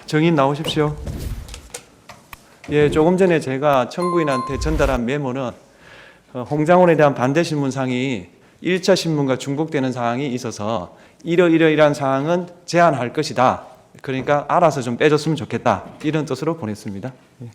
정인 나오십시오. 예, 조금 전에 제가 청구인한테 전달한 메모는 홍장원에 대한 반대 신문상이 1차 신문과 중복되는 사항이 있어서 이러이러이러한 사항은 제한할 것이다. 그러니까 알아서 좀 빼줬으면 좋겠다. 이런 뜻으로 보냈습니다. 예.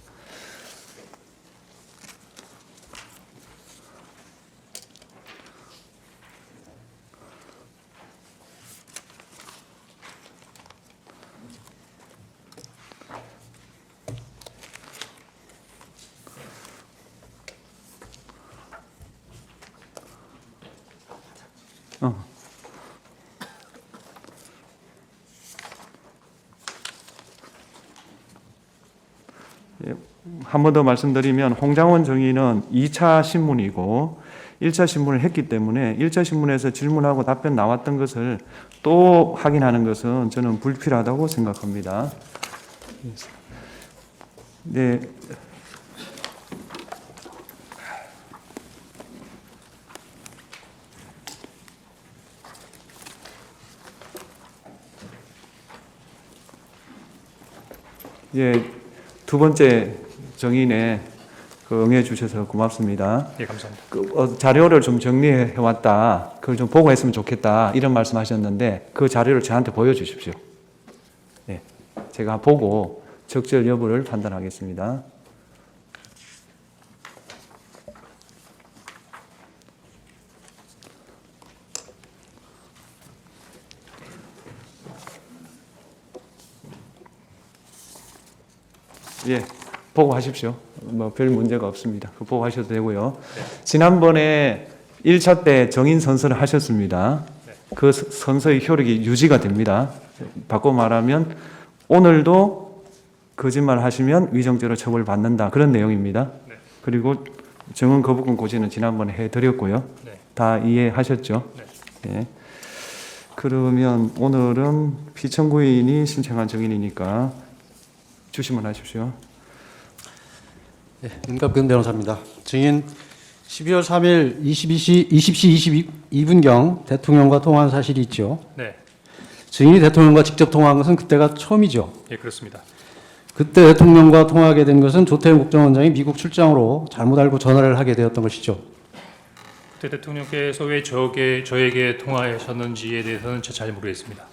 한 번 더 말씀드리면 홍장원 정의는 2차 신문이고 1차 신문을 했기 때문에 1차 신문에서 질문하고 답변 나왔던 것을 또 확인하는 것은 저는 불필요하다고 생각합니다. 네. 예, 두 번째 정인에 응해 주셔서 고맙습니다. 예, 감사합니다. 자료를 좀 정리해 왔다. 그걸 좀 보고했으면 좋겠다. 이런 말씀하셨는데 그 자료를 저한테 보여주십시오. 예, 제가 보고 적절 여부를 판단하겠습니다. 예, 보고 하십시오. 뭐 별 문제가 없습니다. 보고 하셔도 되고요. 네. 지난번에 1차 때 정인 선서를 하셨습니다. 네. 그 선서의 효력이 유지가 됩니다. 바꿔 말하면 오늘도 거짓말 하시면 위정죄로 처벌받는다. 그런 내용입니다. 네. 그리고 정은 거부권 고지는 지난번에 해드렸고요. 네. 다 이해하셨죠? 네. 예. 그러면 오늘은 피청구인이 신청한 정인이니까 주시면 하십시오. 네, 윤갑근 변호사입니다. 증인 12월 3일 20시 22분경 대통령과 통화한 사실이 있죠. 네. 증인이 대통령과 직접 통화한 것은 그때가 처음이죠. 예, 그렇습니다. 그때 대통령과 통화하게 된 것은 조태현 국정원장이 미국 출장으로 잘못 알고 전화를 하게 되었던 것이죠. 그때 대통령께서 왜 저에게 통화하셨는지에 대해서는 잘 모르겠습니다.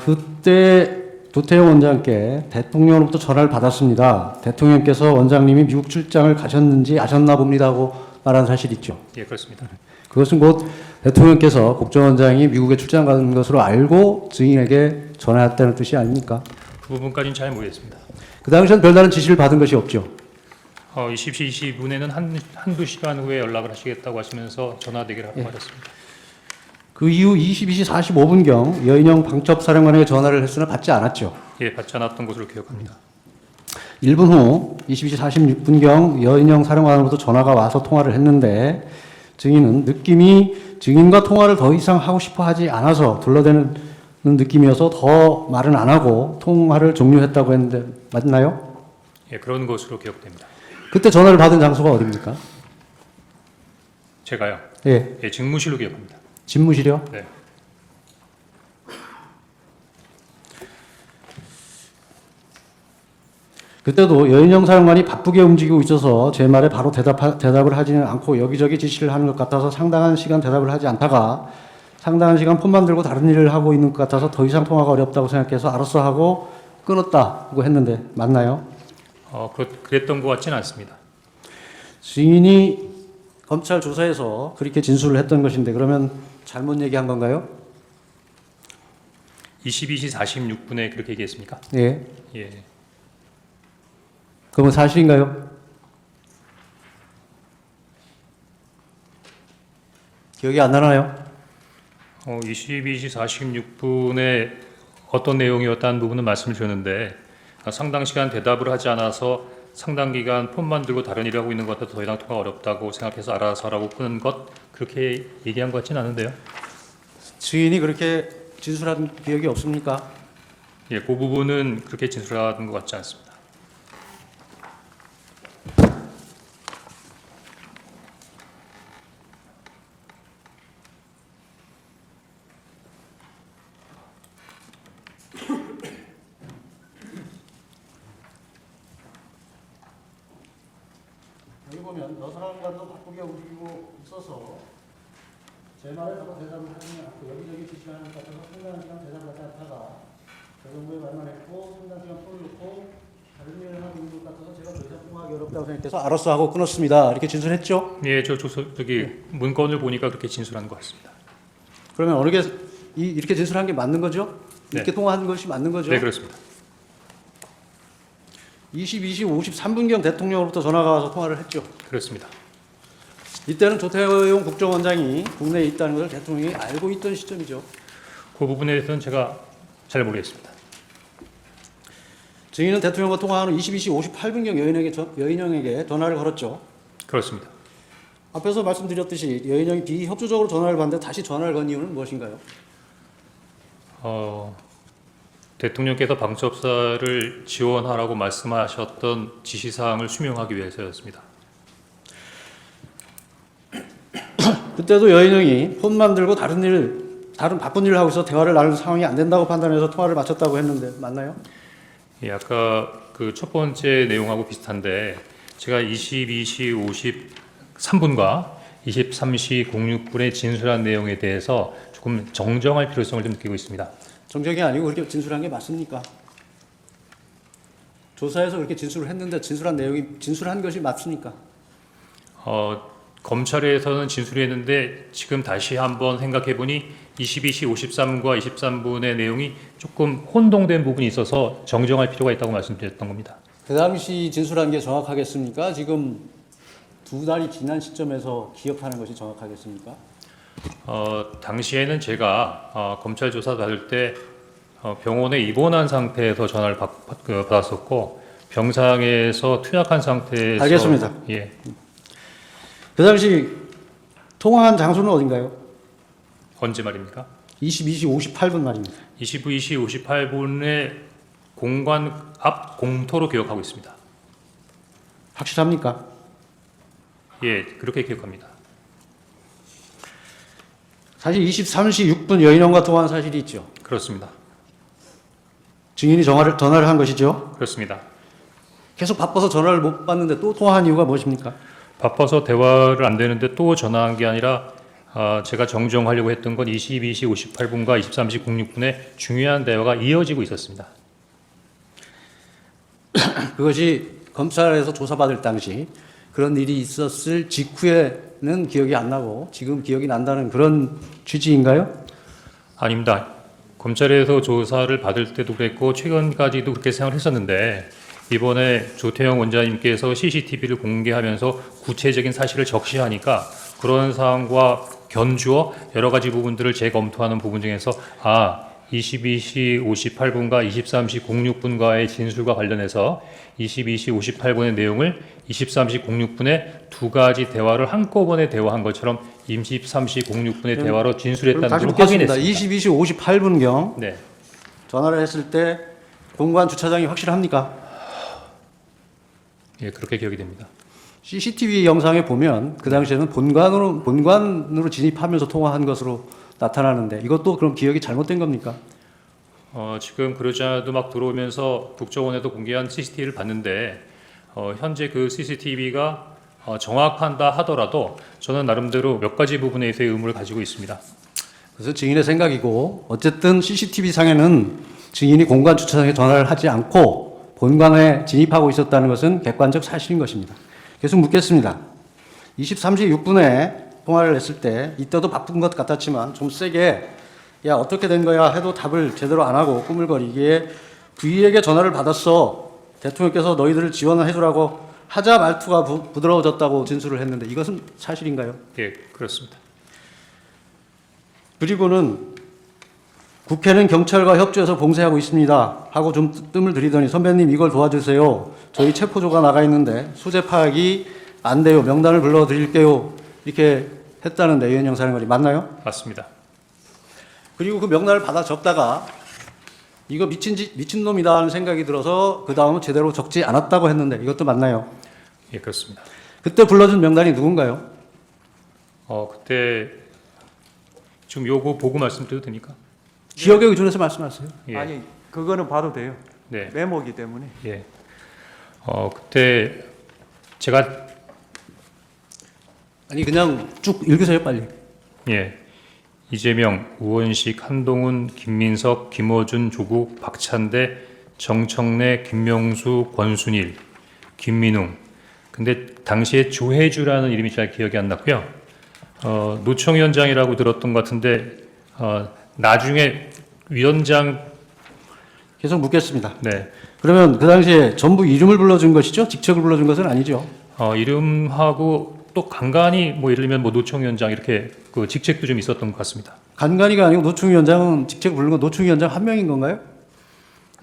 그때 조태현 원장께 대통령으로부터 전화를 받았습니다. 대통령께서 원장님이 미국 출장을 가셨는지 아셨나 봅니다고 말한 사실이 있죠. 예, 그렇습니다. 그것은 곧 대통령께서 국정원장이 미국에 출장 가는 것으로 알고 증인에게 전화했다는 뜻이 아닙니까? 그 부분까지는 잘 모르겠습니다. 그 당시엔 별다른 지시를 받은 것이 없죠. 20시 20분에는 한두 시간 후에 연락을 하시겠다고 하시면서 전화 대기를 하고 말았습니다. 그 이후 22시 45분경 여인영 방첩사령관에게 전화를 했으나 받지 않았죠. 예, 받지 않았던 것으로 기억합니다. 1분 후 22시 46분경 여인영 사령관으로부터 전화가 와서 통화를 했는데 증인은 느낌이 증인과 통화를 더 이상 하고 싶어 하지 않아서 둘러대는 느낌이어서 더 말은 안 하고 통화를 종료했다고 했는데 맞나요? 예, 그런 것으로 기억됩니다. 그때 전화를 받은 장소가 어디입니까? 제가요. 예, 예, 직무실로 기억합니다. 집무실이요? 네. 그때도 여인영 사령관이 바쁘게 움직이고 있어서 제 말에 바로 대답을 하지는 않고 여기저기 지시를 하는 것 같아서 상당한 시간 대답을 하지 않다가 상당한 시간 폰만 들고 다른 일을 하고 있는 것 같아서 더 이상 통화가 어렵다고 생각해서 알았어 하고 끊었다고 했는데 맞나요? 그랬던 것 같지는 않습니다. 증인이 검찰 조사에서 그렇게 진술을 했던 것인데 그러면 잘못 얘기한 건가요? 22시 46분에 그렇게 얘기했습니까? 예. 예. 그건 사실인가요? 기억이 안 나나요? 22시 46분에 어떤 내용이었다는 부분은 말씀을 주셨는데 상당 시간 대답을 하지 않아서 상당 기간 폰만 들고 다른 일을 하고 있는 것 같아서 더 이상 통화가 어렵다고 생각해서 알아서라고 끊은 것 그렇게 얘기한 것 같지는 않은데요. 증인이 그렇게 진술한 기억이 없습니까? 예, 그 부분은 그렇게 진술한 것 같지 않습니다. 보면 여사관도 바쁘게 움직이고 있어서 제 말에 바로 대답을 하지 않고 여기저기 지시하는 것 같아서 상당한 시간 대답을 하지 않다가 저 정부의 말만 했고 상당한 시간 폰을 놓고 다른 일을 하고 있는 것 같아서 제가 더 이상 통화하기 어렵다고 생각해서 알았어 하고 끊었습니다. 이렇게 진술했죠? 예, 저기 문건을 보니까 그렇게 진술한 것 같습니다. 그러면 어느 게 이렇게 진술한 게 맞는 거죠? 이렇게 네. 통화한 것이 맞는 거죠? 네, 그렇습니다. 22시 53분경 대통령으로부터 전화가 와서 통화를 했죠. 그렇습니다. 이때는 조태용 국정원장이 국내에 있다는 것을 대통령이 알고 있던 시점이죠. 그 부분에 대해서는 제가 잘 모르겠습니다. 증인은 대통령과 통화한 후 22시 58분경 여인영에게 전화를 걸었죠. 그렇습니다. 앞에서 말씀드렸듯이 여인영이 비협조적으로 전화를 받는데 다시 전화를 건 이유는 무엇인가요? 대통령께서 방첩사를 지원하라고 말씀하셨던 지시사항을 수명하기 위해서였습니다. 그때도 여인영이 폰만 들고 다른 바쁜 일을 하고 있어 대화를 나눌 상황이 안 된다고 판단해서 통화를 마쳤다고 했는데 맞나요? 예, 아까 그 첫 번째 내용하고 비슷한데 제가 22시 53분과 23시 06분에 진술한 내용에 대해서 조금 정정할 필요성을 좀 느끼고 있습니다. 정정이 아니고 그렇게 진술한 게 맞습니까? 조사에서 그렇게 진술을 했는데 진술한 것이 맞습니까? 검찰에서는 진술했는데 지금 다시 한번 생각해 보니 22시 53분과 23분의 내용이 조금 혼동된 부분이 있어서 정정할 필요가 있다고 말씀드렸던 겁니다. 그 당시 진술한 게 정확하겠습니까? 지금 두 달이 지난 시점에서 기억하는 것이 정확하겠습니까? 당시에는 제가 검찰 조사 받을 때 병원에 입원한 상태에서 전화를 받았었고 병상에서 투약한 상태에서 알겠습니다. 예, 그 당시 통화한 장소는 어딘가요? 언제 말입니까? 22시 58분 말입니다. 22시 58분에 공관 앞 공터로 기억하고 있습니다. 확실합니까? 예, 그렇게 기억합니다. 사실 23시 6분 여인원과 통화한 사실이 있죠. 그렇습니다. 증인이 전화를 한 것이죠. 그렇습니다. 계속 바빠서 전화를 못 받는데 또 통화한 이유가 무엇입니까? 바빠서 대화를 안 되는데 또 전화한 게 아니라 제가 정정하려고 했던 건 22시 58분과 23시 06분에 중요한 대화가 이어지고 있었습니다. 그것이 검찰에서 조사받을 당시 그런 일이 있었을 직후에는 기억이 안 나고 지금 기억이 난다는 그런 취지인가요? 아닙니다. 검찰에서 조사를 받을 때도 그랬고 최근까지도 그렇게 생각을 했었는데 이번에 조태영 원장님께서 CCTV를 공개하면서 구체적인 사실을 적시하니까 그런 상황과 견주어 여러 가지 부분들을 재검토하는 부분 중에서 22시 58분과 23시 06분과의 진술과 관련해서 22시 58분의 내용을 23시 06분에 두 가지 대화를 한꺼번에 대화한 것처럼 23시 06분의 대화로 진술했다는 다시 걸 묻겠습니다. 확인했습니다. 22시 58분경 네, 전화를 했을 때 공관 주차장이 확실합니까? 예, 그렇게 기억이 됩니다. CCTV 영상에 보면 그 당시에는 본관으로 진입하면서 통화한 것으로 나타나는데 이것도 그럼 기억이 잘못된 겁니까? 지금 그러지 않아도 막 들어오면서 국정원에도 공개한 CCTV를 봤는데 현재 그 CCTV가 정확한다 하더라도 저는 나름대로 몇 가지 부분에 있어서 의문을 가지고 있습니다. 그래서 증인의 생각이고 어쨌든 CCTV 상에는 증인이 공관 주차장에 전화를 하지 않고 본관에 진입하고 있었다는 것은 객관적 사실인 것입니다. 계속 묻겠습니다. 23시 6분에 통화를 했을 때 이때도 바쁜 것 같았지만 좀 세게 야 어떻게 된 거야 해도 답을 제대로 안 하고 꾸물거리기에 부인에게 전화를 받았어. 대통령께서 너희들을 지원해주라고 하자 말투가 부드러워졌다고 진술을 했는데 이것은 사실인가요? 예, 그렇습니다. 그리고는 국회는 경찰과 협조해서 봉쇄하고 있습니다 하고 좀 뜸을 들이더니 선배님 이걸 도와주세요. 저희 체포조가 나가 있는데 수재 파악이 안 돼요. 명단을 불러드릴게요. 이렇게 했다는데 유현영 사령관이 맞나요? 맞습니다. 그리고 그 명단을 받아 적다가 이거 미친놈이다 하는 생각이 들어서 그 다음은 제대로 적지 않았다고 했는데 이것도 맞나요? 예, 그렇습니다. 그때 불러준 명단이 누군가요? 그때 지금 요거 보고 말씀드려도 됩니까? 기억에 의존해서 말씀하세요. 예. 아니 그거는 봐도 돼요. 네. 메모기 때문에. 예. 그때 제가 아니 그냥 쭉 읽으세요 빨리. 예. 이재명, 우원식, 한동훈, 김민석, 김어준, 조국, 박찬대, 정청래, 김명수, 권순일, 김민웅. 근데 당시에 조혜주라는 이름이 잘 기억이 안 났고요. 노총위원장이라고 들었던 것 같은데 나중에 위원장. 계속 묻겠습니다. 네. 그러면 그 당시에 전부 이름을 불러준 것이죠? 직책을 불러준 것은 아니죠? 이름하고 또 간간히 뭐 예를 들면 뭐 노총위원장 이렇게 그 직책도 좀 있었던 것 같습니다. 간간이가 아니고 노총위원장은 직책을 부르는 건 노총위원장 한 명인 건가요?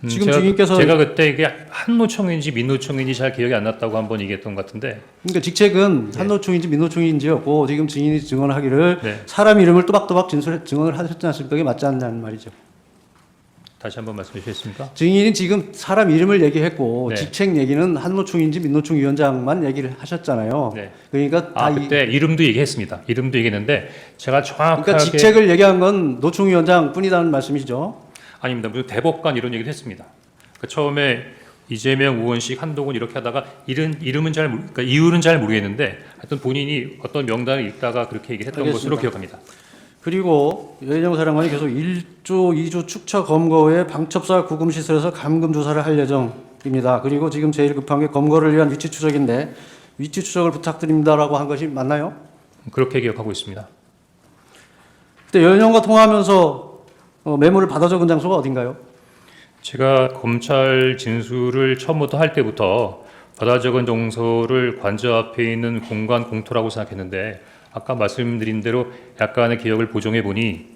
지금 증인께서 제가 그때 이게 한노총인지 민노총인지 잘 기억이 안 났다고 한번 얘기했던 것 같은데. 그러니까 직책은 한노총인지 민노총인지였고 지금 증인이 증언하기를 네. 사람 이름을 또박또박 증언을 하셨지 않습니까? 그게 맞지 않냐는 말이죠. 다시 한번 말씀해 주시겠습니까? 증인이 지금 사람 이름을 얘기했고 네. 직책 얘기는 한노총인지 민노총 위원장만 얘기를 하셨잖아요. 네. 그러니까 다 그때 이름도 얘기했습니다. 이름도 얘기했는데 제가 정확하게 그러니까 직책을 얘기한 건 노총 위원장뿐이라는 말씀이시죠? 아닙니다. 무슨 대법관 이런 얘기도 했습니다. 그 처음에 이재명, 우원식, 한동훈 이렇게 하다가 이름은 그러니까 이유는 잘 모르겠는데 하여튼 본인이 어떤 명단을 읽다가 그렇게 얘기했던 알겠습니다. 것으로 기억합니다. 그리고 여인영 사령관이 계속 1조, 2조 축처 검거 후에 방첩사 구금시설에서 감금 조사를 할 예정입니다. 그리고 지금 제일 급한 게 검거를 위한 위치 추적인데 위치 추적을 부탁드립니다라고 한 것이 맞나요? 그렇게 기억하고 있습니다. 그때 여인영과 통화하면서 메모를 받아 적은 장소가 어딘가요? 제가 검찰 진술을 처음부터 할 때부터 받아 적은 정서를 관저 앞에 있는 공간 공터라고 생각했는데 아까 말씀드린 대로 약간의 기억을 보정해 보니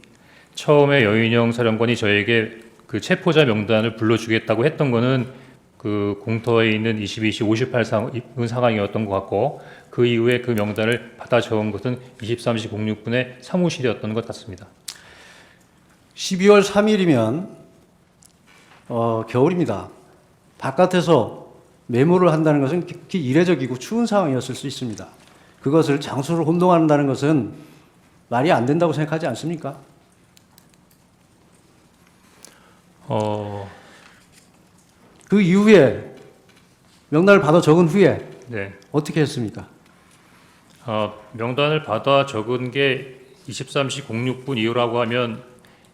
처음에 여인영 사령관이 저에게 그 체포자 명단을 불러주겠다고 했던 거는 그 공터에 있는 22시 58 상황이었던 것 같고 그 이후에 그 명단을 받아 적은 것은 23시 06분에 사무실이었던 것 같습니다. 12월 3일이면 겨울입니다. 바깥에서 메모를 한다는 것은 극히 이례적이고 추운 상황이었을 수 있습니다. 그것을 장소를 혼동한다는 것은 말이 안 된다고 생각하지 않습니까? 그 이후에 명단을 받아 적은 후에 네. 어떻게 했습니까? 명단을 받아 적은 게 23시 06분 이후라고 하면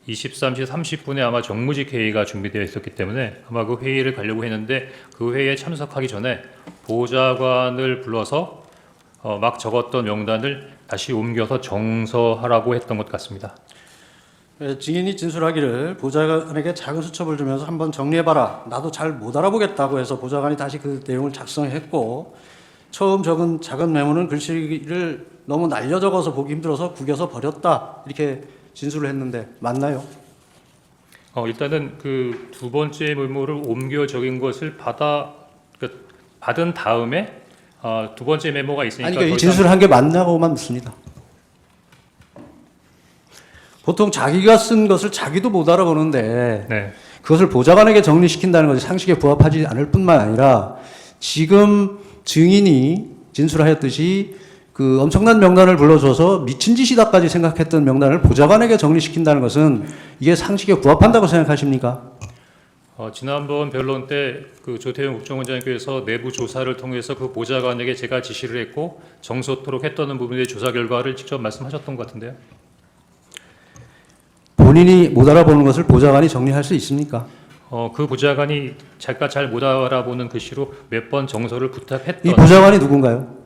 23시 30분에 아마 정무직 회의가 준비되어 있었기 때문에 아마 그 회의를 가려고 했는데 그 회의에 참석하기 전에 보좌관을 불러서 막 적었던 명단을 다시 옮겨서 정서하라고 했던 것 같습니다. 증인이 진술하기를 보좌관에게 작은 수첩을 주면서 한번 정리해봐라. 나도 잘 못 알아보겠다고 해서 보좌관이 다시 그 내용을 작성했고 처음 적은 작은 메모는 글씨를 너무 날려 적어서 보기 힘들어서 구겨서 버렸다. 이렇게 진술을 했는데 맞나요? 일단은 그 두 번째 메모를 옮겨 적은 것을 받은 다음에 두 번째 메모가 있으니까 아니, 그러니까 이 진술을 한 게 맞냐고만 묻습니다. 보통 자기가 쓴 것을 자기도 못 알아보는데 네. 그것을 보좌관에게 정리시킨다는 것이 상식에 부합하지 않을 뿐만 아니라 지금 증인이 진술하였듯이 그 엄청난 명단을 불러줘서 미친 짓이다까지 생각했던 명단을 보좌관에게 정리시킨다는 것은 이게 상식에 부합한다고 생각하십니까? 지난번 변론 때 그 조태용 국정원장님께서 내부 조사를 통해서 그 보좌관에게 제가 지시를 했고 정서토록 했다는 부분의 조사 결과를 직접 말씀하셨던 것 같은데요. 본인이 못 알아보는 것을 보좌관이 정리할 수 있습니까? 그 보좌관이 제가 잘 못 알아보는 글씨로 몇 번 정서를 부탁했던. 이 보좌관이 누군가요?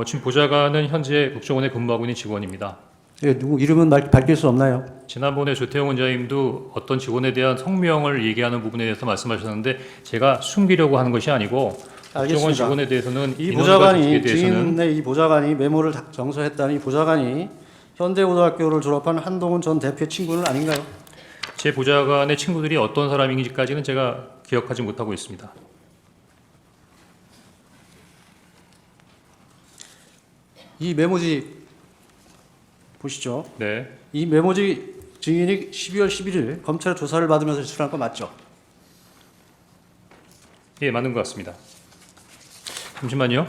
지금 보좌관은 현재 국정원에 근무하고 있는 직원입니다. 예, 누구 이름은 밝힐 수 없나요? 지난번에 조태용 원장님도 어떤 직원에 대한 성명을 얘기하는 부분에 대해서 말씀하셨는데 제가 숨기려고 하는 것이 아니고 국정원 알겠습니다. 직원에 대해서는 이 인원과 조직에 보좌관이 대해서는 증인의 이 보좌관이 메모를 정서했다는 이 보좌관이 현대고등학교를 졸업한 한동훈 전 대표의 친구는 아닌가요? 제 보좌관의 친구들이 어떤 사람인지까지는 제가 기억하지 못하고 있습니다. 이 메모지 보시죠. 네. 이 메모지 증인이 12월 11일 검찰 조사를 받으면서 제출한 거 맞죠? 예, 맞는 것 같습니다. 잠시만요.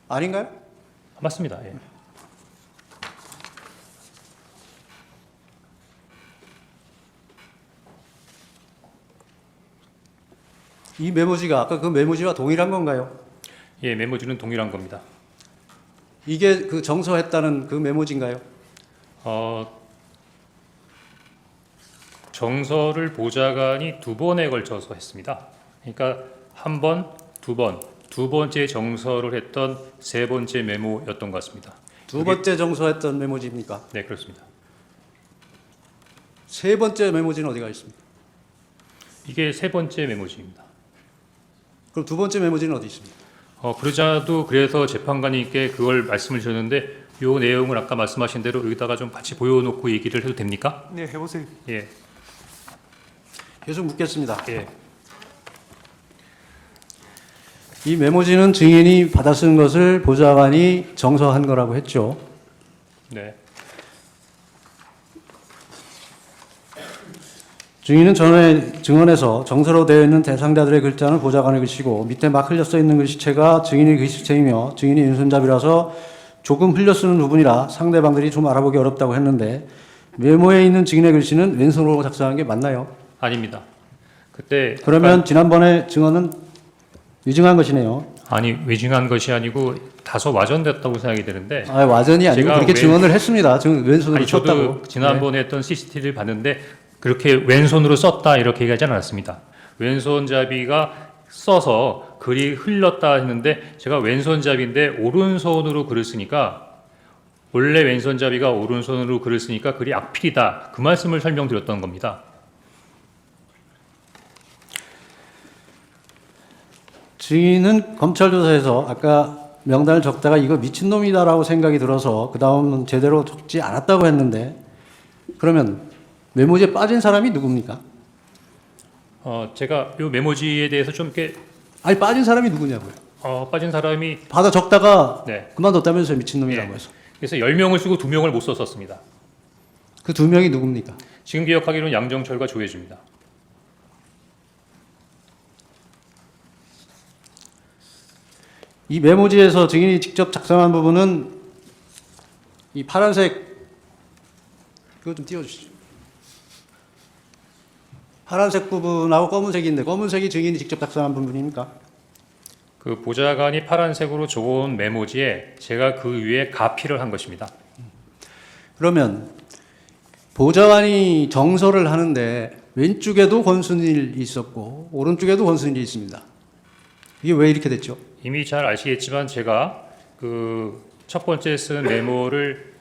아닌가요? 맞습니다. 예. 이 메모지가 아까 그 메모지와 동일한 건가요? 예, 메모지는 동일한 겁니다. 이게 그 정서했다는 그 메모지인가요? 정서를 보좌관이 두 번에 걸쳐서 했습니다. 그러니까 한 번, 두 번, 두 번째 정서를 했던 세 번째 메모였던 것 같습니다. 두 번째 정서했던 메모지입니까? 네, 그렇습니다. 세 번째 메모지는 어디가 있습니까? 이게 세 번째 메모지입니다. 그럼 두 번째 메모지는 어디 있습니까? 그러자도 그래서 재판관님께 그걸 말씀을 주셨는데 요 내용을 아까 말씀하신 대로 여기다가 좀 같이 보여놓고 얘기를 해도 됩니까? 네, 해보세요. 예, 계속 묻겠습니다. 예. 이 메모지는 증인이 받아 쓴 것을 보좌관이 정서한 거라고 했죠. 네. 증인은 전에 증언에서 정서로 되어 있는 대상자들의 글자는 보좌관의 글씨고 밑에 막 흘려 써 있는 글씨체가 증인의 글씨체이며 증인이 왼손잡이라서 조금 흘려 쓰는 부분이라 상대방들이 좀 알아보기 어렵다고 했는데 메모에 있는 증인의 글씨는 왼손으로 작성한 게 맞나요? 아닙니다. 그때 그러면 지난번에 증언은 위증한 것이네요. 아니 외증한 것이 아니고 다소 와전됐다고 생각이 되는데 아, 와전이 아니고 제가 그렇게 증언을 했습니다. 왼손으로 아니 저도 썼다고. 지난번에 했던 CCTV를 봤는데 그렇게 왼손으로 썼다 이렇게 얘기하지 않았습니다. 왼손잡이가 써서 글이 흘렀다 했는데 제가 왼손잡이인데 오른손으로 글을 쓰니까 원래 왼손잡이가 오른손으로 글을 쓰니까 글이 악필이다. 그 말씀을 설명드렸던 겁니다. 증인은 검찰 조사에서 아까 명단을 적다가 이거 미친놈이다라고 생각이 들어서 그 다음은 제대로 적지 않았다고 했는데 그러면 메모지에 빠진 사람이 누굽니까? 제가 이 메모지에 대해서 좀 이렇게 아니 빠진 사람이 누구냐고요. 빠진 사람이 받아 적다가 네. 그만뒀다면서요. 미친놈이라고 예. 해서. 그래서 10명을 쓰고 2명을 못 썼었습니다. 그 두 명이 누굽니까? 지금 기억하기로는 양정철과 조혜주입니다. 이 메모지에서 증인이 직접 작성한 부분은 이 파란색 그거 좀 띄워주시죠. 파란색 부분하고 검은색인데 검은색이 증인이 직접 작성한 부분입니까? 그 보좌관이 파란색으로 적어온 메모지에 제가 그 위에 가피를 한 것입니다. 그러면 보좌관이 정서를 하는데 왼쪽에도 권순일이 있었고 오른쪽에도 권순일이 있습니다. 이게 왜 이렇게 됐죠? 이미 잘 아시겠지만 제가 그 첫 번째 쓴 메모를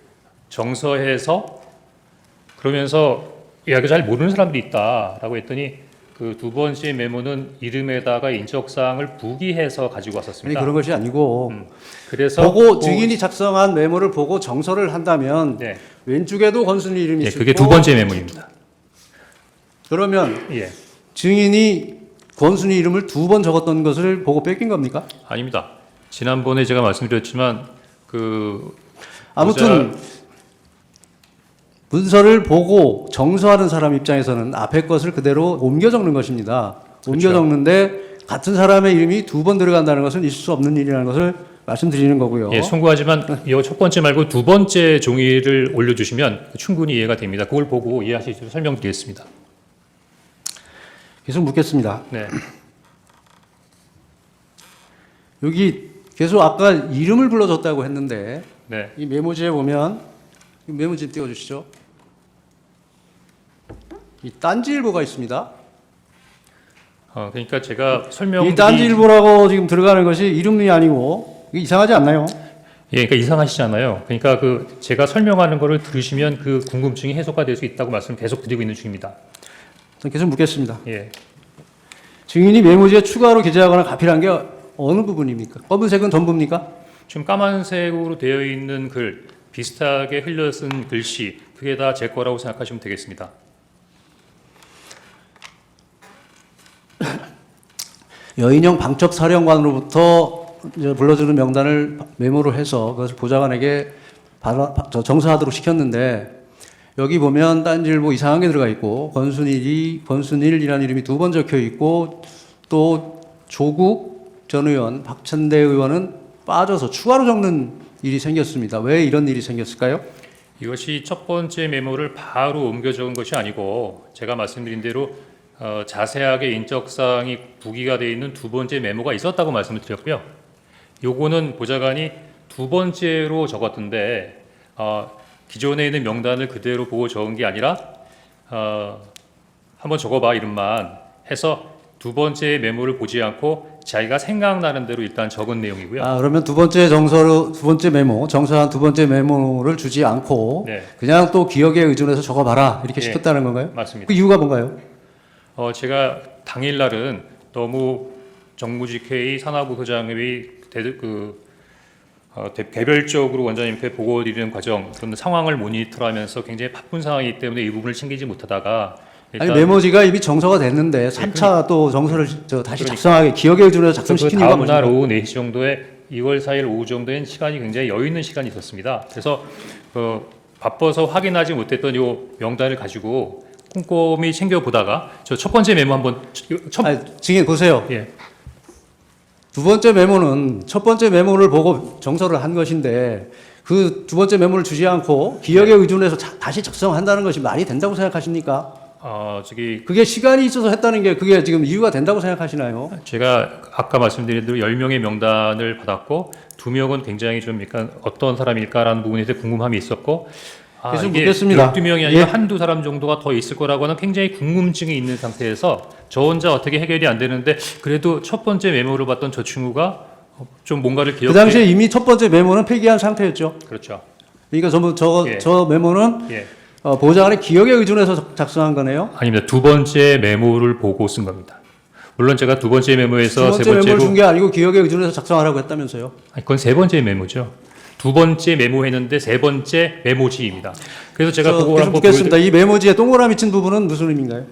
정서해서 그러면서 야, 이거 잘 모르는 사람들이 있다라고 했더니 그 두 번째 메모는 이름에다가 인적사항을 부기해서 가지고 아니 왔었습니다. 그런 것이 아니고 그래서 보고 증인이 작성한 메모를 보고 정서를 한다면 네, 왼쪽에도 권순일 이름이 예, 있고 그게 두 번째 메모입니다. 그러면 예, 증인이 권순일 이름을 두 번 적었던 것을 보고 뺏긴 겁니까? 아닙니다. 지난번에 제가 말씀드렸지만 그 아무튼 문서를 보고 정서하는 사람 입장에서는 앞에 것을 그대로 옮겨 적는 것입니다. 옮겨 그렇죠. 적는데 같은 사람의 이름이 두 번 들어간다는 것은 있을 수 없는 일이라는 것을 말씀드리는 거고요. 예, 송구하지만 이 첫 번째 말고 두 번째 종이를 올려주시면 충분히 이해가 됩니다. 그걸 보고 이해하실 수 있도록 설명드리겠습니다. 계속 묻겠습니다. 네, 여기 계속 아까 이름을 불러줬다고 했는데 네, 이 메모지에 보면 이 메모지 띄워주시죠. 이 딴지일보가 있습니다. 그러니까 제가 이 딴지일보라고 지금 들어가는 것이 이름이 아니고 이게 이상하지 않나요? 예, 그러니까 이상하시잖아요. 그러니까 그 제가 설명하는 거를 들으시면 그 궁금증이 해소가 될 수 있다고 말씀 계속 드리고 있는 중입니다. 전 계속 묻겠습니다. 예, 증인이 메모지에 추가로 기재하거나 가필한 게 어느 부분입니까? 검은색은 전부입니까? 지금 까만색으로 되어 있는 글 비슷하게 흘려 쓴 글씨 그게 다 제 거라고 생각하시면 되겠습니다. 여인영 방첩사령관으로부터 이제 불러주는 명단을 메모로 해서 그것을 보좌관에게 정서하도록 시켰는데 여기 보면 딴지일보 이상한 게 들어가 있고 권순일이라는 이름이 두 번 적혀 있고 또 조국 전 의원, 박찬대 의원은 빠져서 추가로 적는 일이 생겼습니다. 왜 이런 일이 생겼을까요? 이것이 첫 번째 메모를 바로 옮겨 적은 것이 아니고 제가 말씀드린 대로 자세하게 인적 사항이 부기가 되어 있는 두 번째 메모가 있었다고 말씀을 드렸고요. 요거는 보좌관이 두 번째로 적었던데 기존에 있는 명단을 그대로 보고 적은 게 아니라 한번 적어봐 이름만 해서 두 번째 메모를 보지 않고 자기가 생각나는 대로 일단 적은 내용이고요. 그러면 두 번째 메모, 정서한 두 번째 메모를 주지 않고 네. 그냥 또 기억에 의존해서 적어봐라 이렇게 예. 시켰다는 건가요? 맞습니다. 그 이유가 뭔가요? 제가 당일날은 너무 정무직회의, 산하부소장회의 개별적으로 원장님께 보고드리는 과정, 그런 상황을 모니터하면서 굉장히 바쁜 상황이기 때문에 이 부분을 챙기지 못하다가 아니 메모지가 이미 정서가 됐는데 3차 또 정서를 다시 작성하게 기억에 의존해서 그 작성시킨 이유가 다음 날 뭐죠? 오후 4시 정도에 2월 4일 오후 정도엔 시간이 굉장히 여유 있는 시간이 있었습니다. 그래서 바빠서 확인하지 못했던 이 명단을 가지고 꼼꼼히 챙겨보다가 저 첫 번째 메모 한번 증인 보세요. 예. 두 번째 메모는 첫 번째 메모를 보고 정서를 한 것인데 그 두 번째 메모를 주지 않고 기억에 의존해서 다시 작성한다는 것이 말이 된다고 생각하십니까? 그게 시간이 있어서 했다는 게 그게 지금 이유가 된다고 생각하시나요? 제가 아까 말씀드린 대로 10명의 명단을 받았고 2명은 굉장히 좀 약간 어떤 사람일까라는 부분에 대해 궁금함이 있었고 계속 이게 묻겠습니다. 12명이 아니라 예. 한두 사람 정도가 더 있을 거라고 하는 굉장히 궁금증이 있는 상태에서 저 혼자 어떻게 해결이 안 되는데 그래도 첫 번째 메모를 봤던 저 친구가 좀 뭔가를 기억해. 그 당시에 이미 첫 번째 메모는 폐기한 상태였죠. 그렇죠. 그러니까 전부 예. 저 메모는 예. 보좌관의 기억에 의존해서 작성한 거네요. 아닙니다. 두 번째 메모를 보고 쓴 겁니다. 물론 제가 두 번째 메모에서 두 세 번째 메모를 번째로 준 게 아니고 기억에 의존해서 작성하라고 했다면서요. 그건 세 번째 메모죠. 두 번째 메모했는데 세 번째 메모지입니다. 그래서 제가 그걸 계속 한번 묻겠습니다. 이 메모지에 동그라미 친 부분은 무슨 의미인가요?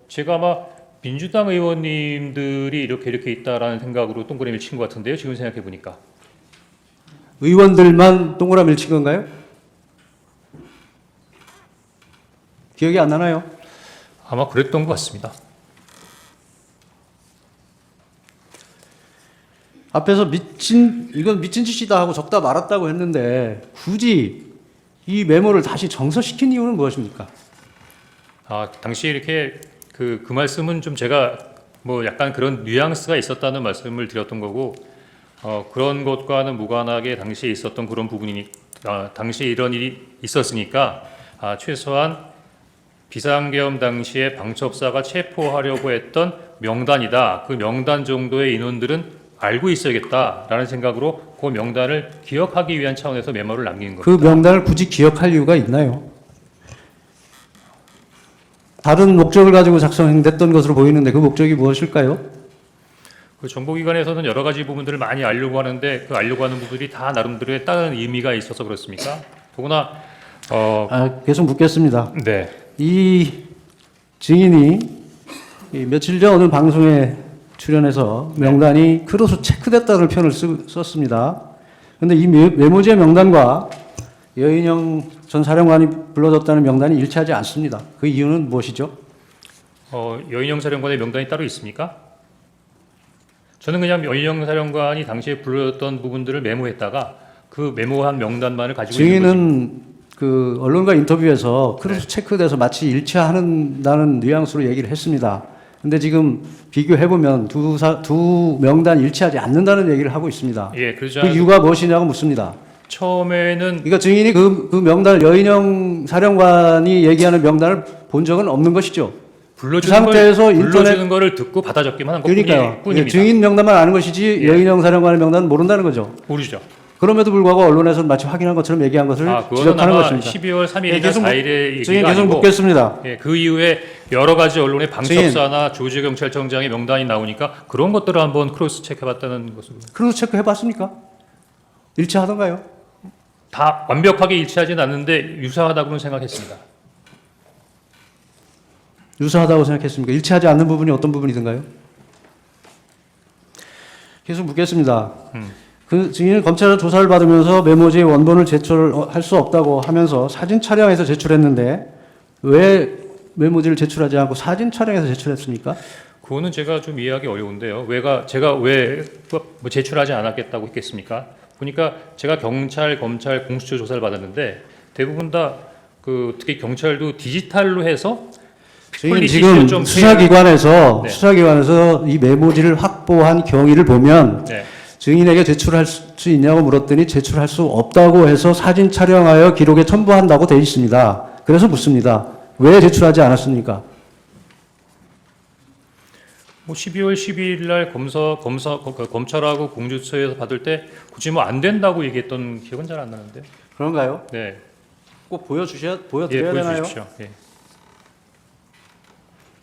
제가 아마 민주당 의원님들이 이렇게 있다라는 생각으로 동그라미를 친 것 같은데요. 지금 생각해 보니까 의원들만 동그라미를 친 건가요? 기억이 안 나나요? 아마 그랬던 것 같습니다. 앞에서 이건 미친 짓이다 하고 적다 말았다고 했는데 굳이 이 메모를 다시 정서시킨 이유는 무엇입니까? 당시에 이렇게 그 말씀은 좀 제가 뭐 약간 그런 뉘앙스가 있었다는 말씀을 드렸던 거고 그런 것과는 무관하게 당시에 있었던 그런 부분이니 당시에 이런 일이 있었으니까 최소한 비상계엄 당시에 방첩사가 체포하려고 했던 명단이다. 그 명단 정도의 인원들은 알고 있어야겠다라는 생각으로 그 명단을 기억하기 위한 차원에서 메모를 남긴 겁니다. 그 명단을 굳이 기억할 이유가 있나요? 다른 목적을 가지고 작성됐던 것으로 보이는데 그 목적이 무엇일까요? 그 정보기관에서는 여러 가지 부분들을 많이 알려고 하는데 그 알려고 하는 부분들이 다 나름대로의 다른 의미가 있어서 그렇습니까? 더구나 계속 묻겠습니다. 네. 이 증인이 며칠 전 어느 방송에 출연해서 명단이 크로스 체크됐다는 표현을 썼습니다. 그런데 이 메모지의 명단과 여인영 전 사령관이 불러줬다는 명단이 일치하지 않습니다. 그 이유는 무엇이죠? 여인영 사령관의 명단이 따로 있습니까? 저는 그냥 여인영 사령관이 당시에 불러줬던 부분들을 메모했다가 그 메모한 명단만을 가지고 있는 거지. 증인은 그 언론과 인터뷰에서 크로스 체크돼서 마치 일치한다는 뉘앙스로 얘기를 했습니다. 근데 지금 비교해보면 두 명단 일치하지 않는다는 얘기를 하고 있습니다. 예, 그러지 그 이유가 무엇이냐고 묻습니다. 처음에는 그러니까 증인이 그 명단을 여인영 사령관이 얘기하는 명단을 본 적은 없는 것이죠. 불러주는 거를 듣고 받아 적기만 한 그러니까요. 것뿐입니다. 증인 명단만 아는 것이지 예. 여인영 사령관의 명단은 모른다는 거죠. 모르죠. 그럼에도 불구하고 언론에서는 마치 확인한 것처럼 얘기한 것을 그거는 지적하는 아마 것입니다. 12월 3일이나 계속 4일의 증인 얘기가 계속 아니고 묻겠습니다. 그 이후에 여러 가지 언론의 방첩사나 조지경찰청장의 명단이 나오니까 그런 것들을 한번 크로스 체크해봤다는 것으로. 크로스 체크 해봤습니까? 일치하던가요? 다 완벽하게 일치하지는 않는데 유사하다고는 생각했습니다. 유사하다고 생각했습니까? 일치하지 않는 부분이 어떤 부분이든가요? 계속 묻겠습니다. 그 증인은 검찰의 조사를 받으면서 메모지의 원본을 제출할 수 없다고 하면서 사진 촬영해서 제출했는데 왜 메모지를 제출하지 않고 사진 촬영해서 제출했습니까? 그거는 제가 좀 이해하기 어려운데요. 제가 왜 뭐 제출하지 않았겠다고 했겠습니까? 보니까 제가 경찰, 검찰 공수처 조사를 받았는데 대부분 다 특히 경찰도 디지털로 해서 증인 퀄리티가 지금 좀 수사기관에서 네. 수사기관에서 이 메모지를 확보한 경위를 보면 네. 증인에게 제출할 수 있냐고 물었더니 제출할 수 없다고 해서 사진 촬영하여 기록에 첨부한다고 되어 있습니다. 그래서 묻습니다. 왜 제출하지 않았습니까? 뭐 12월 12일 날 검찰하고 공주처에서 받을 때 굳이 뭐 안 된다고 얘기했던 기억은 잘 안 나는데. 그런가요? 네. 꼭 예, 보여드려야 되나요? 보여주십시오. 예.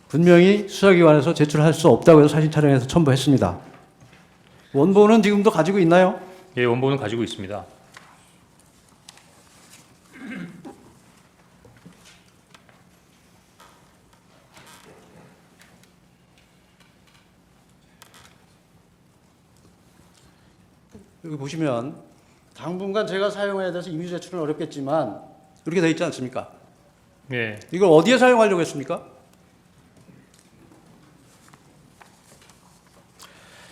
분명히 수사기관에서 제출할 수 없다고 해서 사진 촬영해서 첨부했습니다. 원본은 지금도 가지고 있나요? 예, 원본은 가지고 있습니다. 여기 보시면 당분간 제가 사용해야 돼서 임의 제출은 어렵겠지만 이렇게 돼 있지 않습니까? 예. 이걸 어디에 사용하려고 했습니까?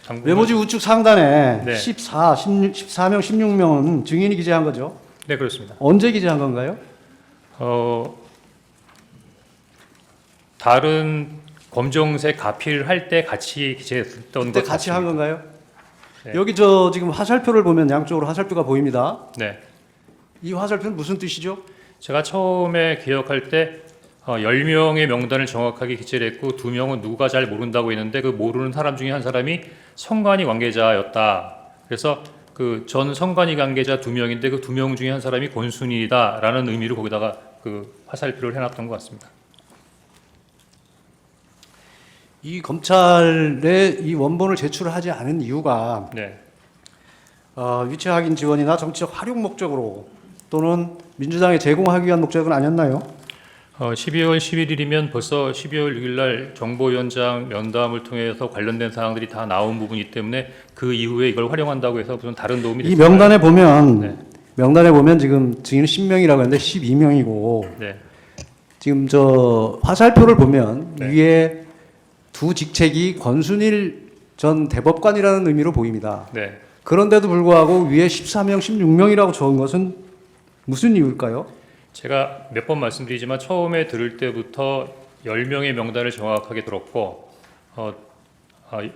당분간- 메모지 우측 상단에 네. 14명, 16명은 증인이 기재한 거죠. 네, 그렇습니다. 언제 기재한 건가요? 다른 검정색 가필할 때 같이 기재했던 그때 것 같이 같습니다. 한 건가요? 네. 여기 저 지금 화살표를 보면 양쪽으로 화살표가 보입니다. 네. 이 화살표는 무슨 뜻이죠? 제가 처음에 기억할 때 10명의 명단을 정확하게 기재를 했고 2명은 누가 잘 모른다고 했는데 그 모르는 사람 중에 한 사람이 성관이 관계자였다. 그래서 그 전 성관이 관계자 2명인데 그 2명 중에 한 사람이 권순이다라는 의미로 거기다가 그 화살표를 해놨던 것 같습니다. 이 검찰에 이 원본을 제출하지 않은 이유가 네. 위치 확인 지원이나 정치적 활용 목적으로 또는 민주당에 제공하기 위한 목적은 아니었나요? 12월 11일이면 벌써 12월 6일 날 정보위원장 면담을 통해서 관련된 사항들이 다 나온 부분이기 때문에 그 이후에 이걸 활용한다고 해서 무슨 다른 도움이 이 됐을까요? 명단에 보면 지금 증인은 10명이라고 했는데 12명이고 네. 지금 저 화살표를 보면 네. 위에 두 직책이 권순일 전 대법관이라는 의미로 보입니다. 네. 그런데도 불구하고 위에 14명, 16명이라고 적은 것은 무슨 이유일까요? 제가 몇 번 말씀드리지만 처음에 들을 때부터 10명의 명단을 정확하게 들었고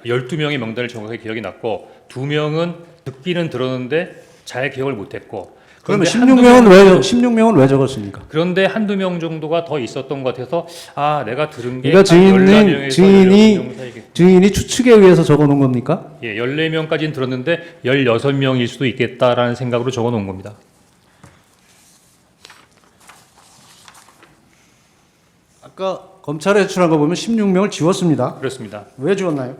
12명의 명단을 정확하게 기억이 났고 2명은 듣기는 들었는데 잘 기억을 못했고 그러면 그런데 16명은 왜 적었습니까? 그런데 한두 명 정도가 더 있었던 것 같아서 내가 들은 게 그러니까 한 증인이 추측에 의해서 적어놓은 겁니까? 예, 14명까지는 들었는데 16명일 수도 있겠다라는 생각으로 적어 놓은 겁니다. 아까 검찰에 제출한 거 보면 16명을 지웠습니다. 그렇습니다. 왜 지웠나요?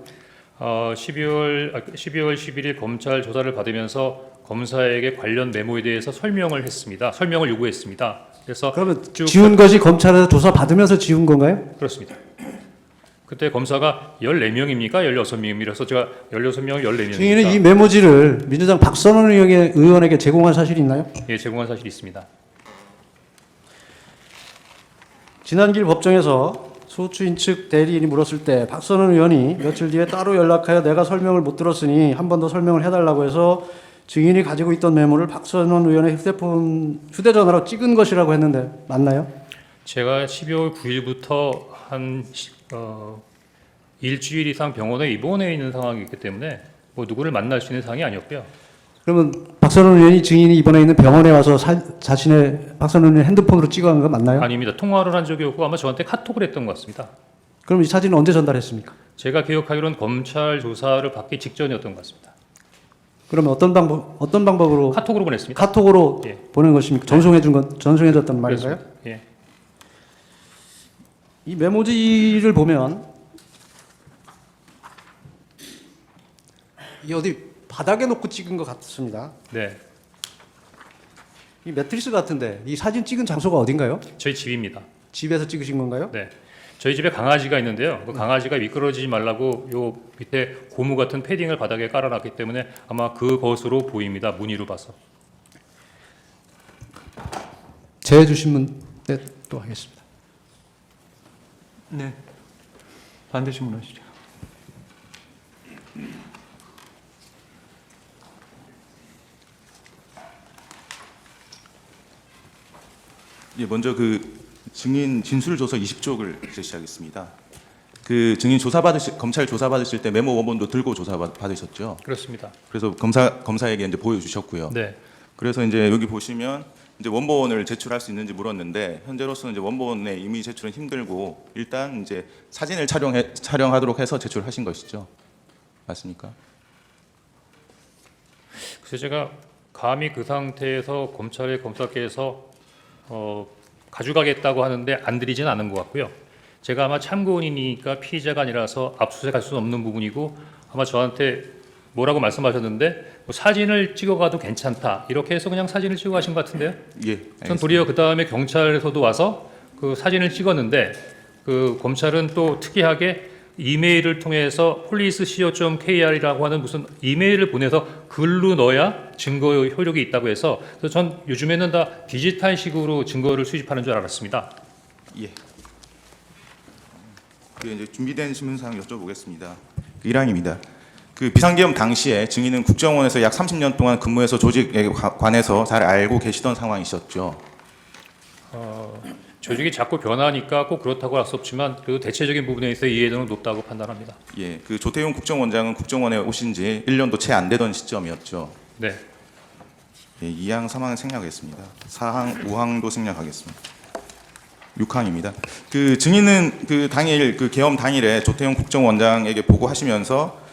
12월 11일 검찰 조사를 받으면서 검사에게 관련 메모에 대해서 설명을 했습니다. 설명을 요구했습니다. 그래서 그러면 쭉 지운 것이 검찰에서 조사 받으면서 지운 건가요? 그렇습니다. 그때 검사가 14명입니까? 16명입니까? 그래서 제가 16명, 14명입니까? 증인은 이 메모지를 민주당 박선원 의원에게 제공한 사실이 있나요? 예, 제공한 사실이 있습니다. 지난길 법정에서 소추인 측 대리인이 물었을 때 박선원 의원이 며칠 뒤에 따로 연락하여 내가 설명을 못 들었으니 한 번 더 설명을 해달라고 해서 증인이 가지고 있던 메모를 박선원 의원의 휴대전화로 찍은 것이라고 했는데 맞나요? 제가 12월 9일부터 한 일주일 이상 병원에 입원해 있는 상황이 있기 때문에 뭐 누구를 만날 수 있는 상황이 아니었고요. 그러면 박선원 의원이 증인이 이번에 있는 병원에 와서 자신의 박선원 의원 핸드폰으로 찍어간 거 맞나요? 아닙니다. 통화를 한 적이 없고 아마 저한테 카톡을 했던 것 같습니다. 그럼 이 사진은 언제 전달했습니까? 제가 기억하기로는 검찰 조사를 받기 직전이었던 것 같습니다. 그러면 어떤 방법으로 카톡으로 보냈습니다. 카톡으로 예. 보낸 것입니까? 전송해줬단 말인가요? 그렇습니다. 예. 이 메모지를 보면 이 어디 바닥에 놓고 찍은 것 같습니다. 네. 이 매트리스 같은데 이 사진 찍은 장소가 어딘가요? 저희 집입니다. 집에서 찍으신 건가요? 네. 저희 집에 강아지가 있는데요. 그 강아지가 미끄러지지 말라고 요 밑에 고무 같은 패딩을 바닥에 깔아놨기 때문에 아마 그것으로 보입니다. 무늬로 봐서. 제해 주신 분 네, 또 하겠습니다. 네. 반대 신문하시죠. 예, 먼저 그 증인 진술조서 20쪽을 제시하겠습니다. 그 증인 검찰 조사 받으실 때 메모 원본도 들고 조사 받으셨죠? 그렇습니다. 그래서 검사에게 이제 보여주셨고요. 네. 그래서 이제 여기 보시면 이제 원본을 제출할 수 있는지 물었는데 현재로서는 이제 원본에 이미 제출은 힘들고 일단 이제 사진을 촬영하도록 해서 제출하신 것이죠. 맞습니까? 그래서 제가 감히 그 상태에서 검사께서 가져가겠다고 하는데 안 드리진 않은 것 같고요. 제가 아마 참고인이니까 피의자가 아니라서 압수수색할 수는 없는 부분이고 아마 저한테 뭐라고 말씀하셨는데 뭐 사진을 찍어가도 괜찮다 이렇게 해서 그냥 사진을 찍어 가신 것 같은데요. 예. 전 알겠습니다. 도리어 그 다음에 경찰에서도 와서 그 사진을 찍었는데 그 검찰은 또 특이하게 이메일을 통해서 police.co.kr이라고 하는 무슨 이메일을 보내서 글로 넣어야 증거 효력이 있다고 해서 그래서 전 요즘에는 다 디지털식으로 증거를 수집하는 줄 알았습니다. 예. 그 이제 준비된 신문사항 여쭤보겠습니다. 그 1항입니다. 그 비상계엄 당시에 증인은 국정원에서 약 30년 동안 근무해서 조직에 관해서 잘 알고 계시던 상황이셨죠. 조직이 자꾸 변하니까 꼭 그렇다고 할 수 없지만 그래도 대체적인 부분에 있어 이해도는 높다고 판단합니다. 예. 그 조태용 국정원장은 국정원에 오신 지 1년도 채 안 되던 시점이었죠. 네. 예, 2항, 3항 생략하겠습니다. 4항, 5항도 생략하겠습니다. 6항입니다. 그 증인은 그 당일 그 계엄 당일에 조태용 국정원장에게 보고하시면서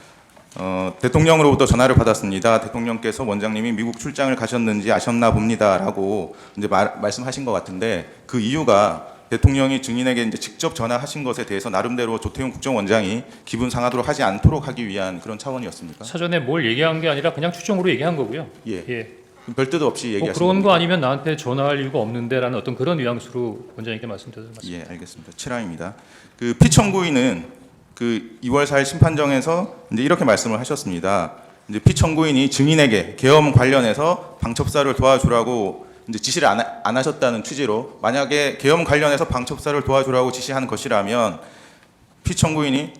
대통령으로부터 전화를 받았습니다. 대통령께서 원장님이 미국 출장을 가셨는지 아셨나 봅니다라고 이제 말씀하신 것 같은데 그 이유가 대통령이 증인에게 이제 직접 전화하신 것에 대해서 나름대로 조태용 국정원장이 기분 상하도록 하지 않도록 하기 위한 그런 차원이었습니까? 사전에 뭘 얘기한 게 아니라 그냥 추정으로 얘기한 거고요. 예. 예. 별 뜻 없이 뭐 얘기하신 그런 겁니까? 거 아니면 나한테 전화할 이유가 없는데라는 어떤 그런 뉘앙스로 원장님께 말씀드렸습니다. 예, 알겠습니다. 7항입니다. 그 피청구인은 그 2월 4일 심판정에서 이제 이렇게 말씀을 하셨습니다. 이제 피청구인이 증인에게 계엄 관련해서 방첩사를 도와주라고 이제 지시를 안 하셨다는 취지로 만약에 계엄 관련해서 방첩사를 도와주라고 지시한 것이라면 피청구인이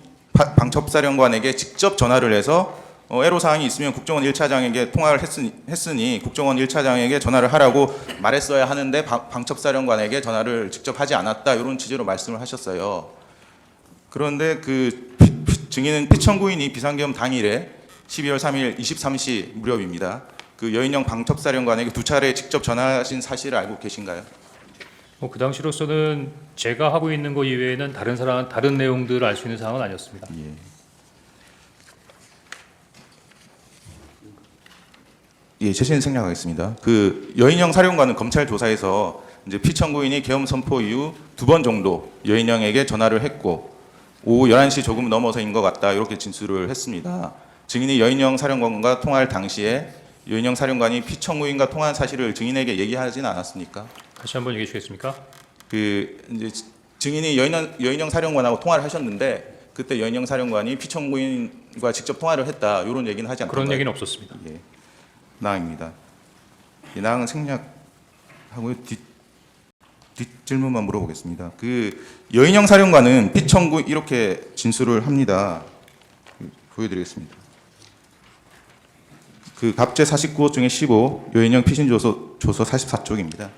방첩사령관에게 직접 전화를 해서 애로사항이 있으면 국정원 1차장에게 통화를 했으니 국정원 1차장에게 전화를 하라고 말했어야 하는데 방첩사령관에게 전화를 직접 하지 않았다 이런 취지로 말씀을 하셨어요. 그런데 그 증인은 피청구인이 비상계엄 당일에 12월 3일 23시 무렵입니다. 그 여인영 방첩사령관에게 2차례 직접 전화하신 사실을 알고 계신가요? 그 당시로서는 제가 하고 있는 거 이외에는 다른 내용들을 알 수 있는 상황은 아니었습니다. 예. 예, 제시는 생략하겠습니다. 그 여인영 사령관은 검찰 조사에서 이제 피청구인이 계엄 선포 이후 2번 정도 여인영에게 전화를 했고 오후 11시 조금 넘어서인 것 같다 이렇게 진술을 했습니다. 증인이 여인영 사령관과 통화할 당시에 여인영 사령관이 피청구인과 통화한 사실을 증인에게 얘기하지는 않았습니까? 다시 한번 얘기해 주시겠습니까? 그 이제 증인이 여인영 사령관하고 통화를 하셨는데 그때 여인영 사령관이 피청구인과 직접 통화를 했다 이런 얘기는 하지 않던가요? 그런 얘기는 없었습니다. 예. 나항입니다. 이 나항은 생략하고요. 뒷 질문만 물어보겠습니다. 그 여인영 사령관은 피청구 이렇게 진술을 합니다. 보여드리겠습니다. 그 갑제 49호 중에 15 여인영 피신조서 44쪽입니다.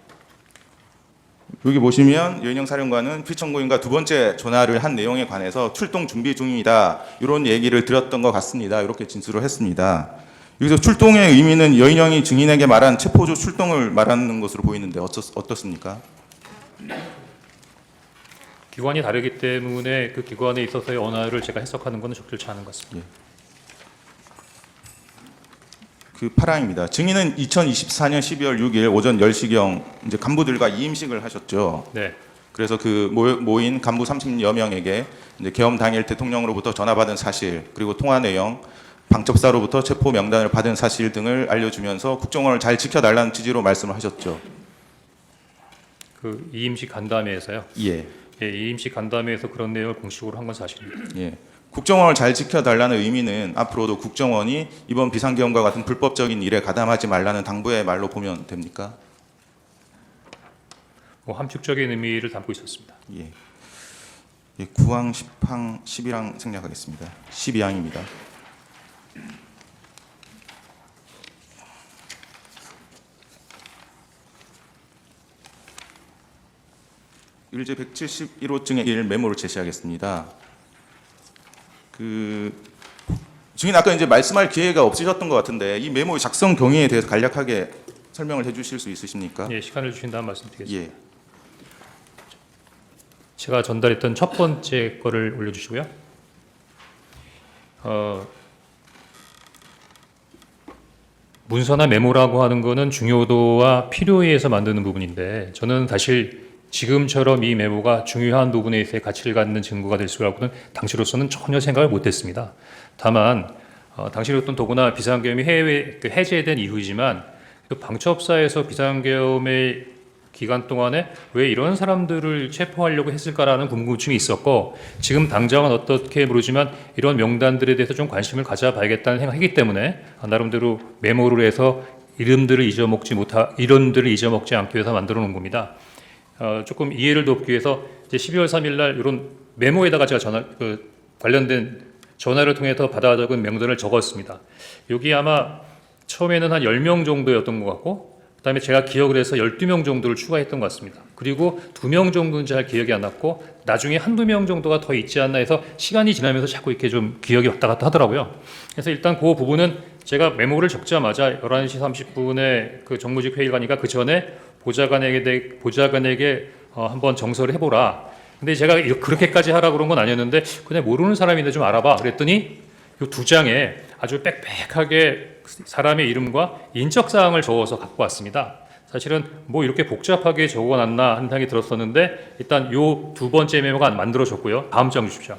여기 보시면 여인영 사령관은 피청구인과 2번째 전화를 한 내용에 관해서 출동 준비 중이다 이런 얘기를 들었던 것 같습니다. 이렇게 진술을 했습니다. 여기서 출동의 의미는 여인영이 증인에게 말한 체포조 출동을 말하는 것으로 보이는데 어떻습니까? 기관이 다르기 때문에 그 기관에 있어서의 언어를 제가 해석하는 것은 적절치 않은 것 같습니다. 그 8항입니다. 증인은 2024년 12월 6일 오전 10시경 이제 간부들과 이임식을 하셨죠. 네. 그래서 그 모인 간부 30여 명에게 이제 계엄 당일 대통령으로부터 전화받은 사실 그리고 통화 내용 방첩사로부터 체포 명단을 받은 사실 등을 알려주면서 국정원을 잘 지켜달라는 취지로 말씀을 하셨죠. 그 이임식 간담회에서요. 예. 예, 이임식 간담회에서 그런 내용을 공식으로 한 건 사실입니다. 예. 국정원을 잘 지켜달라는 의미는 앞으로도 국정원이 이번 비상계엄과 같은 불법적인 일에 가담하지 말라는 당부의 말로 보면 됩니까? 뭐 함축적인 의미를 담고 있었습니다. 예. 예, 9항, 10항, 11항 생략하겠습니다. 12항입니다. 일제 171호증의 1 메모를 제시하겠습니다. 증인 아까 이제 말씀할 기회가 없으셨던 것 같은데 이 메모의 작성 경위에 대해서 간략하게 설명을 해주실 수 있으십니까? 예, 시간을 주신다면 말씀드리겠습니다. 예. 제가 전달했던 첫 번째 거를 올려주시고요. 문서나 메모라고 하는 거는 중요도와 필요에 의해서 만드는 부분인데 저는 사실 지금처럼 이 메모가 중요한 부분에 있어 가치를 갖는 증거가 될 수라고는 당시로서는 전혀 생각을 못했습니다. 다만 당시로서는 더구나 비상계엄이 해제된 이후이지만 방첩사에서 비상계엄의 기간 동안에 왜 이런 사람들을 체포하려고 했을까라는 궁금증이 있었고 지금 당장은 어떻게 모르지만 이런 명단들에 대해서 좀 관심을 가져봐야겠다는 생각이기 때문에 나름대로 메모를 해서 이름들을 잊어먹지 않기 위해서 만들어 놓은 겁니다. 조금 이해를 돕기 위해서 이제 12월 3일 날 이런 메모에다가 제가 관련된 전화를 통해서 받아 적은 명단을 적었습니다. 여기 아마 처음에는 한 10명 정도였던 것 같고 그다음에 제가 기억을 해서 12명 정도를 추가했던 것 같습니다. 그리고 2명 정도는 잘 기억이 안 났고 나중에 한두 명 정도가 더 있지 않나 해서 시간이 지나면서 자꾸 이렇게 좀 기억이 왔다 갔다 하더라고요. 그래서 일단 그 부분은 제가 메모를 적자마자 11시 30분에 그 정무직 회의를 가니까 그 전에 보좌관에게 한번 정서를 해보라. 근데 제가 그렇게까지 하라 그런 건 아니었는데 그냥 모르는 사람인데 좀 알아봐. 그랬더니 이 두 장에 아주 빽빽하게 사람의 이름과 인적 사항을 적어서 갖고 왔습니다. 사실은 뭐 이렇게 복잡하게 적어놨나 하는 생각이 들었었는데 일단 요 두 번째 메모가 만들어졌고요. 다음 장 주십시오.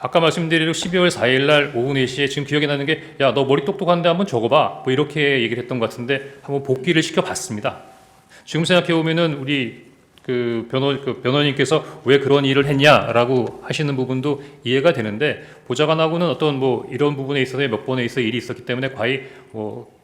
아까 말씀드린 12월 4일 날 오후 4시에 지금 기억이 나는 게 야, 너 머리 똑똑한데 한번 적어봐. 뭐 이렇게 얘기를 했던 것 같은데 한번 복기를 시켜봤습니다. 지금 생각해보면은 우리 변호인께서 왜 그런 일을 했냐라고 하시는 부분도 이해가 되는데 보좌관하고는 어떤 뭐 이런 부분에 있어서 몇 번에 있어 일이 있었기 때문에 과히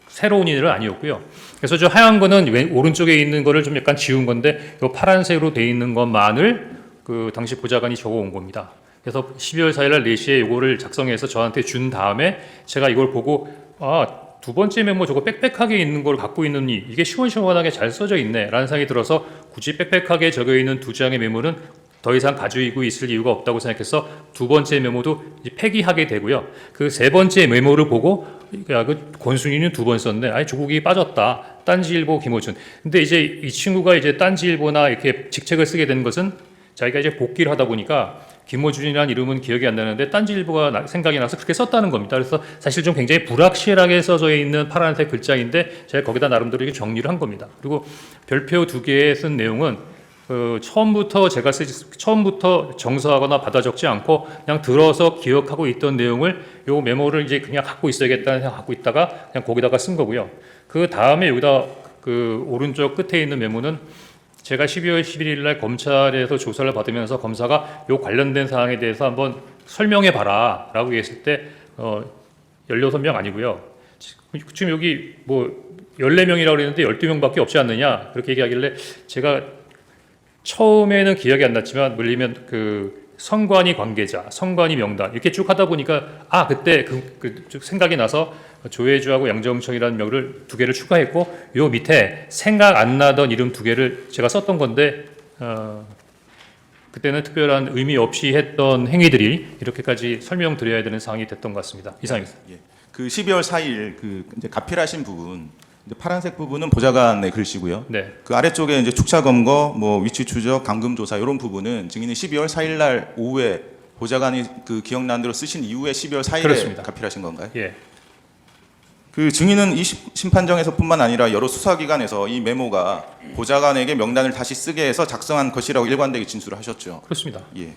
새로운 일은 아니었고요. 그래서 저 하얀 거는 오른쪽에 있는 거를 좀 약간 지운 건데 이 파란색으로 돼 있는 것만을 그 당시 보좌관이 적어온 겁니다. 그래서 12월 4일 날 4시에 이거를 작성해서 저한테 준 다음에 제가 이걸 보고 두 번째 메모 저거 빽빽하게 있는 걸 갖고 있느니 이게 시원시원하게 잘 써져 있네 라는 생각이 들어서 굳이 빽빽하게 적혀 있는 두 장의 메모는 더 이상 가지고 있을 이유가 없다고 생각해서 두 번째 메모도 이제 폐기하게 되고요. 그 세 번째 메모를 보고 야, 그 권순위는 2번 썼네. 아니 조국이 빠졌다. 딴지일보 김호준. 근데 이제 이 친구가 이제 딴지일보나 이렇게 직책을 쓰게 된 것은 자기가 이제 복귀를 하다 보니까 김호준이라는 이름은 기억이 안 나는데 딴지일보가 생각이 나서 그렇게 썼다는 겁니다. 그래서 사실 좀 굉장히 불확실하게 써져 있는 파란색 글자인데 제가 거기다 나름대로 이렇게 정리를 한 겁니다. 그리고 별표 2개에 쓴 내용은 처음부터 정서하거나 받아 적지 않고 그냥 들어서 기억하고 있던 내용을 요 메모를 이제 그냥 갖고 있어야겠다는 생각 갖고 있다가 그냥 거기다가 쓴 거고요. 그 다음에 여기다 그 오른쪽 끝에 있는 메모는 제가 12월 11일 날 검찰에서 조사를 받으면서 검사가 요 관련된 사항에 대해서 한번 설명해 봐라 라고 했을 때 16명 아니고요. 지금 여기 뭐 14명이라고 그랬는데 12명밖에 없지 않느냐 그렇게 얘기하길래 제가 처음에는 기억이 안 났지만 물리면 그 선관위 관계자, 선관위 명단 이렇게 쭉 하다 보니까 그때 쭉 생각이 나서 조혜주하고 양정청이라는 명을 2개를 추가했고 요 밑에 생각 안 나던 이름 2개를 제가 썼던 건데 그때는 특별한 의미 없이 했던 행위들이 이렇게까지 설명드려야 되는 상황이 됐던 것 같습니다. 이상입니다. 예. 그 12월 4일 그 이제 가필하신 부분 이제 파란색 부분은 보좌관의 글씨고요. 네. 그 아래쪽에 이제 축차 검거, 뭐 위치 추적, 감금 조사 이런 부분은 증인이 12월 4일 날 오후에 보좌관이 그 기억나는 대로 쓰신 이후에 12월 4일에 그렇습니다. 가필하신 건가요? 예. 그 증인은 이 심판정에서뿐만 아니라 여러 수사기관에서 이 메모가 보좌관에게 명단을 다시 쓰게 해서 작성한 것이라고 일관되게 진술을 하셨죠. 그렇습니다. 예.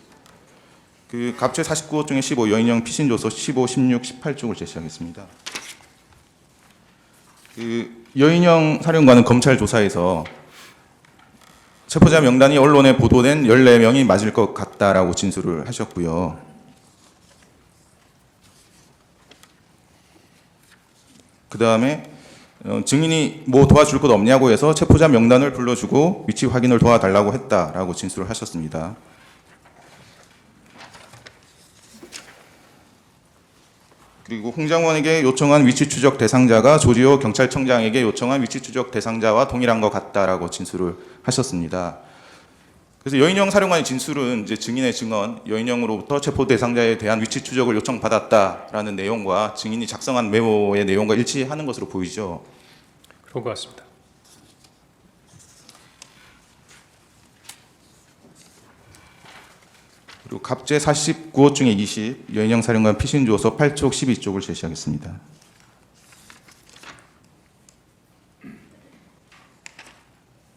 그 갑제 49호 중에 15 여인형 피신조서 15, 16, 18쪽을 제시하겠습니다. 그 여인형 사령관은 검찰 조사에서 체포자 명단이 언론에 보도된 14명이 맞을 것 같다라고 진술을 하셨고요. 그 다음에 증인이 뭐 도와줄 것 없냐고 해서 체포자 명단을 불러주고 위치 확인을 도와달라고 했다라고 진술을 하셨습니다. 그리고 홍장원에게 요청한 위치 추적 대상자가 조지호 경찰청장에게 요청한 위치 추적 대상자와 동일한 것 같다라고 진술을 하셨습니다. 그래서 여인영 사령관의 진술은 이제 증인의 증언, 여인영으로부터 체포 대상자에 대한 위치 추적을 요청받았다라는 내용과 증인이 작성한 메모의 내용과 일치하는 것으로 보이죠. 그런 것 같습니다. 그리고 갑제 49호 중에 20, 여인영 사령관 피신 조서 8쪽 12쪽을 제시하겠습니다.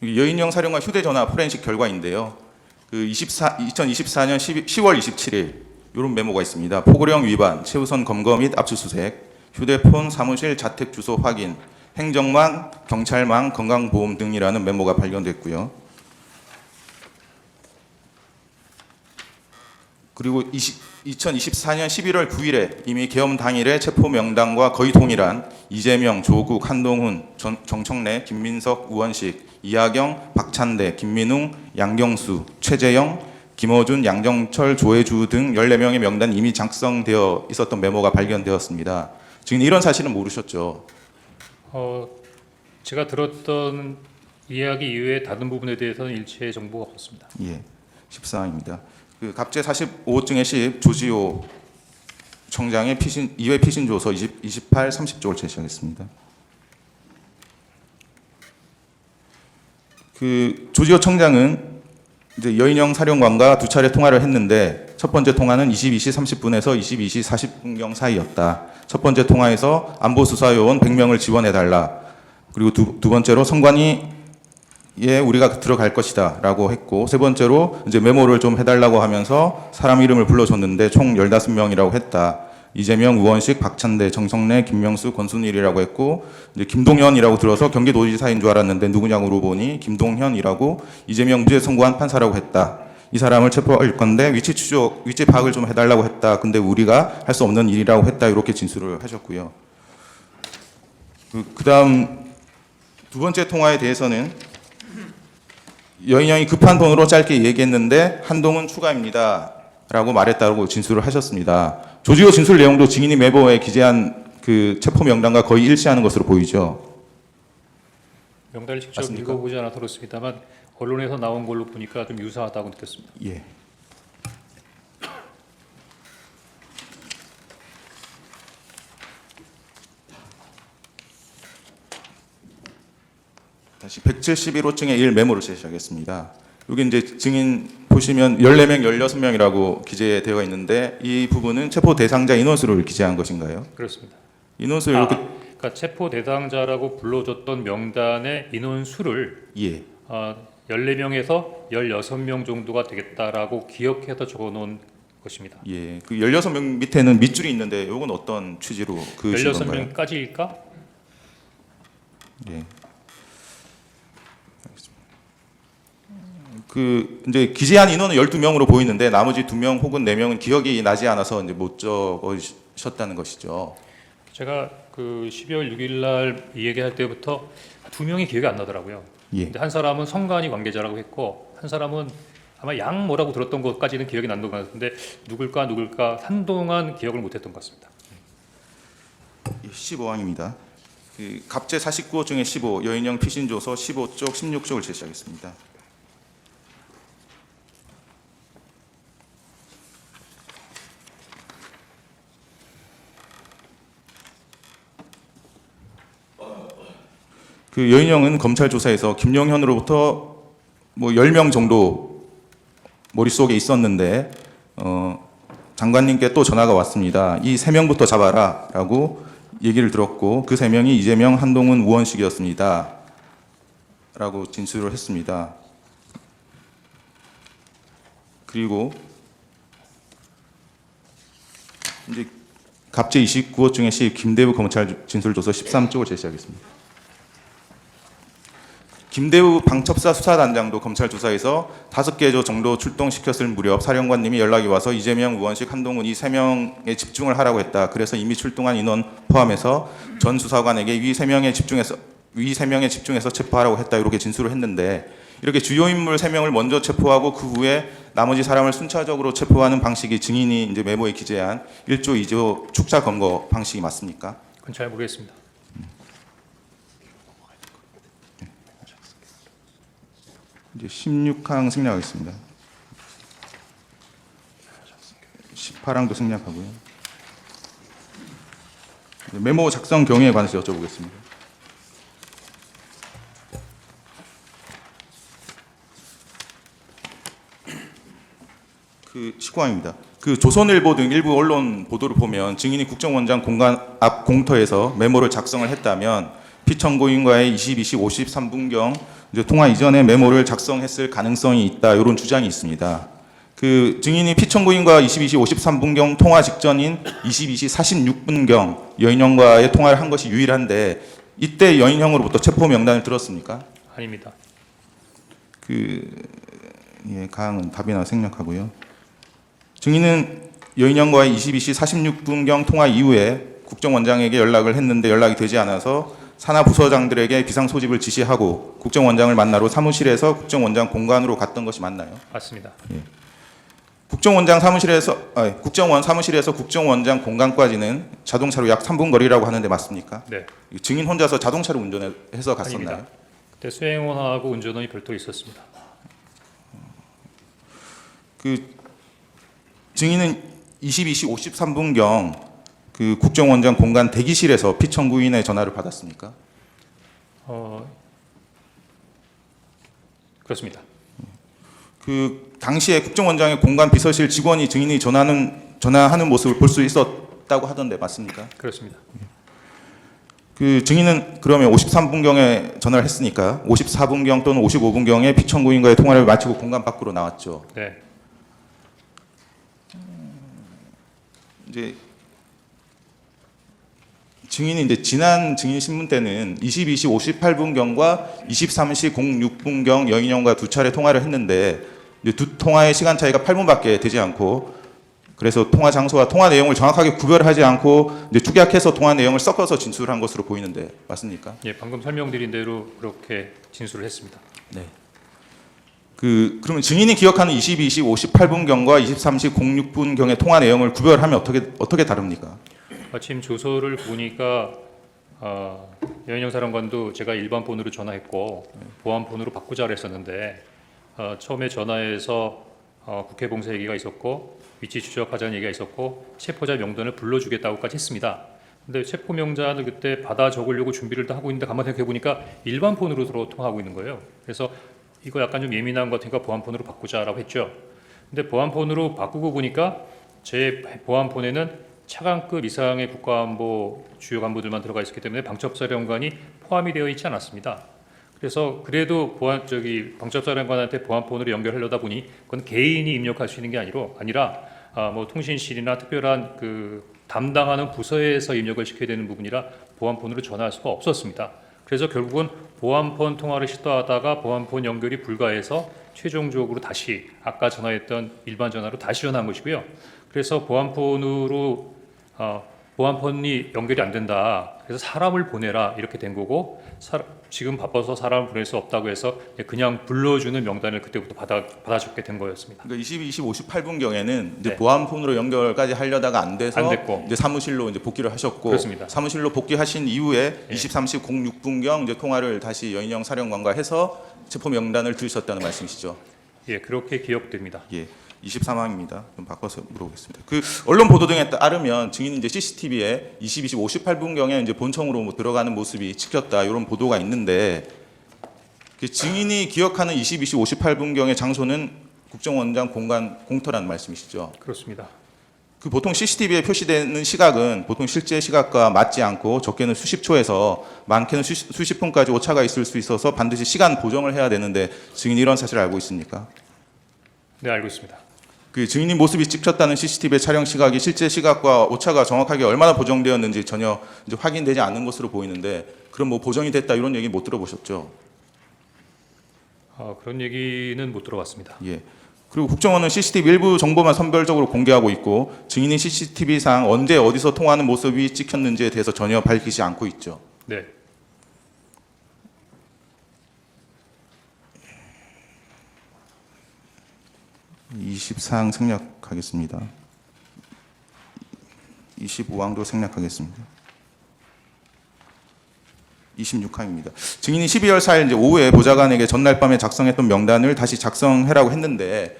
여인영 사령관 휴대전화 포렌식 결과인데요. 2024년 10월 27일 이런 메모가 있습니다. 포고령 위반, 최우선 검거 및 압수수색, 휴대폰 사무실 자택 주소 확인, 행정망, 경찰망, 건강보험 등이라는 메모가 발견됐고요. 그리고 2024년 11월 9일에 이미 계엄 당일에 체포 명단과 거의 동일한 이재명, 조국, 한동훈, 정청래, 김민석, 우원식, 이하경, 박찬대, 김민웅, 양경수, 최재형, 김어준, 양정철, 조혜주 등 14명의 명단이 이미 작성되어 있었던 메모가 발견되었습니다. 지금 이런 사실은 모르셨죠? 제가 들었던 이야기 이외에 다른 부분에 대해서는 일체의 정보가 없었습니다. 예, 14입니다. 갑제 45호증의 10 조지호 청장의 피신 2회 피신 조서 28, 30쪽을 제시하겠습니다. 조지호 청장은 이제 여인영 사령관과 두 차례 통화를 했는데 첫 번째 통화는 22시 30분에서 22시 40분경 사이였다. 첫 번째 통화에서 안보수사요원 100명을 지원해달라. 그리고 두 번째로 선관위 예, 우리가 들어갈 것이다라고 했고, 세 번째로 이제 메모를 좀 해달라고 하면서 사람 이름을 불러줬는데 총 15명이라고 했다. 이재명, 우원식, 박찬대, 정성래, 김명수, 권순일이라고 했고, 이제 김동현이라고 들어서 경기도지사인 줄 알았는데 누구냐고 물어보니 김동현이라고 이재명 무죄 선고한 판사라고 했다. 이 사람을 체포할 건데 위치 추적, 위치 파악을 좀 해달라고 했다. 근데 우리가 할 수 없는 일이라고 했다. 이렇게 진술을 하셨고요. 그다음 두 번째 통화에 대해서는 여인영이 급한 돈으로 짧게 얘기했는데 한동훈 추가입니다. 라고 말했다고 진술을 하셨습니다. 조지호 진술 내용도 증인이 메모에 기재한 그 체포 명단과 거의 일치하는 것으로 보이죠. 명단을 직접 맞습니까? 읽어보지 않아서 그렇습니다만 언론에서 나온 걸로 보니까 좀 유사하다고 느꼈습니다. 예. 다시 171호증의 1 메모를 제시하겠습니다. 여기 이제 증인 보시면 14명, 16명이라고 기재되어 있는데 이 부분은 체포 대상자 인원수를 기재한 것인가요? 그렇습니다. 인원수를 이렇게 그러니까 체포 대상자라고 불러줬던 명단의 인원수를 예. 14명에서 16명 정도가 되겠다라고 기억해서 적어놓은 것입니다. 예. 그 16명 밑에는 밑줄이 있는데 이건 어떤 취지로 그으신 건가요? 16명까지일까? 예. 이제 기재한 인원은 12명으로 보이는데 나머지 2명 혹은 4명은 기억이 나지 않아서 이제 못 적으셨다는 것이죠. 제가 그 12월 6일 날 이 얘기할 때부터 2명이 기억이 안 나더라고요. 예. 근데 한 사람은 성관이 관계자라고 했고 한 사람은 아마 양 뭐라고 들었던 것까지는 기억이 난것 같은데 누굴까 한동안 기억을 못했던 것 같습니다. 15항입니다. 갑제 49호 중에 15 여인영 피신조서 15쪽 16쪽을 제시하겠습니다. 여인영은 검찰 조사에서 김용현으로부터 뭐 10명 정도 머릿속에 있었는데 장관님께 또 전화가 왔습니다. 이 3명부터 잡아라 라고 얘기를 들었고 그 3명이 이재명, 한동훈, 우원식이었습니다. 라고 진술을 했습니다. 그리고 이제 갑제 29호 중에 10 김대우 검찰 진술조서 13쪽을 제시하겠습니다. 김대우 방첩사 수사단장도 검찰 조사에서 5개 정도 출동시켰을 무렵 사령관님이 연락이 와서 이재명, 우원식, 한동훈 이 3명에 집중을 하라고 했다. 그래서 이미 출동한 인원 포함해서 전 수사관에게 위 3명에 집중해서 체포하라고 했다. 이렇게 진술을 했는데 이렇게 주요 인물 3명을 먼저 체포하고 그 후에 나머지 사람을 순차적으로 체포하는 방식이 증인이 이제 메모에 기재한 1조 2조 축사 검거 방식이 맞습니까? 그건 잘 모르겠습니다. 이제 16항 생략하겠습니다. 18항도 생략하고요. 메모 작성 경위에 관해서 여쭤보겠습니다. 그 19항입니다. 그 조선일보 등 일부 언론 보도를 보면 증인이 국정원장 공간 앞 공터에서 메모를 작성을 했다면 피청구인과의 22시 53분경 이제 통화 이전에 메모를 작성했을 가능성이 있다, 이런 주장이 있습니다. 그 증인이 피청구인과 22시 53분경 통화 직전인 22시 46분경 여인형과의 통화를 한 것이 유일한데 이때 여인형으로부터 체포 명단을 들었습니까? 아닙니다. 가항은 답이나 생략하고요. 증인은 여인형과의 22시 46분경 통화 이후에 국정원장에게 연락을 했는데 연락이 되지 않아서 산하 부서장들에게 비상 소집을 지시하고 국정원장을 만나러 사무실에서 국정원장 공간으로 갔던 것이 맞나요? 맞습니다. 국정원 사무실에서 국정원장 공간까지는 자동차로 약 3분 거리라고 하는데 맞습니까? 네. 증인 혼자서 자동차로 운전해서 갔었나요? 아닙니다. 그때 수행원하고 운전원이 별도 있었습니다. 그 증인은 22시 53분경 그 국정원장 공간 대기실에서 피청구인의 전화를 받았습니까? 그렇습니다. 그 당시에 국정원장의 공간 비서실 직원이 증인이 전화하는 모습을 볼 수 있었다고 하던데 맞습니까? 그렇습니다. 그 증인은 그러면 53분경에 전화를 했으니까 54분경 또는 55분경에 피청구인과의 통화를 마치고 공간 밖으로 나왔죠. 네. 이제 증인이 이제 지난 증인 신문 때는 22시 58분경과 23시 06분경 여인형과 두 차례 통화를 했는데 이제 두 통화의 시간 차이가 8분밖에 되지 않고 그래서 통화 장소와 통화 내용을 정확하게 구별하지 않고 이제 축약해서 통화 내용을 섞어서 진술한 것으로 보이는데 맞습니까? 예, 방금 설명드린 대로 그렇게 진술을 했습니다. 네. 그러면 증인이 기억하는 22시 58분경과 23시 06분경의 통화 내용을 구별하면 어떻게 다릅니까? 마침 조서를 보니까 여인영 사령관도 제가 일반 폰으로 전화했고 보안 폰으로 바꾸자 그랬었는데 처음에 전화해서 국회 봉사 얘기가 있었고 위치 추적하자는 얘기가 있었고 체포자 명단을 불러주겠다고까지 했습니다. 근데 체포 명단을 그때 받아 적으려고 준비를 다 하고 있는데 가만히 생각해 보니까 일반 폰으로 통화하고 있는 거예요. 그래서 이거 약간 좀 예민한 것 같으니까 보안 폰으로 바꾸자라고 했죠. 근데 보안 폰으로 바꾸고 보니까 제 보안 폰에는 차관급 이상의 국가안보 주요 간부들만 들어가 있었기 때문에 방첩사령관이 포함이 되어 있지 않았습니다. 그래서 그래도 방첩사령관한테 보안폰으로 연결하려다 보니 그건 개인이 입력할 수 있는 게 아니라 뭐 통신실이나 특별한 그 담당하는 부서에서 입력을 시켜야 되는 부분이라 보안폰으로 전화할 수가 없었습니다. 그래서 결국은 보안폰 통화를 시도하다가 보안폰 연결이 불가해서 최종적으로 다시 아까 전화했던 일반 전화로 다시 전화한 것이고요. 그래서 보안폰이 연결이 안 된다. 그래서 사람을 보내라 이렇게 된 거고 지금 바빠서 사람을 보낼 수 없다고 해서 그냥 불러주는 명단을 그때부터 받아줬게 된 거였습니다. 그러니까 22시 58분경에는 이제 네. 보안폰으로 연결까지 하려다가 안 돼서 안 됐고. 이제 사무실로 이제 복귀를 하셨고 그렇습니다. 사무실로 복귀하신 이후에 예. 23시 06분경 이제 통화를 다시 여인영 사령관과 해서 체포 명단을 들으셨다는 말씀이시죠? 예, 그렇게 기억됩니다. 예. 23항입니다. 좀 바꿔서 물어보겠습니다. 그 언론 보도 등에 따르면 증인이 이제 CCTV에 22시 58분경에 이제 본청으로 들어가는 모습이 찍혔다 이런 보도가 있는데 그 증인이 기억하는 22시 58분경의 장소는 국정원장 공간 공터라는 말씀이시죠? 그렇습니다. 그 보통 CCTV에 표시되는 시각은 보통 실제 시각과 맞지 않고 적게는 수십 초에서 많게는 수십 분까지 오차가 있을 수 있어서 반드시 시간 보정을 해야 되는데 증인이 이런 사실을 알고 있습니까? 네, 알고 있습니다. 그 증인이 모습이 찍혔다는 CCTV 촬영 시각이 실제 시각과 오차가 정확하게 얼마나 보정되었는지 전혀 이제 확인되지 않는 것으로 보이는데 그럼 뭐 보정이 됐다 이런 얘기 못 들어보셨죠? 그런 얘기는 못 들어봤습니다. 예. 그리고 국정원은 CCTV 일부 정보만 선별적으로 공개하고 있고 증인이 CCTV상 언제 어디서 통화하는 모습이 찍혔는지에 대해서 전혀 밝히지 않고 있죠. 네. 24항 생략하겠습니다. 25항도 생략하겠습니다. 26항입니다. 증인이 12월 4일 이제 오후에 보좌관에게 전날 밤에 작성했던 명단을 다시 작성해라고 했는데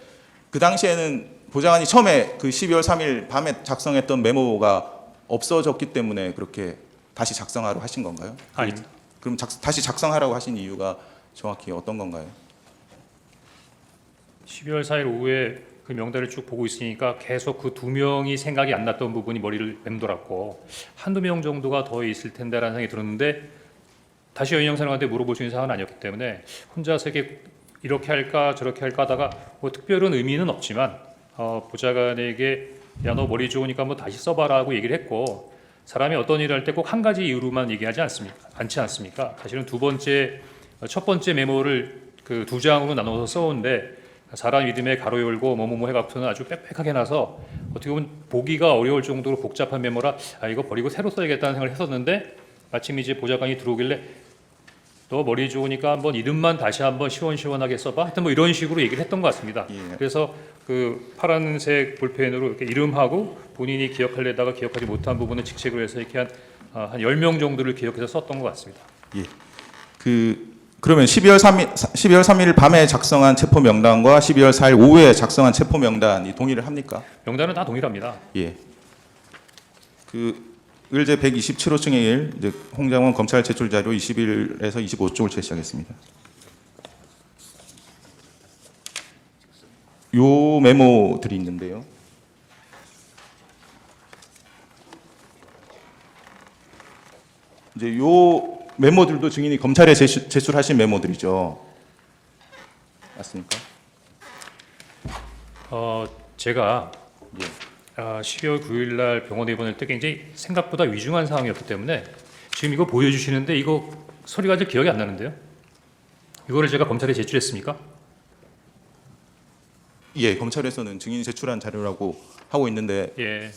그 당시에는 보좌관이 처음에 그 12월 3일 밤에 작성했던 메모가 없어졌기 때문에 그렇게 다시 작성하라고 하신 건가요? 아닙니다. 그럼 다시 작성하라고 하신 이유가 정확히 어떤 건가요? 12월 4일 오후에 그 명단을 쭉 보고 있으니까 계속 그 두 명이 생각이 안 났던 부분이 머리를 맴돌았고 한두 명 정도가 더 있을 텐데라는 생각이 들었는데 다시 여인영 사령한테 물어볼 수 있는 사안은 아니었기 때문에 혼자서 이렇게 할까 저렇게 할까 하다가 뭐 특별한 의미는 없지만 보좌관에게 야 너 머리 좋으니까 한번 다시 써봐라고 얘기를 했고 사람이 어떤 일을 할 때 꼭 한 가지 이유로만 얘기하지 않지 않습니까? 사실은 첫 번째 메모를 그 두 장으로 나눠서 써오는데 사람 이름에 가로 열고 뭐뭐뭐 해갖고는 아주 빽빽하게 나서 어떻게 보면 보기가 어려울 정도로 복잡한 메모라 이거 버리고 새로 써야겠다는 생각을 했었는데 마침 이제 보좌관이 들어오길래 너 머리 좋으니까 한번 이름만 다시 한번 시원시원하게 써봐. 하여튼 뭐 이런 식으로 얘기를 했던 것 같습니다. 예. 그래서 그 파란색 볼펜으로 이렇게 이름하고 본인이 기억하려다가 기억하지 못한 부분을 직책으로 해서 이렇게 한 10명 정도를 기억해서 썼던 것 같습니다. 예. 그러면 12월 3일 밤에 작성한 체포 명단과 12월 4일 오후에 작성한 체포 명단이 동의를 합니까? 명단은 다 동일합니다. 예. 의제 127호증의 1 이제 홍장원 검찰 제출 자료 21에서 25쪽을 제시하겠습니다. 요 메모들이 있는데요. 이제 요 메모들도 증인이 검찰에 제출하신 메모들이죠. 맞습니까? 제가 예. 12월 9일 날 병원에 입원할 때 굉장히 생각보다 위중한 상황이었기 때문에 지금 이거 보여주시는데 이거 소리가 잘 기억이 안 나는데요. 이거를 제가 검찰에 제출했습니까? 예, 검찰에서는 증인이 제출한 자료라고 하고 있는데 예.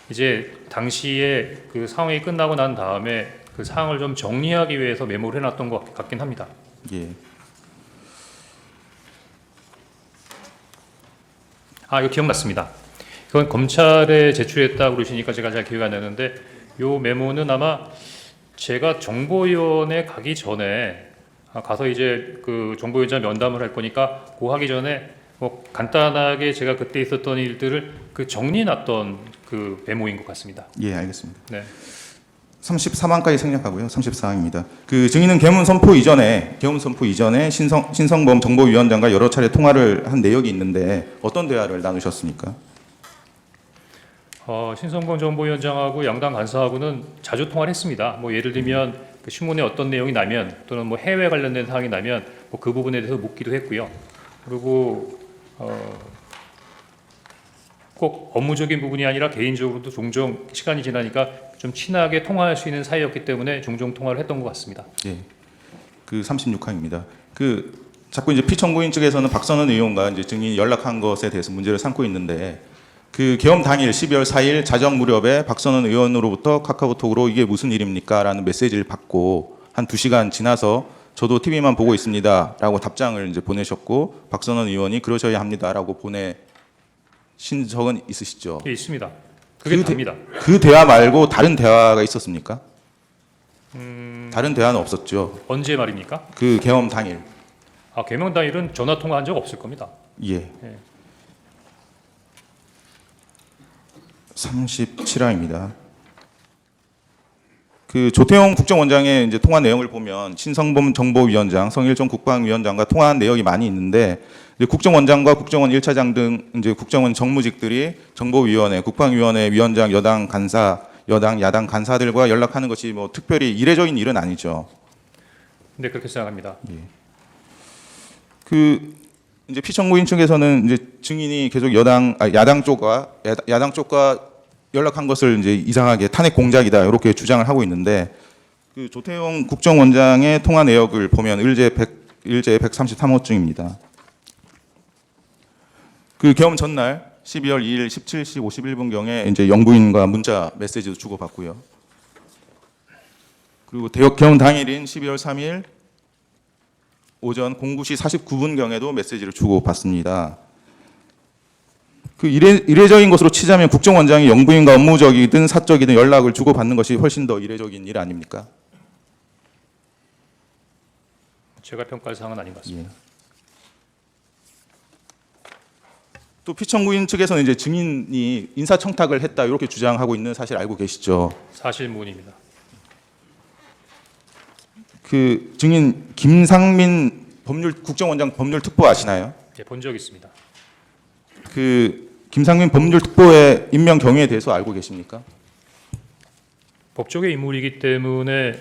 이제 당시에 그 상황이 끝나고 난 다음에 그 상황을 좀 정리하기 위해서 메모를 해놨던 것 같긴 합니다. 예. 이거 기억났습니다. 그건 검찰에 제출했다고 그러시니까 제가 잘 기억이 안 나는데 요 메모는 아마 제가 정보위원회 가기 전에 가서 이제 그 정보위원장 면담을 할 거니까 그 하기 전에 뭐 간단하게 제가 그때 있었던 일들을 그 정리해놨던 그 메모인 것 같습니다. 예, 알겠습니다. 네. 33항까지 생략하고요. 34항입니다. 그 증인은 계엄 선포 이전에 신성범 정보위원장과 여러 차례 통화를 한 내역이 있는데 어떤 대화를 나누셨습니까? 신성범 정보위원장하고 양당 간사하고는 자주 통화를 했습니다. 뭐 예를 들면 그 신문에 어떤 내용이 나면 또는 뭐 해외 관련된 사항이 나면 뭐 그 부분에 대해서 묻기도 했고요. 그리고 꼭 업무적인 부분이 아니라 개인적으로도 종종 시간이 지나니까 좀 친하게 통화할 수 있는 사이였기 때문에 종종 통화를 했던 것 같습니다. 예. 그 36항입니다. 자꾸 이제 피청구인 측에서는 박선원 의원과 이제 증인이 연락한 것에 대해서 문제를 삼고 있는데 그 계엄 당일 12월 4일 자정 무렵에 박선원 의원으로부터 카카오톡으로 이게 무슨 일입니까라는 메시지를 받고 한 2시간 지나서 저도 TV만 보고 있습니다라고 답장을 이제 보내셨고 박선원 의원이 그러셔야 합니다라고 보내신 적은 있으시죠? 예, 있습니다. 그게 답니다. 그 대화 말고 다른 대화가 있었습니까? 다른 대화는 없었죠. 언제 말입니까? 그 계엄 당일. 개명 당일은 전화 통화한 적 없을 겁니다. 예. 예. 37항입니다. 그 조태용 국정원장의 이제 통화 내용을 보면 신성범 정보위원장, 성일종 국방위원장과 통화한 내역이 많이 있는데 이제 국정원장과 국정원 1차장 등 이제 국정원 정무직들이 정보위원회, 국방위원회 위원장, 여당 간사, 여당 야당 간사들과 연락하는 것이 뭐 특별히 이례적인 일은 아니죠. 네, 그렇게 생각합니다. 이제 피청구인 측에서는 이제 증인이 계속 야당 쪽과 연락한 것을 이제 이상하게 탄핵 공작이다 이렇게 주장을 하고 있는데 그 조태용 국정원장의 통화 내역을 보면 의제 133호증입니다. 그 계엄 전날 12월 2일 17시 51분경에 이제 영부인과 문자 메시지도 주고받고요. 그리고 계엄 당일인 12월 3일 오전 09시 49분경에도 메시지를 주고받습니다. 그 이례적인 것으로 치자면 국정원장이 영부인과 업무적이든 사적이든 연락을 주고받는 것이 훨씬 더 이례적인 일 아닙니까? 제가 평가할 사항은 아닌 것 같습니다. 또 피청구인 측에서는 이제 증인이 인사청탁을 했다 이렇게 주장하고 있는 사실 알고 계시죠? 사실무근입니다. 그 증인 김상민 국정원장 법률특보 아시나요? 예, 본 적 있습니다. 그 김상민 법률특보의 임명 경위에 대해서 알고 계십니까? 법조계 인물이기 때문에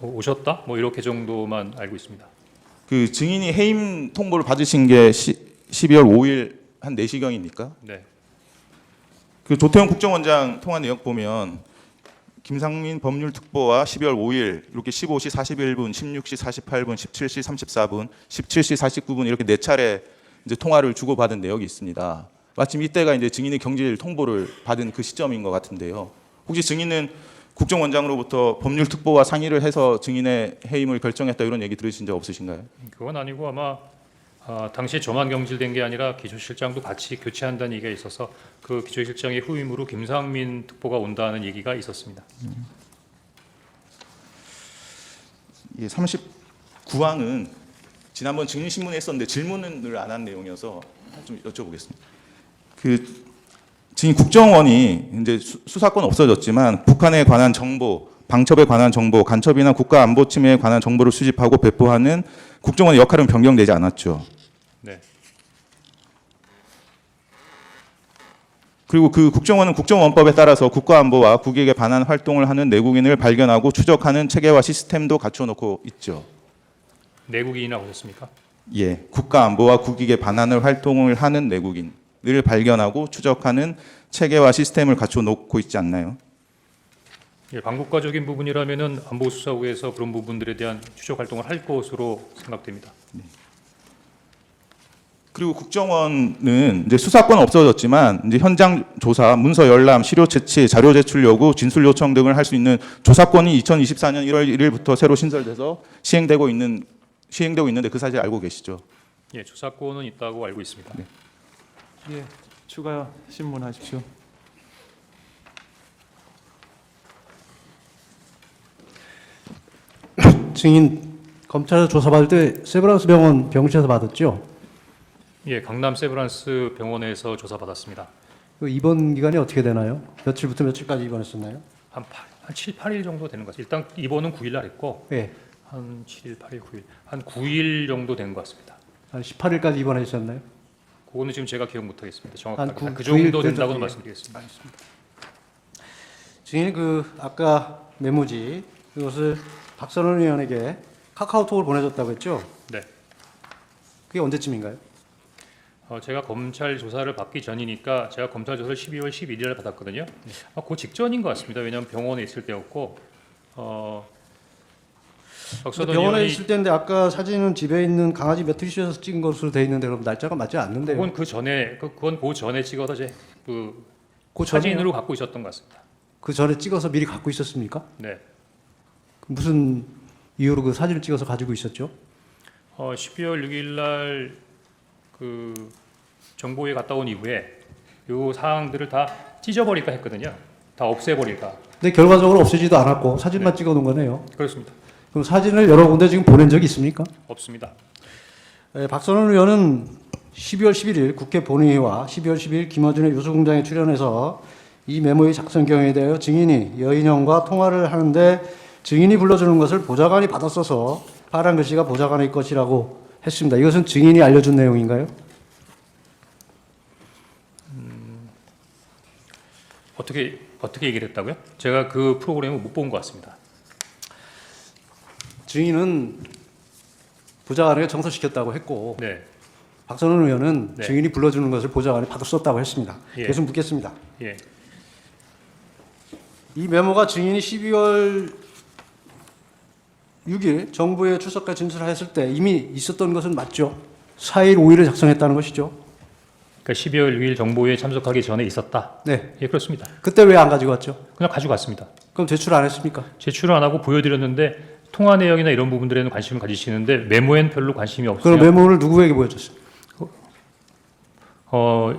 오셨다? 뭐 이렇게 정도만 알고 있습니다. 그 증인이 해임 통보를 받으신 게 12월 5일 한 4시경입니까? 네. 그 조태용 국정원장 통화 내역 보면 김상민 법률특보와 12월 5일 이렇게 15시 41분, 16시 48분, 17시 34분, 17시 49분 이렇게 4차례 이제 통화를 주고받은 내역이 있습니다. 마침 이때가 이제 증인의 경질 통보를 받은 그 시점인 것 같은데요. 혹시 증인은 국정원장으로부터 법률특보와 상의를 해서 증인의 해임을 결정했다 이런 얘기 들으신 적 없으신가요? 그건 아니고 아마 당시에 저만 경질된 게 아니라 기조실장도 같이 교체한다는 얘기가 있어서 그 기조실장의 후임으로 김상민 특보가 온다는 얘기가 있었습니다. 이 39항은 지난번 증인신문에 했었는데 질문을 안 한 내용이어서 좀 여쭤보겠습니다. 그 증인 국정원이 이제 수사권 없어졌지만 북한에 관한 정보, 방첩에 관한 정보, 간첩이나 국가 안보 침해에 관한 정보를 수집하고 배포하는 국정원의 역할은 변경되지 않았죠. 네. 그리고 그 국정원은 국정원법에 따라서 국가안보와 국익에 반한 활동을 하는 내국인을 발견하고 추적하는 체계와 시스템도 갖춰놓고 있죠. 내국인이라고 하셨습니까? 예, 국가안보와 국익에 반하는 활동을 하는 내국인을 발견하고 추적하는 체계와 시스템을 갖춰놓고 있지 않나요? 예, 반국가적인 부분이라면은 안보수사국에서 그런 부분들에 대한 추적 활동을 할 것으로 생각됩니다. 그리고 국정원은 이제 수사권 없어졌지만 이제 현장 조사, 문서 열람, 시료 채취, 자료 제출 요구, 진술 요청 등을 할 수 있는 조사권이 2024년 1월 1일부터 새로 신설돼서 시행되고 있는데 그 사실 알고 계시죠? 예, 조사권은 있다고 알고 있습니다. 네. 예, 추가 신문하십시오. 증인 검찰에서 조사받을 때 세브란스 병원 병실에서 받았죠? 예, 강남 세브란스 병원에서 조사받았습니다. 그 입원 기간이 어떻게 되나요? 며칠부터 며칠까지 입원했었나요? 한 7, 8일 정도 되는 것 같습니다. 일단 입원은 9일 날 했고 예, 한 7일, 8일, 9일, 한 9일 정도 된 것 같습니다. 한 18일까지 입원하셨나요? 그거는 지금 제가 기억 못 하겠습니다. 정확하게 한 그 9일 정도 된다고는 정도. 말씀드리겠습니다. 증인 그 아까 메모지 그것을 박선원 의원에게 카카오톡을 보내줬다고 했죠? 네. 그게 언제쯤인가요? 제가 검찰 조사를 받기 전이니까 제가 검찰 조사를 12월 11일에 받았거든요. 그 직전인 것 같습니다. 왜냐하면 병원에 있을 때였고 박선원 병원에 의원이 있을 때인데 아까 사진은 집에 있는 강아지 매트리스에서 찍은 것으로 돼 있는데 그럼 날짜가 맞지 않는데요? 그건 그 전에 그건 그 전에 찍어서 제 그 그 전에 사진으로 갖고 있었던 것 같습니다. 그 전에 찍어서 미리 갖고 있었습니까? 네. 무슨 이유로 그 사진을 찍어서 가지고 있었죠? 12월 6일 날 그 정보에 갔다 온 이후에 요 사항들을 다 찢어버릴까 했거든요. 다 없애버릴까. 근데 결과적으로 없애지도 않았고 사진만 찍어 놓은 거네요. 그렇습니다. 그럼 사진을 여러 군데 지금 보낸 적이 있습니까? 없습니다. 박선원 의원은 12월 11일 국회 본회의와 12월 12일 김어준의 유수공장에 출연해서 이 메모의 작성 경위에 대하여 증인이 여인형과 통화를 하는데 증인이 불러주는 것을 보좌관이 받았어서 파란 글씨가 보좌관의 것이라고 했습니다. 이것은 증인이 알려준 내용인가요? 어떻게 얘기를 했다고요? 제가 그 프로그램을 못 본 것 같습니다. 증인은 보좌관에게 정서시켰다고 했고 네. 박선원 의원은 네. 증인이 불러주는 것을 보좌관이 받았었다고 했습니다. 예. 계속 묻겠습니다. 예. 이 메모가 증인이 12월 6일 정부에 출석과 진술했을 때 이미 있었던 것은 맞죠? 4일, 5일에 작성했다는 것이죠? 그러니까 12월 6일 정보에 참석하기 전에 있었다. 네. 예, 그렇습니다. 그때 왜 안 가지고 왔죠? 그냥 가져갔습니다. 그럼 제출 안 했습니까? 제출을 안 하고 보여드렸는데 통화 내용이나 이런 부분들에는 관심을 가지시는데 메모엔 별로 관심이 그럼 없으세요. 메모를 누구에게 보여줬습니까?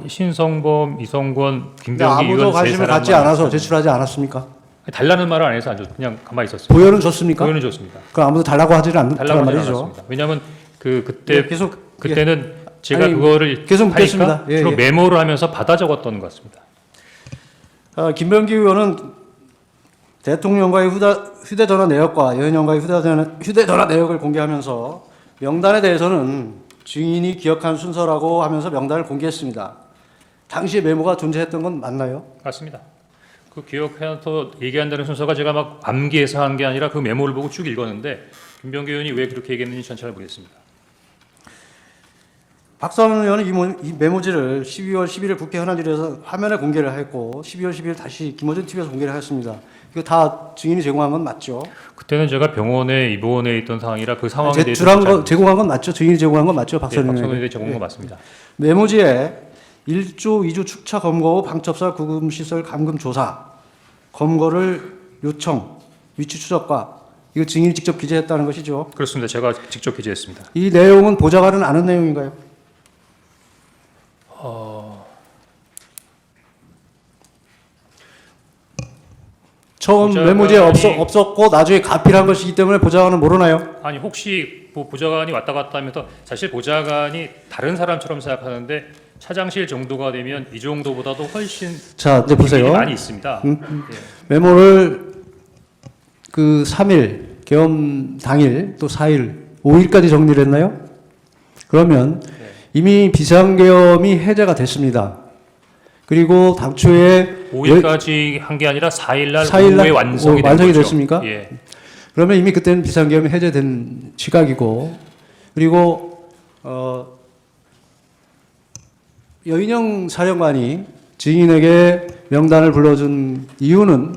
신성범, 이성권, 근데 김병기 아무도 의원 세 관심을 갖지 사람만 않아서 제출하지 않았습니까? 달라는 말을 안 해서 안 줬, 그냥 가만히 있었습니다. 보여는 줬습니까? 보여는 줬습니다. 그럼 아무도 달라고 하지는 않는 달라고 하지 말이죠. 않았습니다. 왜냐하면 그때 예, 계속 그때는 제가 아니, 그거를 계속 하니까 묻겠습니다. 예, 주로 예. 메모를 하면서 받아 적었던 것 같습니다. 김병기 의원은 대통령과의 휴대전화 내역과 여인영과의 휴대전화 내역을 공개하면서 명단에 대해서는 증인이 기억한 순서라고 하면서 명단을 공개했습니다. 당시에 메모가 존재했던 건 맞나요? 맞습니다. 그 기억해서 얘기한다는 순서가 제가 막 암기해서 한 게 아니라 그 메모를 보고 쭉 읽었는데 김병기 의원이 왜 그렇게 얘기했는지 전 잘 모르겠습니다. 박상원 의원은 이 메모지를 12월 11일 국회 현안실에서 화면에 공개를 했고 12월 12일 다시 김어준 TV에서 공개를 했습니다. 이거 다 증인이 제공한 건 맞죠? 그때는 제가 병원에 입원해 있던 상황이라 그 상황에 대해서 제공한 건 맞죠? 증인이 제공한 건 맞죠? 박상원 박선원 의원에게. 의원이 제공한 거 맞습니다. 메모지에 1조 2조 축차 검거 후 방첩사 구금 시설 감금 조사 검거를 요청 위치 추적과 이거 증인이 직접 기재했다는 것이죠. 그렇습니다. 제가 직접 기재했습니다. 이 내용은 보좌관은 아는 내용인가요? 처음 보좌관이- 메모지에 없었고 나중에 가필한 것이기 때문에 보좌관은 모르나요? 아니 혹시 보좌관이 왔다 갔다 하면서 사실 보좌관이 다른 사람처럼 생각하는데 차장실 정도가 되면 이 정도보다도 훨씬 자, 이제 보세요. 일이 많이 있습니다. 예. 메모를 그 3일 계엄 당일 또 4일 5일까지 정리를 했나요? 그러면 이미 비상계엄이 해제가 됐습니다. 그리고 당초에 5일까지 한 게 아니라 4일날 4일 날 오후에 완성이 된 완성이 거죠. 됐습니까? 예. 그러면 이미 그때는 비상계엄이 해제된 시각이고 그리고 여인영 사령관이 증인에게 명단을 불러준 이유는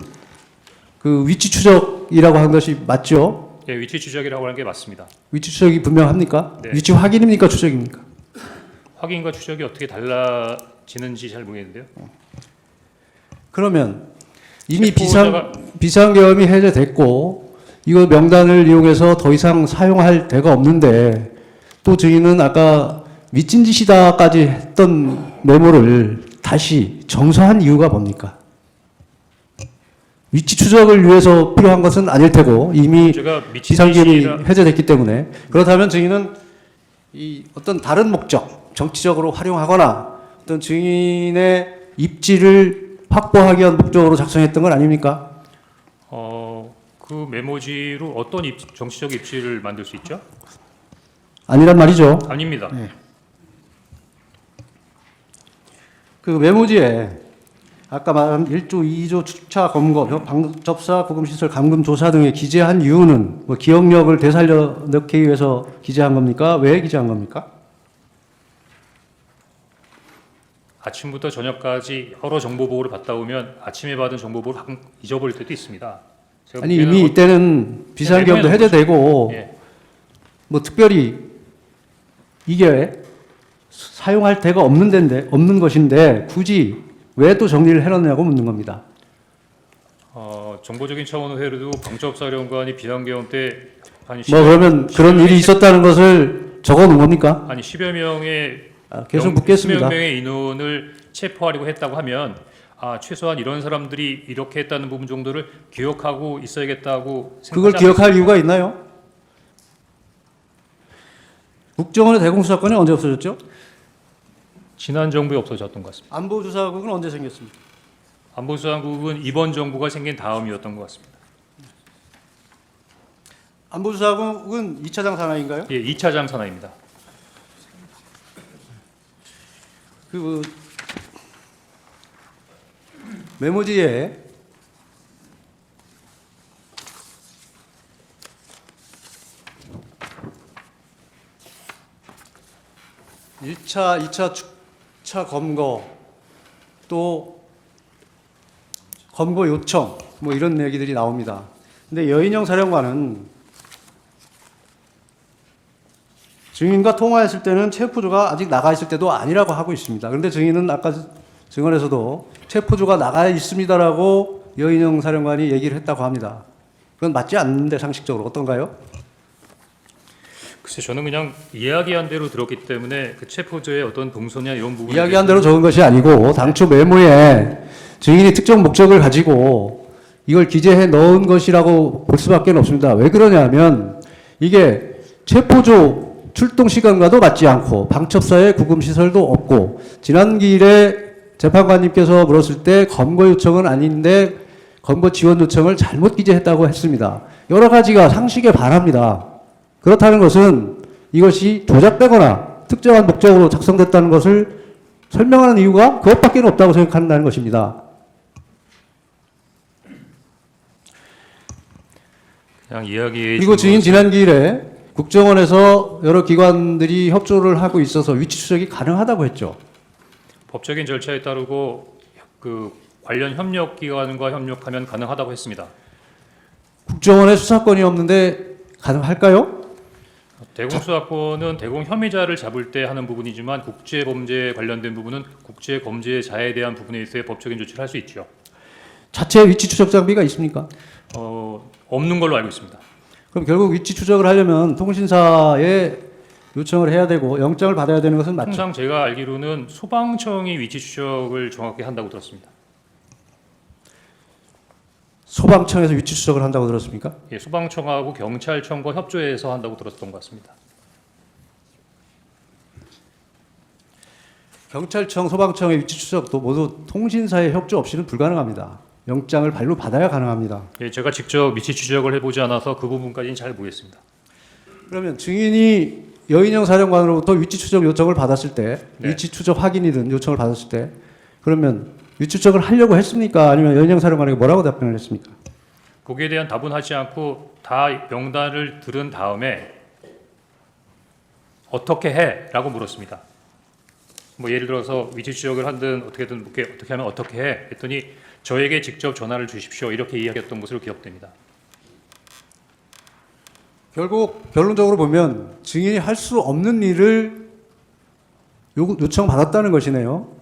그 위치 추적이라고 한 것이 맞죠? 예, 위치 추적이라고 하는 게 맞습니다. 위치 추적이 분명합니까? 네. 위치 확인입니까? 추적입니까? 확인과 추적이 어떻게 달라지는지 잘 모르겠는데요. 그러면 이미 체포자가- 비상계엄이 해제됐고 이거 명단을 이용해서 더 이상 사용할 데가 없는데 또 증인은 아까 미친 짓이다까지 했던 메모를 다시 정서한 이유가 뭡니까? 위치 추적을 위해서 필요한 것은 아닐 테고 이미 제가 미친 비상계엄이 짓이라 해제됐기 때문에 그렇다면 증인은 이 어떤 다른 목적, 정치적으로 활용하거나 어떤 증인의 입지를 확보하기 위한 목적으로 작성했던 건 아닙니까? 그 메모지로 어떤 정치적 입지를 만들 수 있죠? 아니란 말이죠. 아닙니다. 그 메모지에 아까 말한 1조, 2조 축차 검거, 방접사 구금시설 감금 조사 등에 기재한 이유는 뭐 기억력을 되살려 넣기 위해서 기재한 겁니까? 왜 기재한 겁니까? 아침부터 저녁까지 여러 정보 보고를 받다 보면 아침에 받은 정보 보고를 가끔 잊어버릴 때도 있습니다. 제가 아니 보기에는 이미 이때는 비상계엄도 메모해놓은 해제되고 예. 뭐 특별히 이게 사용할 데가 없는 것인데 굳이 왜 또 정리를 해놨냐고 묻는 겁니다. 정보적인 차원으로 해도 방첩사령관이 비상계엄 때한 뭐 그러면 그런 일이 있었다는 것을 적어놓은 겁니까? 아니 10여 명의 계속 묻겠습니다. 10여 명의 인원을 체포하려고 했다고 하면 최소한 이런 사람들이 이렇게 했다는 부분 정도를 기억하고 있어야겠다고 그걸 생각하지 기억할 이유가 있나요? 국정원의 대공수사권이 언제 없어졌죠? 지난 정부에 없어졌던 것 같습니다. 안보조사국은 언제 생겼습니까? 안보수사국은 이번 정부가 생긴 다음이었던 것 같습니다. 안보조사국은 2차장 산하인가요? 예, 2차장 산하입니다. 그 메모지에 (1차) (2차) 축차 검거 또 검거 요청 뭐 이런 얘기들이 나옵니다. 근데 여인영 사령관은 증인과 통화했을 때는 체포조가 아직 나가 있을 때도 아니라고 하고 있습니다. 그런데 증인은 아까 증언에서도 체포조가 나가 있습니다라고 여인영 사령관이 얘기를 했다고 합니다. 그건 맞지 않는데 상식적으로 어떤가요? 글쎄 저는 그냥 이야기한 대로 들었기 때문에 그 체포조의 어떤 동선이나 이런 부분 이야기한 대로 적은 것이 아니고 당초 메모에 증인이 특정 목적을 가지고 이걸 기재해 넣은 것이라고 볼 수밖에 없습니다. 왜 그러냐면 이게 체포조 출동 시간과도 맞지 않고 방첩사에 구금 시설도 없고 지난 기일에 재판관님께서 물었을 때 검거 요청은 아닌데 검거 지원 요청을 잘못 기재했다고 했습니다. 여러 가지가 상식에 반합니다. 그렇다는 것은 이것이 조작되거나 특정한 목적으로 작성됐다는 것을 설명하는 이유가 그것밖에 없다고 생각한다는 것입니다. 그냥 이야기에 그리고 증인 지난 기일에 국정원에서 여러 기관들이 협조를 하고 있어서 위치 추적이 가능하다고 했죠. 법적인 절차에 따르고 그 관련 협력기관과 협력하면 가능하다고 했습니다. 국정원에 수사권이 없는데 가능할까요? 대공수사권은 대공 혐의자를 잡을 때 하는 부분이지만 국제범죄에 관련된 부분은 국제범죄자에 대한 부분에 있어야 법적인 조치를 할 수 있죠. 자체 위치 추적 장비가 있습니까? 없는 걸로 알고 있습니다. 그럼 결국 위치 추적을 하려면 통신사에 요청을 해야 되고 영장을 받아야 되는 것은 맞죠? 통상 제가 알기로는 소방청이 위치 추적을 정확히 한다고 들었습니다. 소방청에서 위치 추적을 한다고 들었습니까? 예, 소방청하고 경찰청과 협조해서 한다고 들었던 것 같습니다. 경찰청, 소방청의 위치 추적도 모두 통신사의 협조 없이는 불가능합니다. 영장을 발로 받아야 가능합니다. 예, 제가 직접 위치 추적을 해보지 않아서 그 부분까지는 잘 모르겠습니다. 그러면 증인이 여인영 사령관으로부터 위치 추적 요청을 받았을 때, 네. 위치 추적 확인이든 요청을 받았을 때, 그러면 위치 추적을 하려고 했습니까? 아니면 여인영 사령관에게 뭐라고 답변을 했습니까? 거기에 대한 답은 하지 않고 다 명단을 들은 다음에 어떻게 해?라고 물었습니다. 뭐 예를 들어서 위치 추적을 하든 어떻게든 어떻게 하면 어떻게 해? 했더니 저에게 직접 전화를 주십시오. 이렇게 이야기했던 것으로 기억됩니다. 결국 결론적으로 보면 증인이 할 수 없는 일을 요청받았다는 것이네요.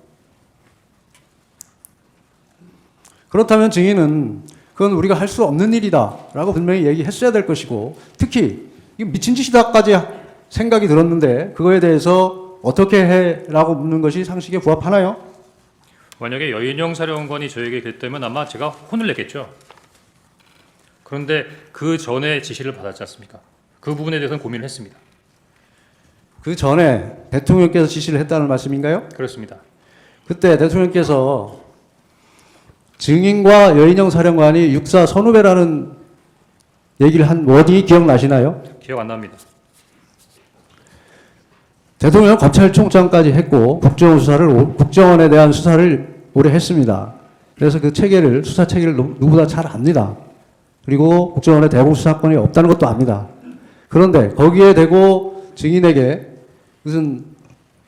그렇다면 증인은 그건 우리가 할 수 없는 일이다라고 분명히 얘기했어야 될 것이고 특히 이게 미친 짓이다까지 생각이 들었는데 그거에 대해서 어떻게 해라고 묻는 것이 상식에 부합하나요? 만약에 여인영 사령관이 저에게 그랬다면 아마 제가 혼을 냈겠죠. 그런데 그 전에 지시를 받았지 않습니까? 그 부분에 대해서는 고민을 했습니다. 그 전에 대통령께서 지시를 했다는 말씀인가요? 그렇습니다. 그때 대통령께서 증인과 여인영 사령관이 육사 선후배라는 얘기를 한 워딩이 기억나시나요? 기억 안 납니다. 대통령은 검찰총장까지 했고 국정원에 대한 수사를 오래 했습니다. 그래서 그 체계를 수사 체계를 누구보다 잘 압니다. 그리고 국정원에 대공수사권이 없다는 것도 압니다. 그런데 거기에 대고 증인에게 무슨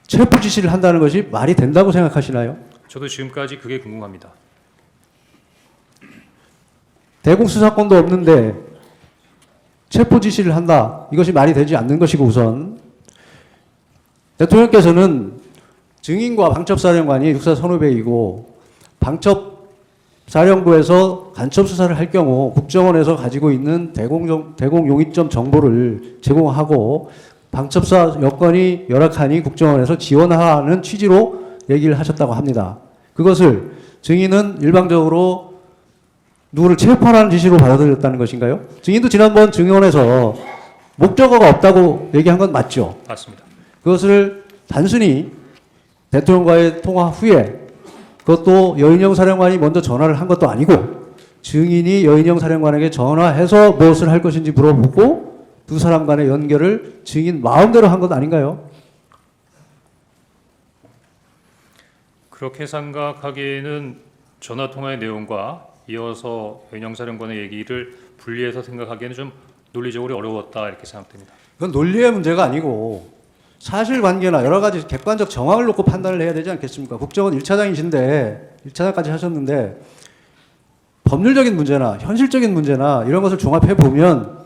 체포 지시를 한다는 것이 말이 된다고 생각하시나요? 저도 지금까지 그게 궁금합니다. 대공수사권도 없는데 체포 지시를 한다. 이것이 말이 되지 않는 것이고 우선 대통령께서는 증인과 방첩사령관이 육사 선후배이고 방첩사령부에서 간첩수사를 할 경우 국정원에서 가지고 있는 대공용의점 정보를 제공하고 방첩사 여건이 열악하니 국정원에서 지원하는 취지로 얘기를 하셨다고 합니다. 그것을 증인은 일방적으로 누구를 체포하라는 지시로 받아들였다는 것인가요? 증인도 지난번 증언에서 목적어가 없다고 얘기한 건 맞죠? 맞습니다. 그것을 단순히 대통령과의 통화 후에 그것도 여인영 사령관이 먼저 전화를 한 것도 아니고 증인이 여인영 사령관에게 전화해서 무엇을 할 것인지 물어보고 두 사람 간의 연결을 증인 마음대로 한 것 아닌가요? 그렇게 생각하기에는 전화통화의 내용과 이어서 여인영 사령관의 얘기를 분리해서 생각하기에는 좀 논리적으로 어려웠다 이렇게 생각됩니다. 그건 논리의 문제가 아니고 사실관계나 여러 가지 객관적 정황을 놓고 판단을 해야 되지 않겠습니까? 국정원 1차장이신데 1차장까지 하셨는데 법률적인 문제나 현실적인 문제나 이런 것을 종합해 보면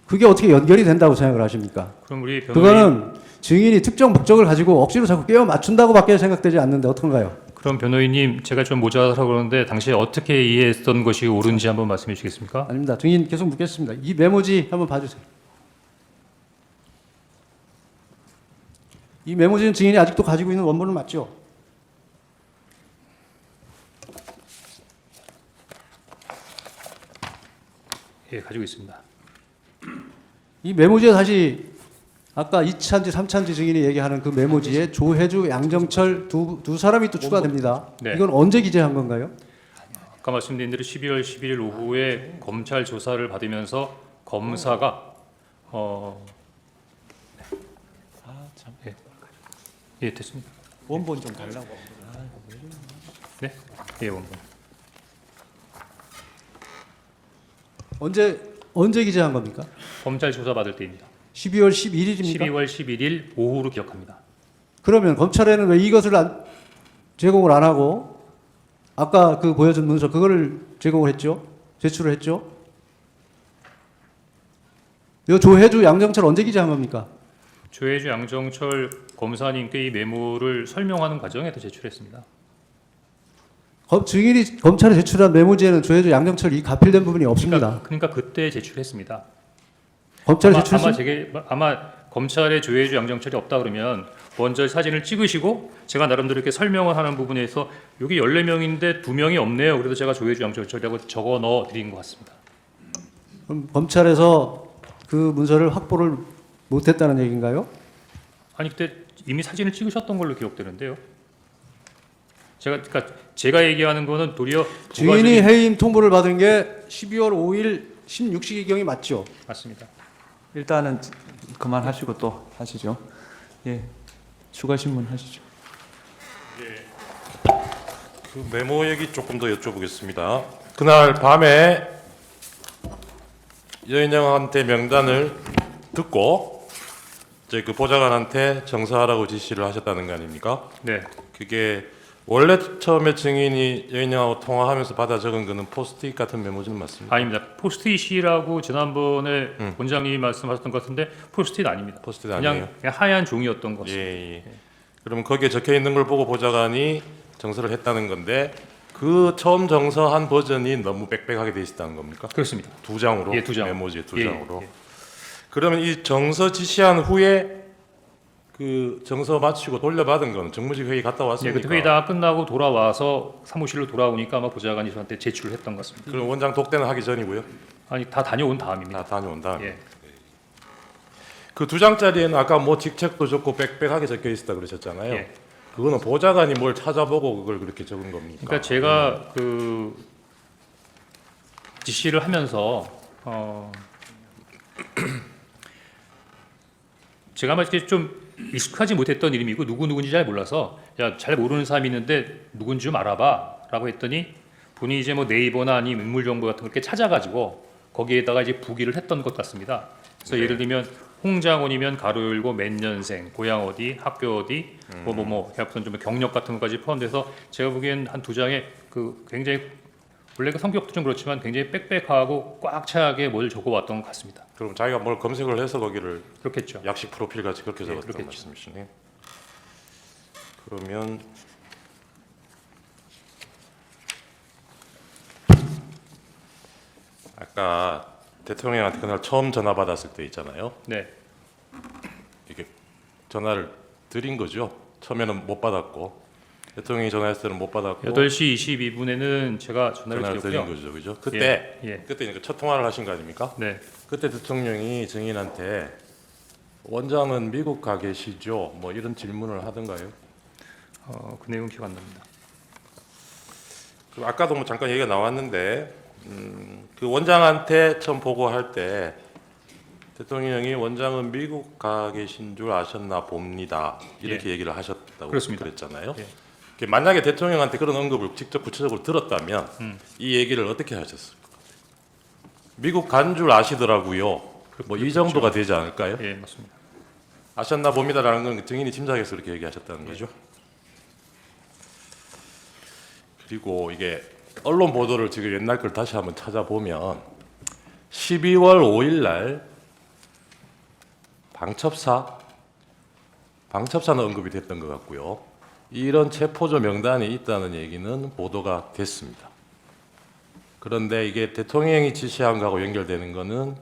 그게 어떻게 연결이 된다고 생각을 하십니까? 그럼 우리 변호인 그거는 증인이 특정 목적을 가지고 억지로 자꾸 끼워 맞춘다고밖에 생각되지 않는데 어떤가요? 그럼 변호인님 제가 좀 모자라서 그러는데 당시에 어떻게 이해했던 것이 옳은지 한번 말씀해 주시겠습니까? 아닙니다. 증인 계속 묻겠습니다. 이 메모지 한번 봐주세요. 이 메모지는 증인이 아직도 가지고 있는 원본은 맞죠? 예, 가지고 있습니다. 이 메모지에 다시 아까 2차인지 3차인지 증인이 얘기하는 그 메모지에 조혜주, 양정철 두 사람이 또 추가됩니다. 네. 이건 언제 기재한 건가요? 아까 말씀드린 대로 12월 11일 오후에 검찰 조사를 받으면서 검사가 예, 예 됐습니다. 원본 좀 달라고. 네, 예 원본. 언제 기재한 겁니까? 검찰 조사 받을 때입니다. 12월 11일입니까? 12월 11일 오후로 기억합니다. 그러면 검찰에는 왜 이것을 제공을 안 하고 아까 그 보여준 문서 그거를 제공을 했죠? 제출을 했죠? 이 조혜주, 양정철 언제 기재한 겁니까? 조혜주 양정철 검사님께 이 메모를 설명하는 과정에서 제출했습니다. 증인이 검찰에 제출한 메모지에는 조혜주, 양정철 이 가필된 부분이 없습니다. 그러니까 그때 제출했습니다. 검찰에 아마 검찰에 조혜주 양정철이 없다 그러면 먼저 사진을 찍으시고 제가 나름대로 이렇게 설명을 하는 부분에서 여기 14명인데 2명이 없네요. 그래서 제가 조혜주 양정철이라고 적어 넣어 드린 것 같습니다. 그럼 검찰에서 그 문서를 확보를 못했다는 얘기인가요? 아니 그때 이미 사진을 찍으셨던 걸로 기억되는데요. 그러니까 제가 얘기하는 거는 도리어 증인이 해임 통보를 받은 게 12월 5일 16시경이 맞죠? 맞습니다. 일단은 그만하시고 또 하시죠. 예, 추가 신문 하시죠. 그 메모 얘기 조금 더 여쭤보겠습니다. 그날 밤에 여인영한테 명단을 듣고 이제 그 보좌관한테 정사하라고 지시를 하셨다는 거 아닙니까? 네, 그게 원래 처음에 증인이 여인영하고 통화하면서 받아 적은 거는 포스트잇 같은 메모지는 맞습니까? 아닙니다. 포스트잇이라고 지난번에 원장님이 말씀하셨던 것 같은데 포스트잇 아닙니다. 포스트잇 그냥, 아니에요? 그냥 하얀 종이였던 것 예, 같습니다. 예. 그럼 거기에 적혀 있는 걸 보고 보좌관이 정서를 했다는 건데 그 처음 정서한 버전이 너무 빽빽하게 돼 있었다는 겁니까? 그렇습니다. 두 장으로? 예, 두 장. 메모지에 두 예, 장으로. 예. 그러면 이 정서 지시한 후에 그 정서 마치고 돌려받은 건 정무직 회의 갔다 예, 왔습니까? 그때 회의 다 끝나고 돌아와서 사무실로 돌아오니까 아마 보좌관이 저한테 제출을 했던 것 같습니다. 그럼 원장 독대는 하기 전이고요? 아니 다 다녀온 다음입니다. 다 다녀온 다음. 예, 그 두 장짜리에는 아까 뭐 직책도 적고 빽빽하게 적혀 있었다 그러셨잖아요. 예. 그거는 보좌관이 뭘 찾아보고 그걸 그렇게 적은 겁니까? 그러니까 제가 그 지시를 하면서 제가 아마 이렇게 좀 익숙하지 못했던 이름이고 누군지 잘 몰라서 야, 잘 모르는 사람이 있는데 누군지 좀 알아봐라고 했더니 본인이 이제 뭐 네이버나 아니면 인물 정보 같은 걸 이렇게 찾아가지고 거기에다가 이제 부기를 했던 것 같습니다. 그래서 네. 예를 들면 홍장원이면 가로 열고 몇 년생, 고향 어디, 학교 어디, 해서 좀 경력 같은 것까지 포함돼서 제가 보기엔 한 두 장에 그 굉장히 원래 그 성격도 좀 그렇지만 굉장히 빽빽하고 꽉 차게 뭘 적어왔던 것 같습니다. 그럼 자기가 뭘 검색을 해서 거기를 그렇겠죠. 약식 프로필 같이 그렇게 예, 적었던 그렇겠죠. 말씀이시네. 그러면 아까 대통령한테 그날 처음 전화 받았을 때 있잖아요. 네, 이게 전화를 드린 거죠. 처음에는 못 받았고 대통령이 전화했을 때는 못 받았고 8시 22분에는 제가 전화를 드린 드렸고요. 거죠, 그죠? 그때 예, 그때 이제 첫 통화를 하신 거 아닙니까? 네, 그때 대통령이 증인한테 원장은 미국 가 계시죠? 뭐 이런 질문을 하던가요? 그 내용 기억 안 납니다. 그 아까도 뭐 잠깐 얘기가 나왔는데 그 원장한테 처음 보고할 때 대통령이 원장은 미국 가 계신 줄 아셨나 봅니다. 이렇게 얘기를 하셨다고 그렇습니다. 그랬잖아요. 예. 그 만약에 대통령한테 그런 언급을 직접 구체적으로 들었다면 이 얘기를 어떻게 하셨을 것 같아요? 미국 간 줄 아시더라고요. 뭐 이 정도가 되지 않을까요? 예, 맞습니다. 아셨나 봅니다라는 건 증인이 짐작해서 그렇게 얘기하셨다는 거죠. 그리고 이게 언론 보도를 지금 옛날 걸 다시 한번 찾아보면 12월 5일 날 방첩사는 언급이 됐던 것 같고요. 이런 체포조 명단이 있다는 얘기는 보도가 됐습니다. 그런데 이게 대통령이 지시한 거하고 연결되는 거는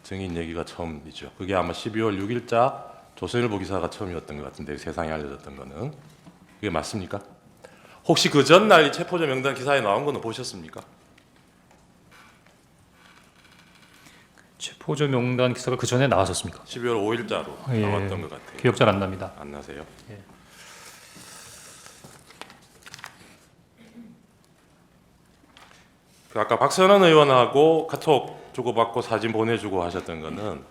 증인 얘기가 처음이죠. 그게 아마 12월 6일자 조선일보 기사가 처음이었던 것 같은데, 세상에 알려졌던 거는. 그게 맞습니까? 혹시 그 전날 이 체포조 명단 기사에 나온 거는 보셨습니까? 체포조 명단 기사가 그 전에 나왔었습니까? 12월 5일자로 예, 나왔던 것 같아요. 기억 잘 안 납니다. 안 나세요? 예. 그 아까 박선원 의원하고 카톡 주고받고 사진 보내주고 하셨던 거는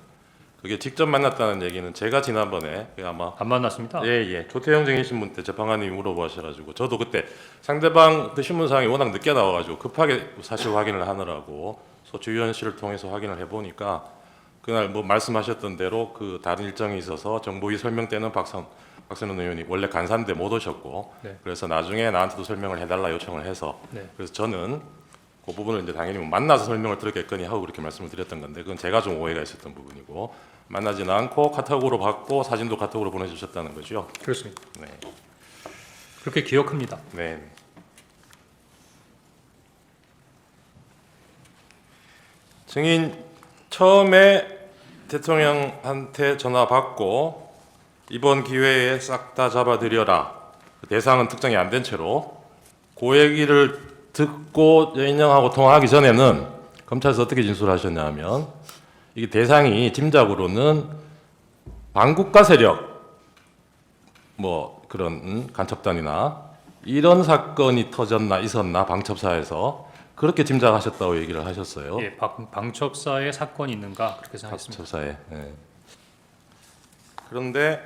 그게 직접 만났다는 얘기는 제가 지난번에 아마 안 만났습니다. 예. 조태영 증인신문 때 재판관님이 물어보셔가지고 저도 그때 상대방 그 신문사항이 워낙 늦게 나와가지고 급하게 사실 확인을 하느라고 소추위원 씨를 통해서 확인을 해보니까 그날 뭐 말씀하셨던 대로 그 다른 일정이 있어서 정보위 설명 때는 박선원 의원이 원래 간사인데 못 오셨고 네. 그래서 나중에 나한테도 설명을 해달라 요청을 해서 네. 그래서 저는 그 부분을 이제 당연히 뭐 만나서 설명을 들었겠거니 하고 그렇게 말씀을 드렸던 건데 그건 제가 좀 오해가 있었던 부분이고 만나지는 않고 카톡으로 받고 사진도 카톡으로 보내주셨다는 거죠. 그렇습니다. 네. 그렇게 기억합니다. 네. 증인 처음에 대통령한테 전화 받고 이번 기회에 싹 다 잡아들여라. 대상은 특정이 안 된 채로 그 얘기를 듣고 여인영하고 통화하기 전에는 검찰에서 어떻게 진술하셨냐면 이게 대상이 짐작으로는 반국가 세력 뭐 그런 간첩단이나 이런 사건이 터졌나 있었나 방첩사에서 그렇게 짐작하셨다고 얘기를 하셨어요. 예, 방첩사에 사건이 있는가 그렇게 생각했습니다. 방첩사에. 예. 그런데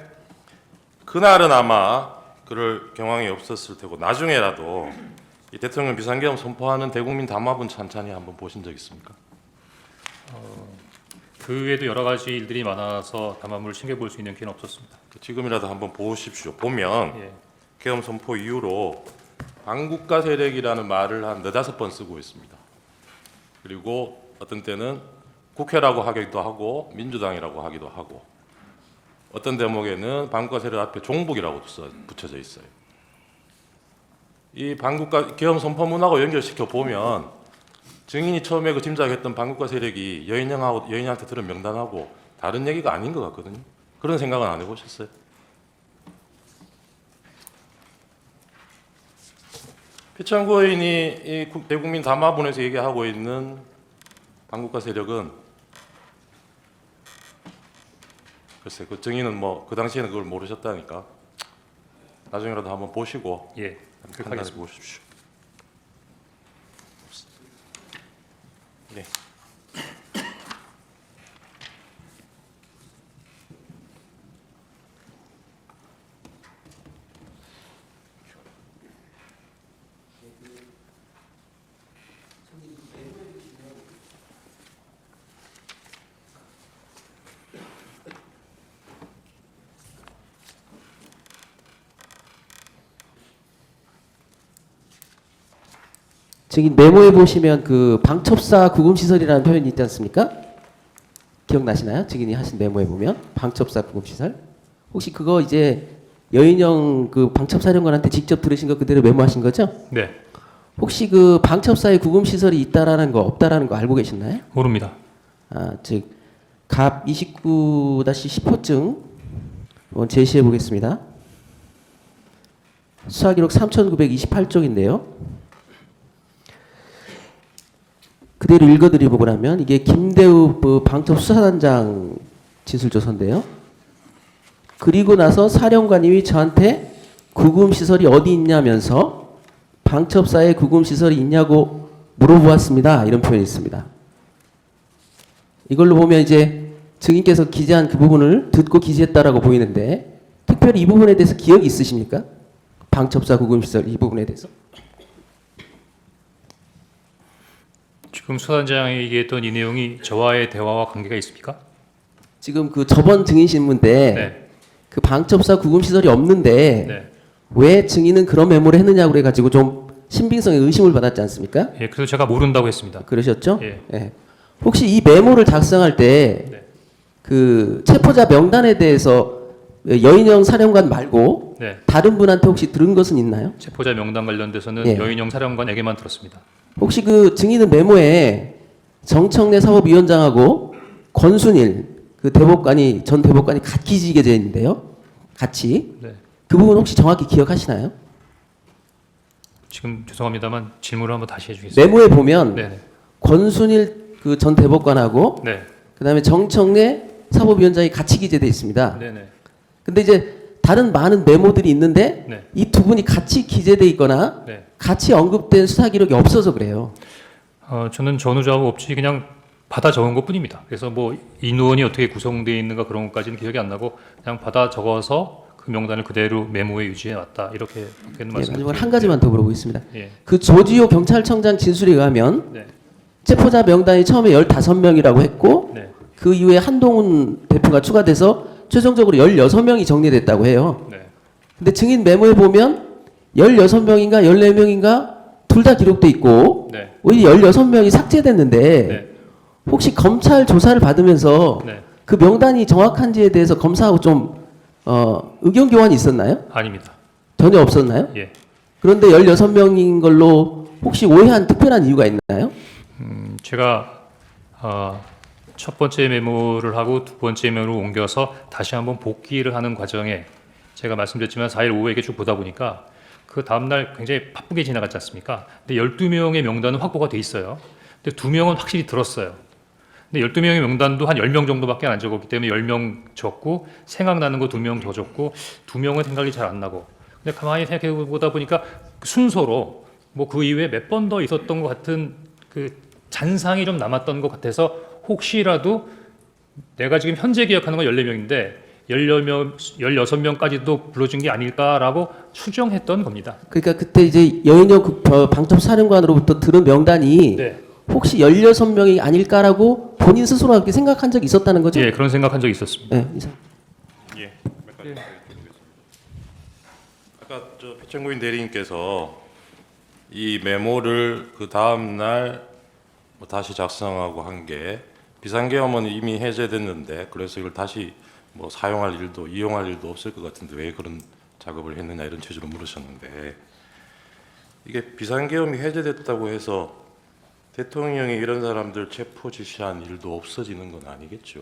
그날은 아마 그럴 경황이 없었을 테고 나중에라도 이 대통령 비상계엄 선포하는 대국민 담화문 찬찬히 한번 보신 적 있습니까? 그 외에도 여러 가지 일들이 많아서 담화문을 챙겨볼 수 있는 기회는 없었습니다. 지금이라도 한번 보십시오. 보면 예, 계엄 선포 이후로 반국가 세력이라는 말을 한 4-5번 쓰고 있습니다. 그리고 어떤 때는 국회라고 하기도 하고 민주당이라고 하기도 하고 어떤 대목에는 반국가 세력 앞에 종북이라고 붙여져 있어요. 이 반국가 계엄 선포문하고 연결시켜 보면 증인이 처음에 그 짐작했던 반국가 세력이 여인한테 들은 명단하고 다른 얘기가 아닌 것 같거든요. 그런 생각은 안 해보셨어요? 피청구 의원이 이 대국민 담화문에서 얘기하고 있는 반국가 세력은 글쎄 그 증인은 뭐 그 당시에는 그걸 모르셨다니까 나중에라도 한번 보시고 예, 그렇게 판단해 하겠습니다. 보십시오. 네. 저기 메모해 보시면 그 방첩사 구금시설이라는 표현이 있지 않습니까? 기억나시나요? 증인이 하신 메모해 보면 방첩사 구금시설. 혹시 그거 이제 여인영 그 방첩사령관한테 직접 들으신 거 그대로 메모하신 거죠? 네, 혹시 그 방첩사에 구금시설이 있다라는 거 없다라는 거 알고 계셨나요? 모릅니다. 즉 갑 29-10호증 한번 제시해 보겠습니다. 수사기록 3928쪽인데요. 그대로 읽어드리고 나면 이게 김대우 방첩수사단장 진술조서인데요. 그리고 나서 사령관님이 저한테 구금시설이 어디 있냐면서 방첩사에 구금시설이 있냐고 물어보았습니다. 이런 표현이 있습니다. 이걸로 보면 이제 증인께서 기재한 그 부분을 듣고 기재했다라고 보이는데 특별히 이 부분에 대해서 기억이 있으십니까? 방첩사 구금시설 이 부분에 대해서. 지금 수사단장이 얘기했던 이 내용이 저와의 대화와 관계가 있습니까? 지금 그 저번 증인신문 때 네, 그 방첩사 구금시설이 없는데 네. 왜 증인은 그런 메모를 했느냐고 그래가지고 좀 신빙성에 의심을 받았지 않습니까? 예, 그래서 제가 모른다고 했습니다. 그러셨죠? 예. 예. 혹시 이 메모를 작성할 때 네. 그 체포자 명단에 대해서 여인영 사령관 말고 네. 다른 분한테 혹시 들은 것은 있나요? 체포자 명단 관련돼서는 예. 여인영 사령관에게만 들었습니다. 혹시 그 증인은 메모에 정청래 사법위원장하고 권순일 그 대법관이 전 대법관이 같이 지게 되어 있는데요. 같이 네. 그 부분 혹시 정확히 기억하시나요? 지금 죄송합니다만 질문을 한번 다시 해주겠습니다. 메모에 보면 네. 권순일 그 전 대법관하고 네. 그다음에 정청래 사법위원장이 같이 기재돼 있습니다. 네. 네. 근데 이제 다른 많은 메모들이 있는데 네. 이 두 분이 같이 기재돼 있거나 네. 같이 언급된 수사 기록이 없어서 그래요. 저는 전후좌우 없이 그냥 받아 적은 것뿐입니다. 그래서 뭐 인원이 어떻게 구성되어 있는가 그런 것까지는 기억이 안 나고 그냥 받아 적어서 그 명단을 그대로 메모에 유지해 왔다 이렇게 예, 말씀드립니다. 마지막으로 한 가지만 더 물어보겠습니다. 예. 그 조지호 경찰청장 진술에 의하면 네. 체포자 명단이 처음에 15명이라고 했고 네. 그 이후에 한동훈 대표가 추가돼서 최종적으로 16명이 정리됐다고 해요. 네. 근데 증인 메모에 보면 16명인가 14명인가 둘 다 기록돼 있고 네. 오히려 16명이 삭제됐는데 네. 혹시 검찰 조사를 받으면서 네. 그 명단이 정확한지에 대해서 검사하고 좀 의견 교환이 있었나요? 아닙니다. 전혀 없었나요? 예. 그런데 16명인 걸로 혹시 오해한 특별한 이유가 있나요? 제가 첫 번째 메모를 하고 두 번째 메모를 옮겨서 다시 한번 복기를 하는 과정에 제가 말씀드렸지만 4일 오후에 이렇게 쭉 보다 보니까 그 다음날 굉장히 바쁘게 지나갔지 않습니까? 근데 12명의 명단은 확보가 돼 있어요. 근데 2명은 확실히 들었어요. 근데 12명의 명단도 한 10명 정도밖에 안 적었기 때문에 10명 적고 생각나는 거 2명 더 적고 2명은 생각이 잘 안 나고 근데 가만히 생각해 보다 보니까 순서로 뭐 그 이후에 몇 번 더 있었던 것 같은 그 잔상이 좀 남았던 것 같아서 혹시라도 내가 지금 현재 기억하는 건 14명인데 16명까지도 불러준 게 아닐까라고 추정했던 겁니다. 그러니까 그때 이제 여인영 방첩 사령관으로부터 들은 명단이 네. 혹시 16명이 아닐까라고 본인 스스로 그렇게 생각한 적이 있었다는 거죠? 예, 그런 생각한 적이 있었습니다. 네, 이상. 예. 몇 가지 드리겠습니다. 아까 저 표창구인 대리님께서 이 메모를 그 다음 날 뭐 다시 작성하고 한 게 비상계엄은 이미 해제됐는데 그래서 이걸 다시 뭐 사용할 일도 이용할 일도 없을 것 같은데 왜 그런 작업을 했느냐 이런 취지로 물으셨는데 이게 비상계엄이 해제됐다고 해서 대통령이 이런 사람들 체포 지시한 일도 없어지는 건 아니겠죠.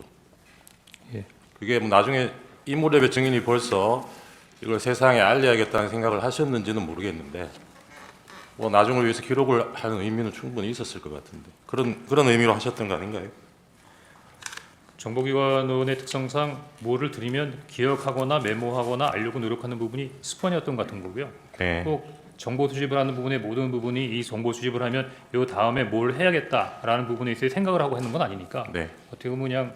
예. 그게 뭐 나중에 이 무렵에 증인이 벌써 이걸 세상에 알려야겠다는 생각을 하셨는지는 모르겠는데 뭐 나중을 위해서 기록을 하는 의미는 충분히 있었을 것 같은데 그런 의미로 하셨던 거 아닌가요? 정보기관원의 특성상 뭐를 드리면 기억하거나 메모하거나 알려고 노력하는 부분이 습관이었던 것 같은 거고요. 네. 꼭 정보 수집을 하는 부분의 모든 부분이 이 정보 수집을 하면 요 다음에 뭘 해야겠다라는 부분에 있어 생각을 하고 하는 건 아니니까 네. 어떻게 보면 그냥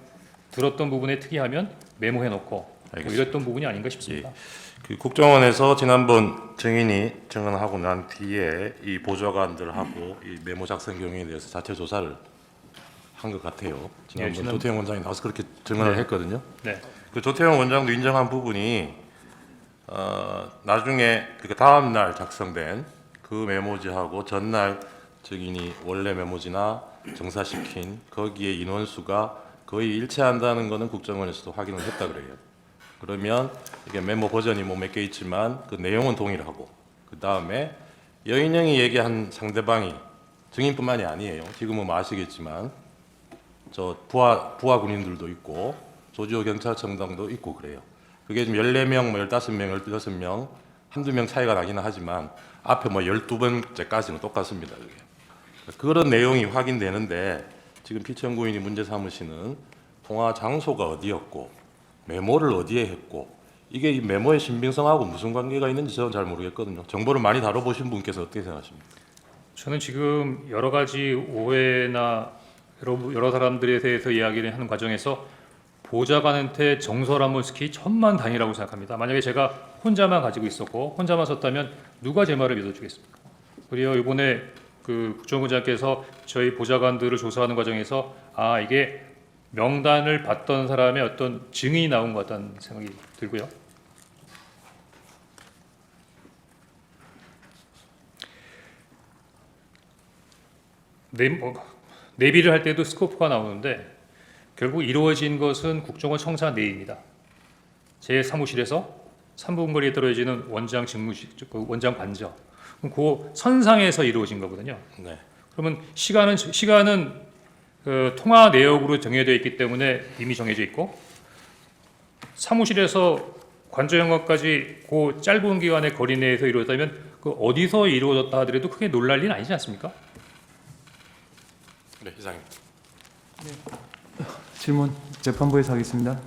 들었던 부분에 특이하면 메모해놓고 뭐 알겠습니다. 이랬던 부분이 아닌가 싶습니다. 그 국정원에서 지난번 증인이 증언하고 난 뒤에 이 보좌관들하고 이 메모 작성 경위에 대해서 자체 조사를 한 것 같아요. 지난번 지난- 조태영 원장이 나와서 그렇게 증언을 네. 했거든요. 네. 그 조태영 원장도 인정한 부분이 나중에 그 다음 날 작성된 그 메모지하고 전날 증인이 원래 메모지나 정사시킨 거기에 인원수가 거의 일치한다는 것은 국정원에서도 확인을 했다 그래요. 그러면 이게 메모 버전이 뭐 몇 개 있지만 그 내용은 동일하고 그 다음에 여인영이 얘기한 상대방이 증인뿐만이 아니에요. 지금은 뭐 아시겠지만 저 부하 군인들도 있고 조지호 경찰청장도 있고 그래요. 그게 지금 14명, 뭐 15명, 16명, 한두 명 차이가 나기는 하지만 앞에 뭐 12번째까지는 똑같습니다. 그게. 그런 내용이 확인되는데 지금 피청구인이 문제 삼으시는 통화 장소가 어디였고 메모를 어디에 했고 이게 이 메모의 신빙성하고 무슨 관계가 있는지 저는 잘 모르겠거든요. 정보를 많이 다뤄보신 분께서 어떻게 생각하십니까? 저는 지금 여러 가지 오해나 여러 사람들에 대해서 이야기를 하는 과정에서 보좌관한테 정설함을 시키 천만 다행이라고 생각합니다. 만약에 제가 혼자만 가지고 있었고 혼자만 썼다면 누가 제 말을 믿어주겠습니까? 그리고 이번에 그 국정원장께서 저희 보좌관들을 조사하는 과정에서 아 이게 명단을 받던 사람의 어떤 증인이 나온 것 같다는 생각이 들고요. 내비를 할 때도 스코프가 나오는데 결국 이루어진 것은 국정원 청사 내입니다. 제 사무실에서 3분 거리에 떨어지는 원장 직무실, 그 원장 관저, 그 선상에서 이루어진 거거든요. 네. 그러면 시간은 그 통화 내역으로 정해져 있기 때문에 이미 정해져 있고 사무실에서 관저 영화까지 그 짧은 기간의 거리 내에서 이루어졌다면 그 어디서 이루어졌다 하더라도 크게 놀랄 일은 아니지 않습니까? 네, 이상입니다. 질문 재판부에서 하겠습니다.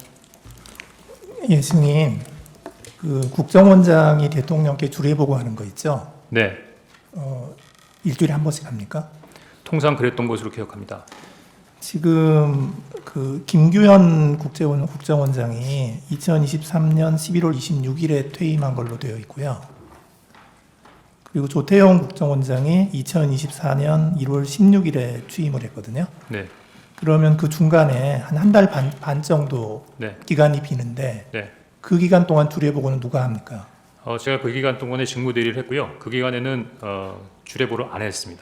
예, 승인. 그 국정원장이 대통령께 주례 보고하는 거 있죠? 네, 일주일에 한 번씩 합니까? 통상 그랬던 것으로 기억합니다. 지금 그 김규현 국정원장이 2023년 11월 26일에 퇴임한 걸로 되어 있고요. 그리고 조태용 국정원장이 2024년 1월 16일에 취임을 했거든요. 네, 그러면 그 중간에 한 달 반 정도 네, 기간이 비는데 네. 그 기간 동안 주례 보고는 누가 합니까? 제가 그 기간 동안에 직무 대리를 했고요. 그 기간에는 주례보를 안 했습니다.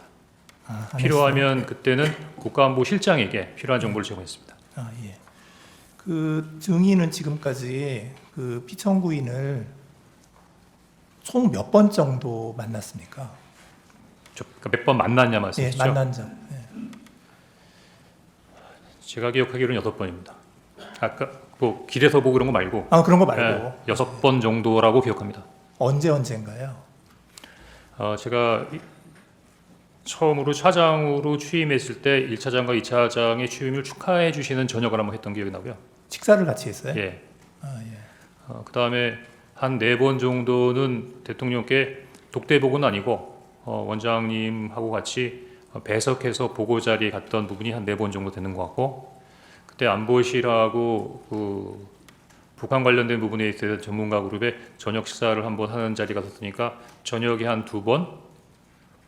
안 필요하면 그때는 국가안보실장에게 필요한 정보를 제공했습니다. 예. 그 증인은 지금까지 그 피청구인을 총 몇 번 정도 만났습니까? 몇 번 만났냐 예, 말씀이시죠? 만난 적. 예. 제가 기억하기로는 6번입니다. 아까 뭐 길에서 보고 그런 거 말고 아, 그런 거 말고 6번 정도라고 기억합니다. 언제인가요? 제가 처음으로 차장으로 취임했을 때 1차장과 2차장의 취임을 축하해 주시는 저녁을 한번 했던 기억이 나고요. 식사를 같이 했어요? 예. 아, 예. 그다음에 한 4번 정도는 대통령께 독대복은 아니고 원장님하고 같이 배석해서 보고 자리에 갔던 부분이 한 4번 정도 되는 것 같고 그때 안보실하고 그 북한 관련된 부분에 있어서 전문가 그룹의 저녁 식사를 한번 하는 자리가 있었으니까 저녁에 한 2번,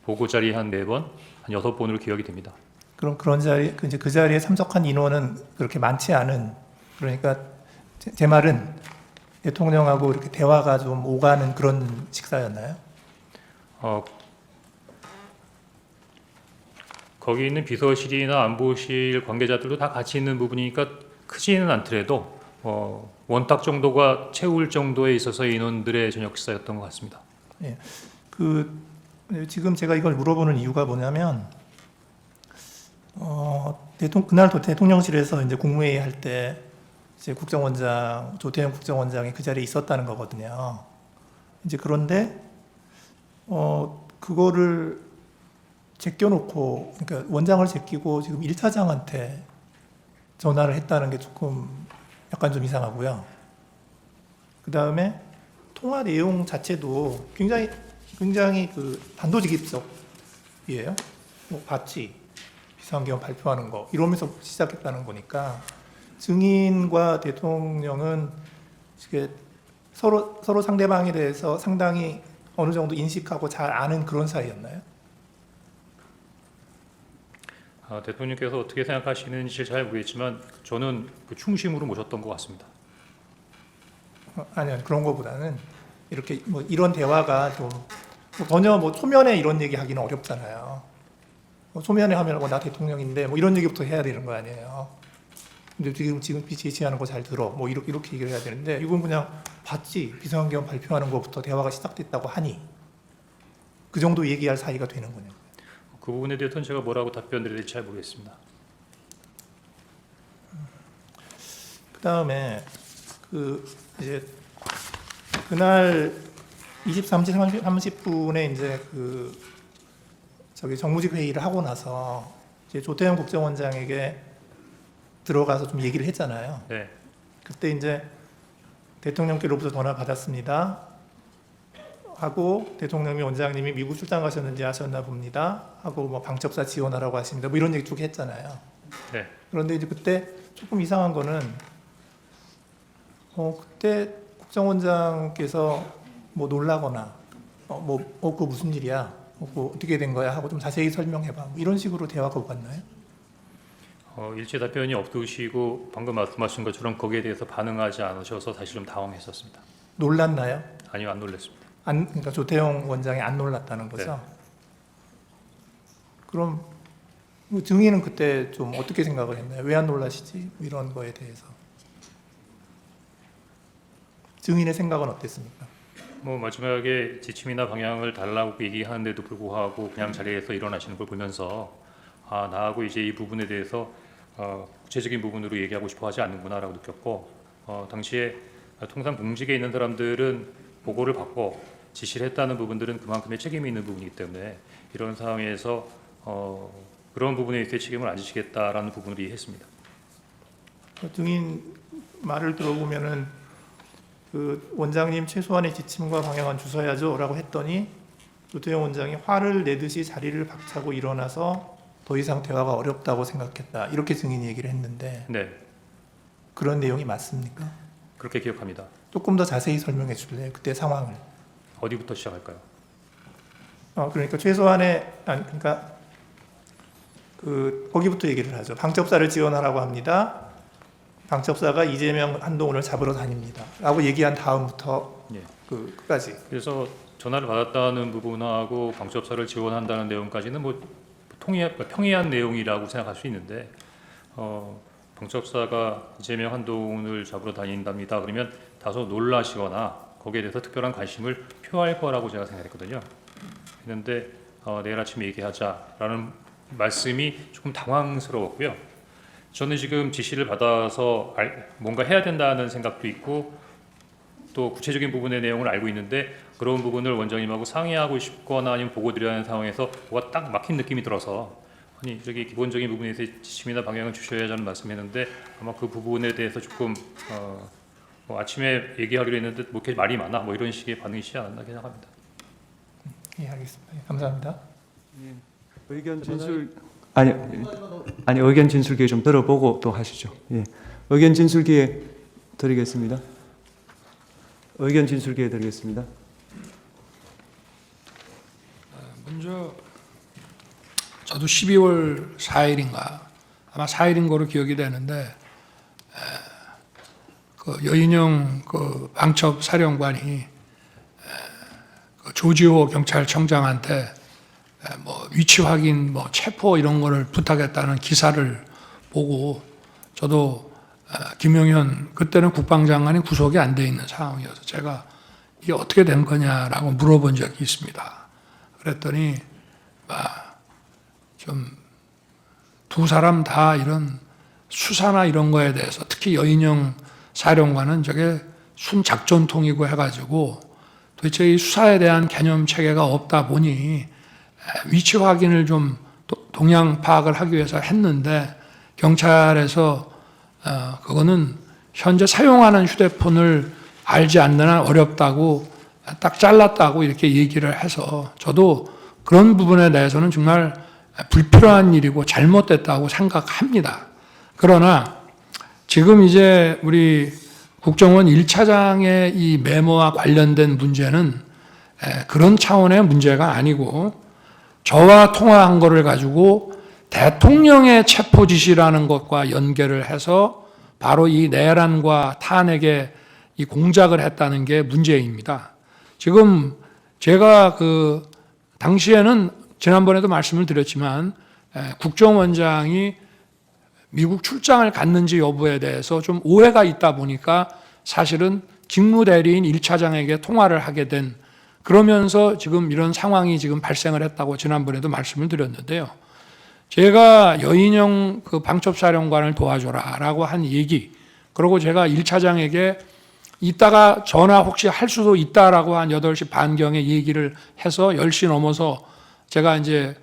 보고 자리에 한 4번, 한 6번으로 기억이 됩니다. 그럼 그런 자리 이제 그 자리에 참석한 인원은 그렇게 많지 않은, 그러니까 제 말은 대통령하고 이렇게 대화가 좀 오가는 그런 식사였나요? 거기 있는 비서실이나 안보실 관계자들도 다 같이 있는 부분이니까 크지는 않더라도 원탁 정도가 채울 정도에 있어서 인원들의 저녁 식사였던 것 같습니다. 예. 지금 제가 이걸 물어보는 이유가 뭐냐면 그날 대통령실에서 이제 국무회의 할 때 이제 조태용 국정원장이 그 자리에 있었다는 거거든요. 이제 그런데 그거를 제껴놓고, 그러니까 원장을 제끼고 지금 1차장한테 전화를 했다는 게 조금 약간 좀 이상하고요. 그 다음에 통화 내용 자체도 굉장히 그 단도직입적이에요. 뭐 봤지, 비상계엄 발표하는 거 이러면서 시작했다는 거니까 증인과 대통령은 이게 서로 상대방에 대해서 상당히 어느 정도 인식하고 잘 아는 그런 사이였나요? 대통령께서 어떻게 생각하시는지 잘 모르겠지만 저는 그 충심으로 모셨던 것 같습니다. 아니요, 그런 거보다는 이렇게 뭐 이런 대화가 좀 전혀 뭐 초면에 이런 얘기 하기는 어렵잖아요. 뭐 초면에 하면 나 대통령인데 뭐 이런 얘기부터 해야 되는 거 아니에요. 근데 지금 제시하는 거 잘 들어. 뭐 이렇게 얘기를 해야 되는데 이건 그냥 봤지, 비상계엄 발표하는 것부터 대화가 시작됐다고 하니 그 정도 얘기할 사이가 되는 거냐. 그 부분에 대해서는 제가 뭐라고 답변드려야 될지 잘 모르겠습니다. 그다음에 이제 그날 23시 30분에 이제 정무직 회의를 하고 나서 이제 조태용 국정원장에게 들어가서 좀 얘기를 했잖아요. 네, 그때 이제 대통령께로부터 전화 받았습니다 하고, 대통령이 원장님이 미국 출장 가셨는지 아셨나 봅니다 하고, 뭐 방첩사 지원하라고 하십니다 뭐 이런 얘기 쭉 했잖아요. 네. 그런데 이제 그때 조금 이상한 거는 그때 국정원장께서 뭐 놀라거나 그거 무슨 일이야, 그거 어떻게 된 거야 하고 좀 자세히 설명해봐, 뭐 이런 식으로 대화가 오갔나요? 일체 답변이 없으시고 방금 말씀하신 것처럼 거기에 대해서 반응하지 않으셔서 사실 좀 당황했었습니다. 놀랐나요? 아니요, 안 놀랐습니다. 그러니까 조태용 원장이 안 놀랐다는 거죠. 네. 그럼 증인은 그때 좀 어떻게 생각을 했나요? 왜 안 놀라시지? 뭐 이런 거에 대해서. 증인의 생각은 어땠습니까? 뭐 마지막에 지침이나 방향을 달라고 얘기하는데도 불구하고 그냥 자리에서 일어나시는 걸 보면서 아 나하고 이제 이 부분에 대해서 구체적인 부분으로 얘기하고 싶어하지 않는구나라고 느꼈고 당시에 통상 공직에 있는 사람들은 보고를 받고 지시를 했다는 부분들은 그만큼의 책임이 있는 부분이기 때문에 이런 상황에서 그런 부분에 있어 책임을 안 지시겠다라는 부분을 이해했습니다. 증인 말을 들어보면은 그 원장님 최소한의 지침과 방향은 주셔야죠라고 했더니 조태영 원장이 화를 내듯이 자리를 박차고 일어나서 더 이상 대화가 어렵다고 생각했다 이렇게 증인이 얘기를 했는데 네, 그런 내용이 맞습니까? 그렇게 기억합니다. 조금 더 자세히 설명해 줄래요? 그때 상황을. 어디부터 시작할까요? 그러니까 최소한의 그러니까 그 거기부터 얘기를 하죠. 방첩사를 지원하라고 합니다. 방첩사가 이재명 한동훈을 잡으러 다닙니다.라고 얘기한 다음부터 예. 그 끝까지. 그래서 전화를 받았다는 부분하고 방첩사를 지원한다는 내용까지는 뭐 평이한 내용이라고 생각할 수 있는데 방첩사가 이재명 한동훈을 잡으러 다닌답니다. 그러면 다소 놀라시거나 거기에 대해서 특별한 관심을 표할 거라고 제가 생각했거든요. 그런데 내일 아침에 얘기하자라는 말씀이 조금 당황스러웠고요. 저는 지금 지시를 받아서 뭔가 해야 된다는 생각도 있고 또 구체적인 부분의 내용을 알고 있는데 그런 부분을 원장님하고 상의하고 싶거나 아니면 보고 드려야 하는 상황에서 뭐가 딱 막힌 느낌이 들어서 아니 저기 기본적인 부분에서 지침이나 방향을 주셔야지는 말씀했는데 아마 그 부분에 대해서 조금 뭐 아침에 얘기하기로 했는데 뭐 이렇게 말이 많아 뭐 이런 식의 반응이시지 않았나 생각합니다. 예, 알겠습니다. 예, 감사합니다. 의견 진술 아니 의견 진술 기회 좀 들어보고 또 하시죠. 예. 의견 진술 기회 드리겠습니다. 의견 진술 기회 드리겠습니다. 먼저 저도 12월 4일인가 아마 4일인 거로 기억이 되는데 그 여인영 그 방첩 사령관이 그 조지호 경찰청장한테 뭐 위치 확인, 뭐 체포 이런 거를 부탁했다는 기사를 보고 저도 김용현 그때는 국방장관이 구속이 안 돼 있는 상황이어서 제가 이게 어떻게 된 거냐라고 물어본 적이 있습니다. 그랬더니 좀 두 사람 다 이런 수사나 이런 거에 대해서 특히 여인영 사령관은 저게 순작전통이고 해가지고 도대체 이 수사에 대한 개념 체계가 없다 보니 위치 확인을 좀 동향 파악을 하기 위해서 했는데 경찰에서 그거는 현재 사용하는 휴대폰을 알지 않는 한 어렵다고 딱 잘랐다고 이렇게 얘기를 해서 저도 그런 부분에 대해서는 정말 불필요한 일이고 잘못됐다고 생각합니다. 그러나 지금 이제 우리 국정원 1차장의 이 메모와 관련된 문제는 그런 차원의 문제가 아니고 저와 통화한 거를 가지고 대통령의 체포 지시라는 것과 연결을 해서 바로 이 내란과 탄핵에 이 공작을 했다는 게 문제입니다. 지금 제가 그 당시에는 지난번에도 말씀을 드렸지만 국정원장이 미국 출장을 갔는지 여부에 대해서 좀 오해가 있다 보니까 사실은 직무대리인 1차장에게 통화를 하게 된 그러면서 지금 이런 상황이 지금 발생을 했다고 지난번에도 말씀을 드렸는데요. 제가 여인영 그 방첩사령관을 도와줘라라고 한 얘기 그리고 제가 1차장에게 이따가 전화 혹시 할 수도 있다라고 한 8시 반경에 얘기를 해서 10시 넘어서 제가 이제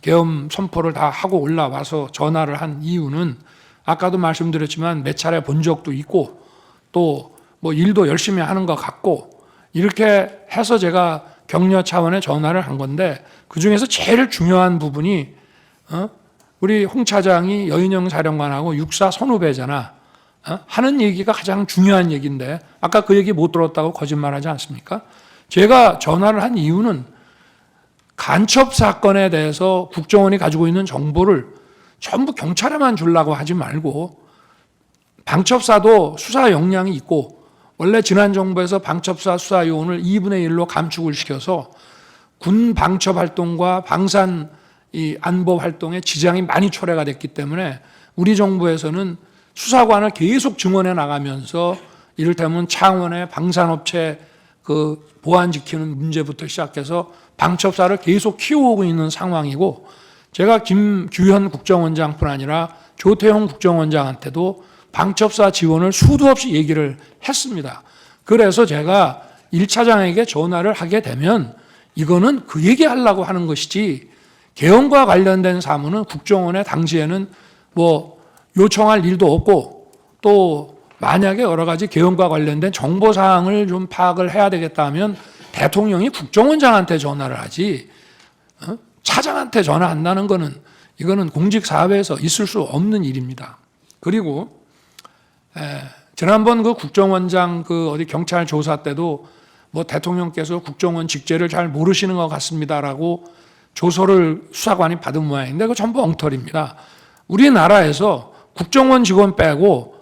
계엄 선포를 다 하고 올라와서 전화를 한 이유는 아까도 말씀드렸지만 몇 차례 본 적도 있고 또 뭐 일도 열심히 하는 것 같고 이렇게 해서 제가 격려 차원의 전화를 한 건데 그중에서 제일 중요한 부분이 우리 홍 차장이 여인영 사령관하고 육사 선후배잖아. 하는 얘기가 가장 중요한 얘기인데 아까 그 얘기 못 들었다고 거짓말하지 않습니까? 제가 전화를 한 이유는 간첩 사건에 대해서 국정원이 가지고 있는 정보를 전부 경찰에만 주려고 하지 말고 방첩사도 수사 역량이 있고 원래 지난 정부에서 방첩사 수사 요원을 2분의 1로 감축을 시켜서 군 방첩 활동과 방산 이 안보 활동에 지장이 많이 초래가 됐기 때문에 우리 정부에서는 수사관을 계속 증원해 나가면서 이를테면 창원의 방산업체 그 보안 지키는 문제부터 시작해서 방첩사를 계속 키워오고 있는 상황이고, 제가 김규현 국정원장뿐 아니라 조태용 국정원장한테도 방첩사 지원을 수도 없이 얘기를 했습니다. 그래서 제가 1차장에게 전화를 하게 되면 이거는 그 얘기하려고 하는 것이지, 개헌과 관련된 사무는 국정원에 당시에는 뭐 요청할 일도 없고, 또 만약에 여러 가지 개헌과 관련된 정보사항을 좀 파악을 해야 되겠다 하면 대통령이 국정원장한테 전화를 하지, 차장한테 전화한다는 거는 이거는 공직사회에서 있을 수 없는 일입니다. 그리고 지난번 그 국정원장 그 어디 경찰 조사 때도 뭐 대통령께서 국정원 직제를 잘 모르시는 것 같습니다라고 조서를 수사관이 받은 모양인데 그거 전부 엉터리입니다. 우리나라에서 국정원 직원 빼고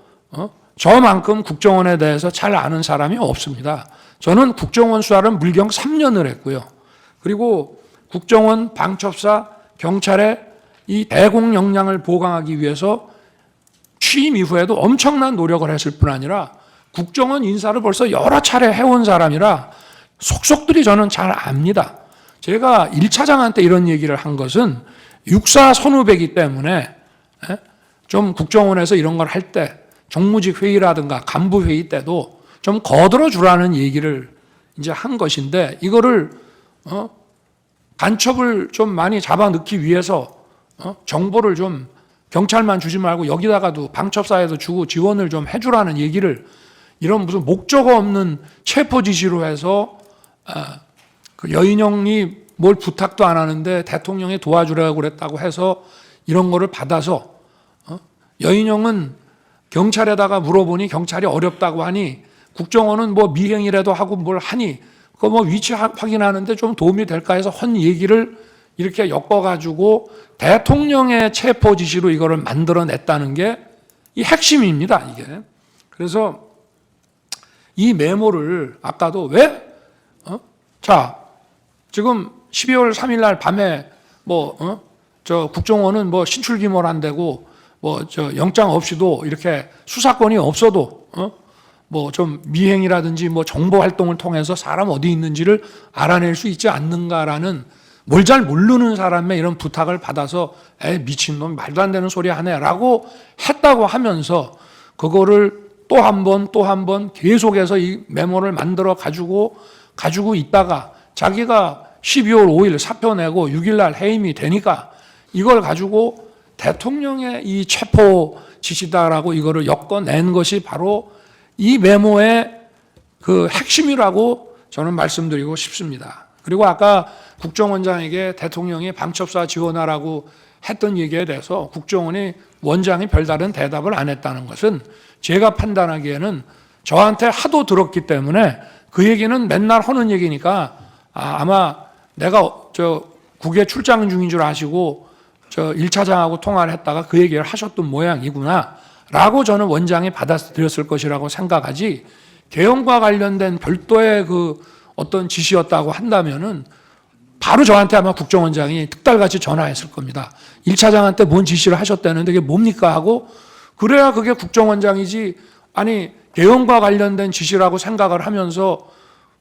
저만큼 국정원에 대해서 잘 아는 사람이 없습니다. 저는 국정원 수사를 물경 3년을 했고요. 그리고 국정원, 방첩사, 경찰의 이 대공 역량을 보강하기 위해서 취임 이후에도 엄청난 노력을 했을 뿐 아니라 국정원 인사를 벌써 여러 차례 해온 사람이라 속속들이 저는 잘 압니다. 제가 1차장한테 이런 얘기를 한 것은 육사 선후배이기 때문에 좀 국정원에서 이런 걸 할 때 정무직 회의라든가 간부 회의 때도 좀 거들어 주라는 얘기를 이제 한 것인데, 이거를 간첩을 좀 많이 잡아 넣기 위해서 정보를 좀 경찰만 주지 말고 여기다가도 방첩사에도 주고 지원을 좀 해주라는 얘기를 이런 무슨 목적 없는 체포 지시로 해서 그 여인형이 뭘 부탁도 안 하는데 대통령이 도와주라고 그랬다고 해서 이런 거를 받아서 여인형은 경찰에다가 물어보니 경찰이 어렵다고 하니 국정원은 뭐 미행이라도 하고 뭘 하니 그거 뭐 위치 확인하는데 좀 도움이 될까 해서 헌 얘기를 이렇게 엮어가지고 대통령의 체포 지시로 이거를 만들어냈다는 게 이 핵심입니다, 이게. 그래서 이 메모를 아까도 왜? 자, 지금 12월 3일 날 밤에 저 국정원은 뭐 신출기몰한다고 뭐 저 영장 없이도 이렇게 수사권이 없어도 뭐 좀 미행이라든지 뭐 정보 활동을 통해서 사람 어디 있는지를 알아낼 수 있지 않는가라는 뭘 잘 모르는 사람의 이런 부탁을 받아서 미친놈 말도 안 되는 소리 하네라고 했다고 하면서 그거를 또 한 번 계속해서 이 메모를 만들어 가지고 있다가 자기가 12월 5일 사표 내고 6일 날 해임이 되니까 이걸 가지고 대통령의 이 체포 지시다라고 이거를 엮어낸 것이 바로 이 메모의 그 핵심이라고 저는 말씀드리고 싶습니다. 그리고 아까 국정원장에게 대통령이 방첩사 지원하라고 했던 얘기에 대해서 국정원이 원장이 별다른 대답을 안 했다는 것은 제가 판단하기에는 저한테 하도 들었기 때문에 그 얘기는 맨날 하는 얘기니까 아마 내가 저 국외 출장 중인 줄 아시고 저 1차장하고 통화를 했다가 그 얘기를 하셨던 모양이구나 라고 저는 원장이 받아들였을 것이라고 생각하지, 개헌과 관련된 별도의 그 어떤 지시였다고 한다면은 바로 저한테 아마 국정원장이 특달같이 전화했을 겁니다. 1차장한테 뭔 지시를 하셨다는데 이게 뭡니까 하고, 그래야 그게 국정원장이지, 아니 개헌과 관련된 지시라고 생각을 하면서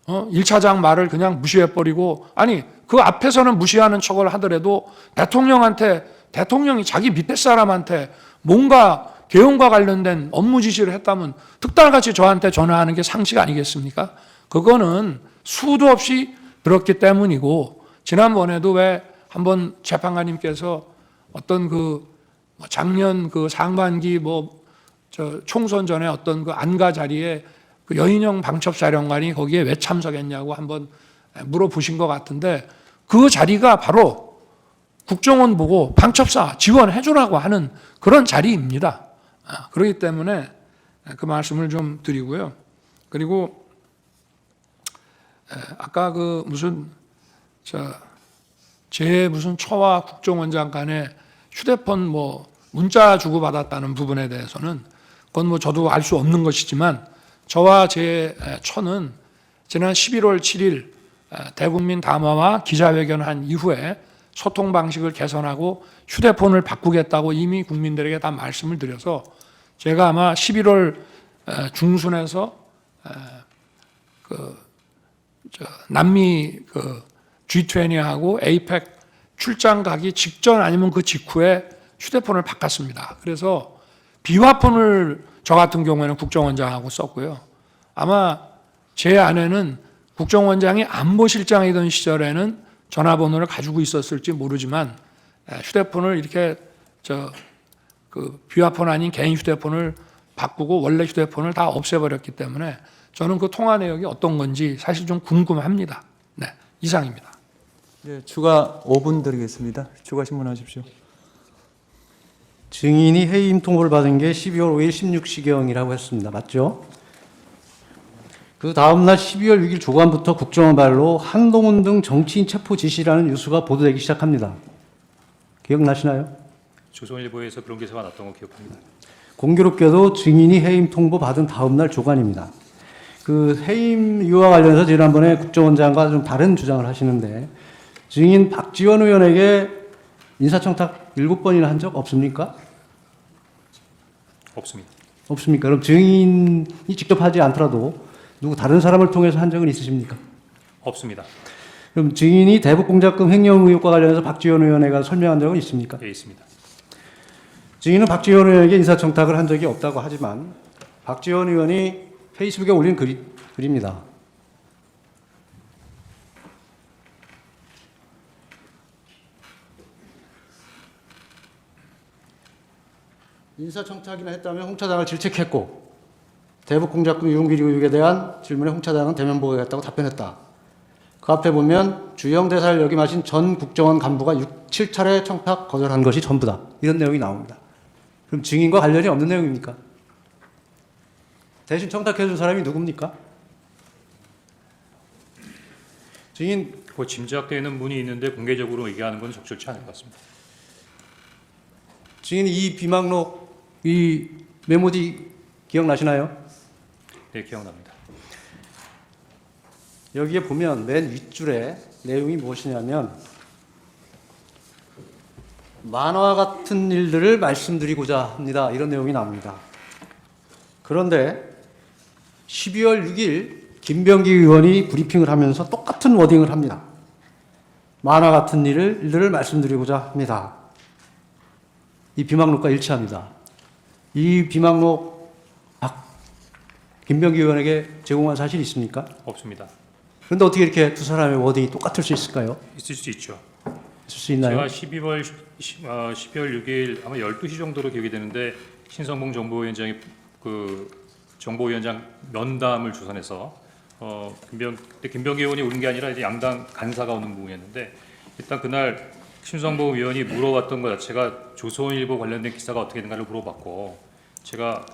1차장 말을 그냥 무시해버리고, 아니 그 앞에서는 무시하는 척을 하더라도 대통령이 자기 밑에 사람한테 뭔가 개헌과 관련된 업무 지시를 했다면 특달같이 저한테 전화하는 게 상식 아니겠습니까? 그거는 수도 없이 들었기 때문이고, 지난번에도 왜 한번 재판관님께서 어떤 그 작년 그 상반기 저 총선 전에 어떤 그 안가 자리에 그 여인형 방첩사령관이 거기에 왜 참석했냐고 한번 물어보신 것 같은데, 그 자리가 바로 국정원 보고 방첩사 지원해주라고 하는 그런 자리입니다. 그렇기 때문에 그 말씀을 좀 드리고요. 그리고 아까 그 제 무슨 처와 국정원장 간에 휴대폰 문자 주고받았다는 부분에 대해서는 그건 저도 알 수 없는 것이지만, 저와 제 처는 지난 11월 7일 대국민 담화와 기자회견한 이후에 소통 방식을 개선하고 휴대폰을 바꾸겠다고 이미 국민들에게 다 말씀을 드려서 제가 아마 11월 중순에서 남미 G20하고 APEC 출장 가기 직전 아니면 그 직후에 휴대폰을 바꿨습니다. 그래서 비화폰을 저 같은 경우에는 국정원장하고 썼고요. 아마 제 아내는 국정원장이 안보실장이던 시절에는 전화번호를 가지고 있었을지 모르지만 휴대폰을 이렇게 비화폰 아닌 개인 휴대폰을 바꾸고 원래 휴대폰을 다 없애버렸기 때문에 저는 그 통화 내역이 어떤 건지 사실 좀 궁금합니다. 네, 이상입니다. 예, 추가 5분 드리겠습니다. 추가 신문하십시오. 증인이 해임 통보를 받은 게 12월 5일 16시경이라고 했습니다. 맞죠? 그 다음날 12월 6일 조간부터 국정원 발로 한동훈 등 정치인 체포 지시라는 뉴스가 보도되기 시작합니다. 기억나시나요? 조선일보에서 그런 기사가 났던 거 기억합니다. 공교롭게도 증인이 해임 통보 받은 다음날 조간입니다. 그 해임 이유와 관련해서 지난번에 국정원장과 좀 다른 주장을 하시는데 증인 박지원 의원에게 인사청탁 7번이나 한 적 없습니까? 없습니다. 없습니까? 그럼 증인이 직접 하지 않더라도 누구 다른 사람을 통해서 한 적은 있으십니까? 없습니다. 그럼 증인이 대북공작금 횡령 의혹과 관련해서 박지원 의원에게 설명한 적은 있습니까? 예, 있습니다. 증인은 박지원 의원에게 인사청탁을 한 적이 없다고 하지만 박지원 의원이 페이스북에 올린 글입니다. 인사청탁이나 했다면 홍 차장을 질책했고 대북공작금 유용비리 의혹에 대한 질문에 홍 차장은 대면 보고하겠다고 답변했다. 그 앞에 보면 주영 대사를 역임하신 전 국정원 간부가 7차례 청탁 거절한 것이 전부다. 이런 내용이 나옵니다. 그럼 증인과 관련이 없는 내용입니까? 대신 청탁해준 사람이 누굽니까? 증인 그 짐작되는 분이 있는데 공개적으로 얘기하는 건 적절치 않을 것 같습니다. 증인 이 비망록 이 메모지 기억나시나요? 네, 기억납니다. 여기에 보면 맨 윗줄에 내용이 무엇이냐면 만화 같은 일들을 말씀드리고자 합니다. 이런 내용이 나옵니다. 그런데 12월 6일 김병기 의원이 브리핑을 하면서 똑같은 워딩을 합니다. 만화 같은 일들을 말씀드리고자 합니다. 이 비망록과 일치합니다. 이 비망록 김병기 의원에게 제공한 사실이 있습니까? 없습니다. 그런데 어떻게 이렇게 두 사람의 워딩이 똑같을 수 있을까요? 있을 수 있죠. 있을 수 있나요? 제가 12월 6일 아마 12시 정도로 기억이 되는데 신성봉 정보위원장이 그 정보위원장 면담을 주선해서 김병기 의원이 오는 게 아니라 이제 양당 간사가 오는 부분이었는데 일단 그날 신성봉 의원이 물어봤던 것 자체가 조선일보 관련된 기사가 어떻게 된가를 물어봤고 제가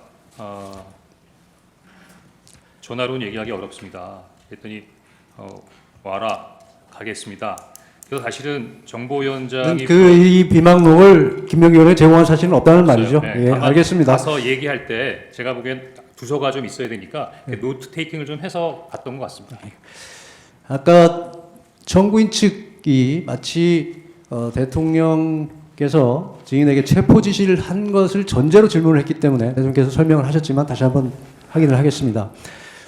전화로는 얘기하기 어렵습니다. 그랬더니 와라 가겠습니다. 그래서 사실은 정보위원장이 이 비망록을 김병기 의원에 제공한 사실은 없다는 말이죠. 네, 예, 알겠습니다. 가서 얘기할 때 제가 보기엔 부서가 좀 있어야 되니까 노트 테이킹을 좀 해서 갔던 것 같습니다. 아까 청구인 측이 마치 대통령께서 증인에게 체포 지시를 한 것을 전제로 질문을 했기 때문에 대통령께서 설명을 하셨지만 다시 한번 확인을 하겠습니다.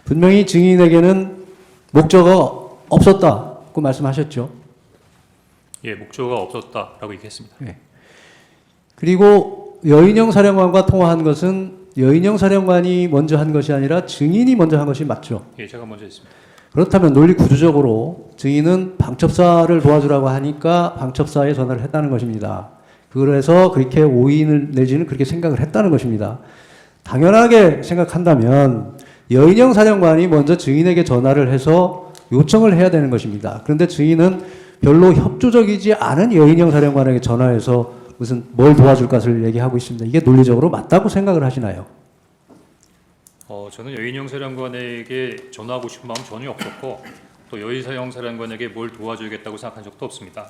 분명히 증인에게는 목적어가 없었다고 말씀하셨죠. 예, 목적어가 없었다라고 얘기했습니다. 예. 그리고 여인영 사령관과 통화한 것은 여인영 사령관이 먼저 한 것이 아니라 증인이 먼저 한 것이 맞죠. 예, 제가 먼저 했습니다. 그렇다면 논리 구조적으로 증인은 방첩사를 도와주라고 하니까 방첩사에 전화를 했다는 것입니다. 그래서 그렇게 오인을 내지는 그렇게 생각을 했다는 것입니다. 당연하게 생각한다면 여인영 사령관이 먼저 증인에게 전화를 해서 요청을 해야 되는 것입니다. 그런데 증인은 별로 협조적이지 않은 여인영 사령관에게 전화해서 무슨 뭘 도와줄 것을 얘기하고 있습니다. 이게 논리적으로 맞다고 생각을 하시나요? 저는 여인영 사령관에게 전화하고 싶은 마음 전혀 없었고 또 여인영 사령관에게 뭘 도와줘야겠다고 생각한 적도 없습니다.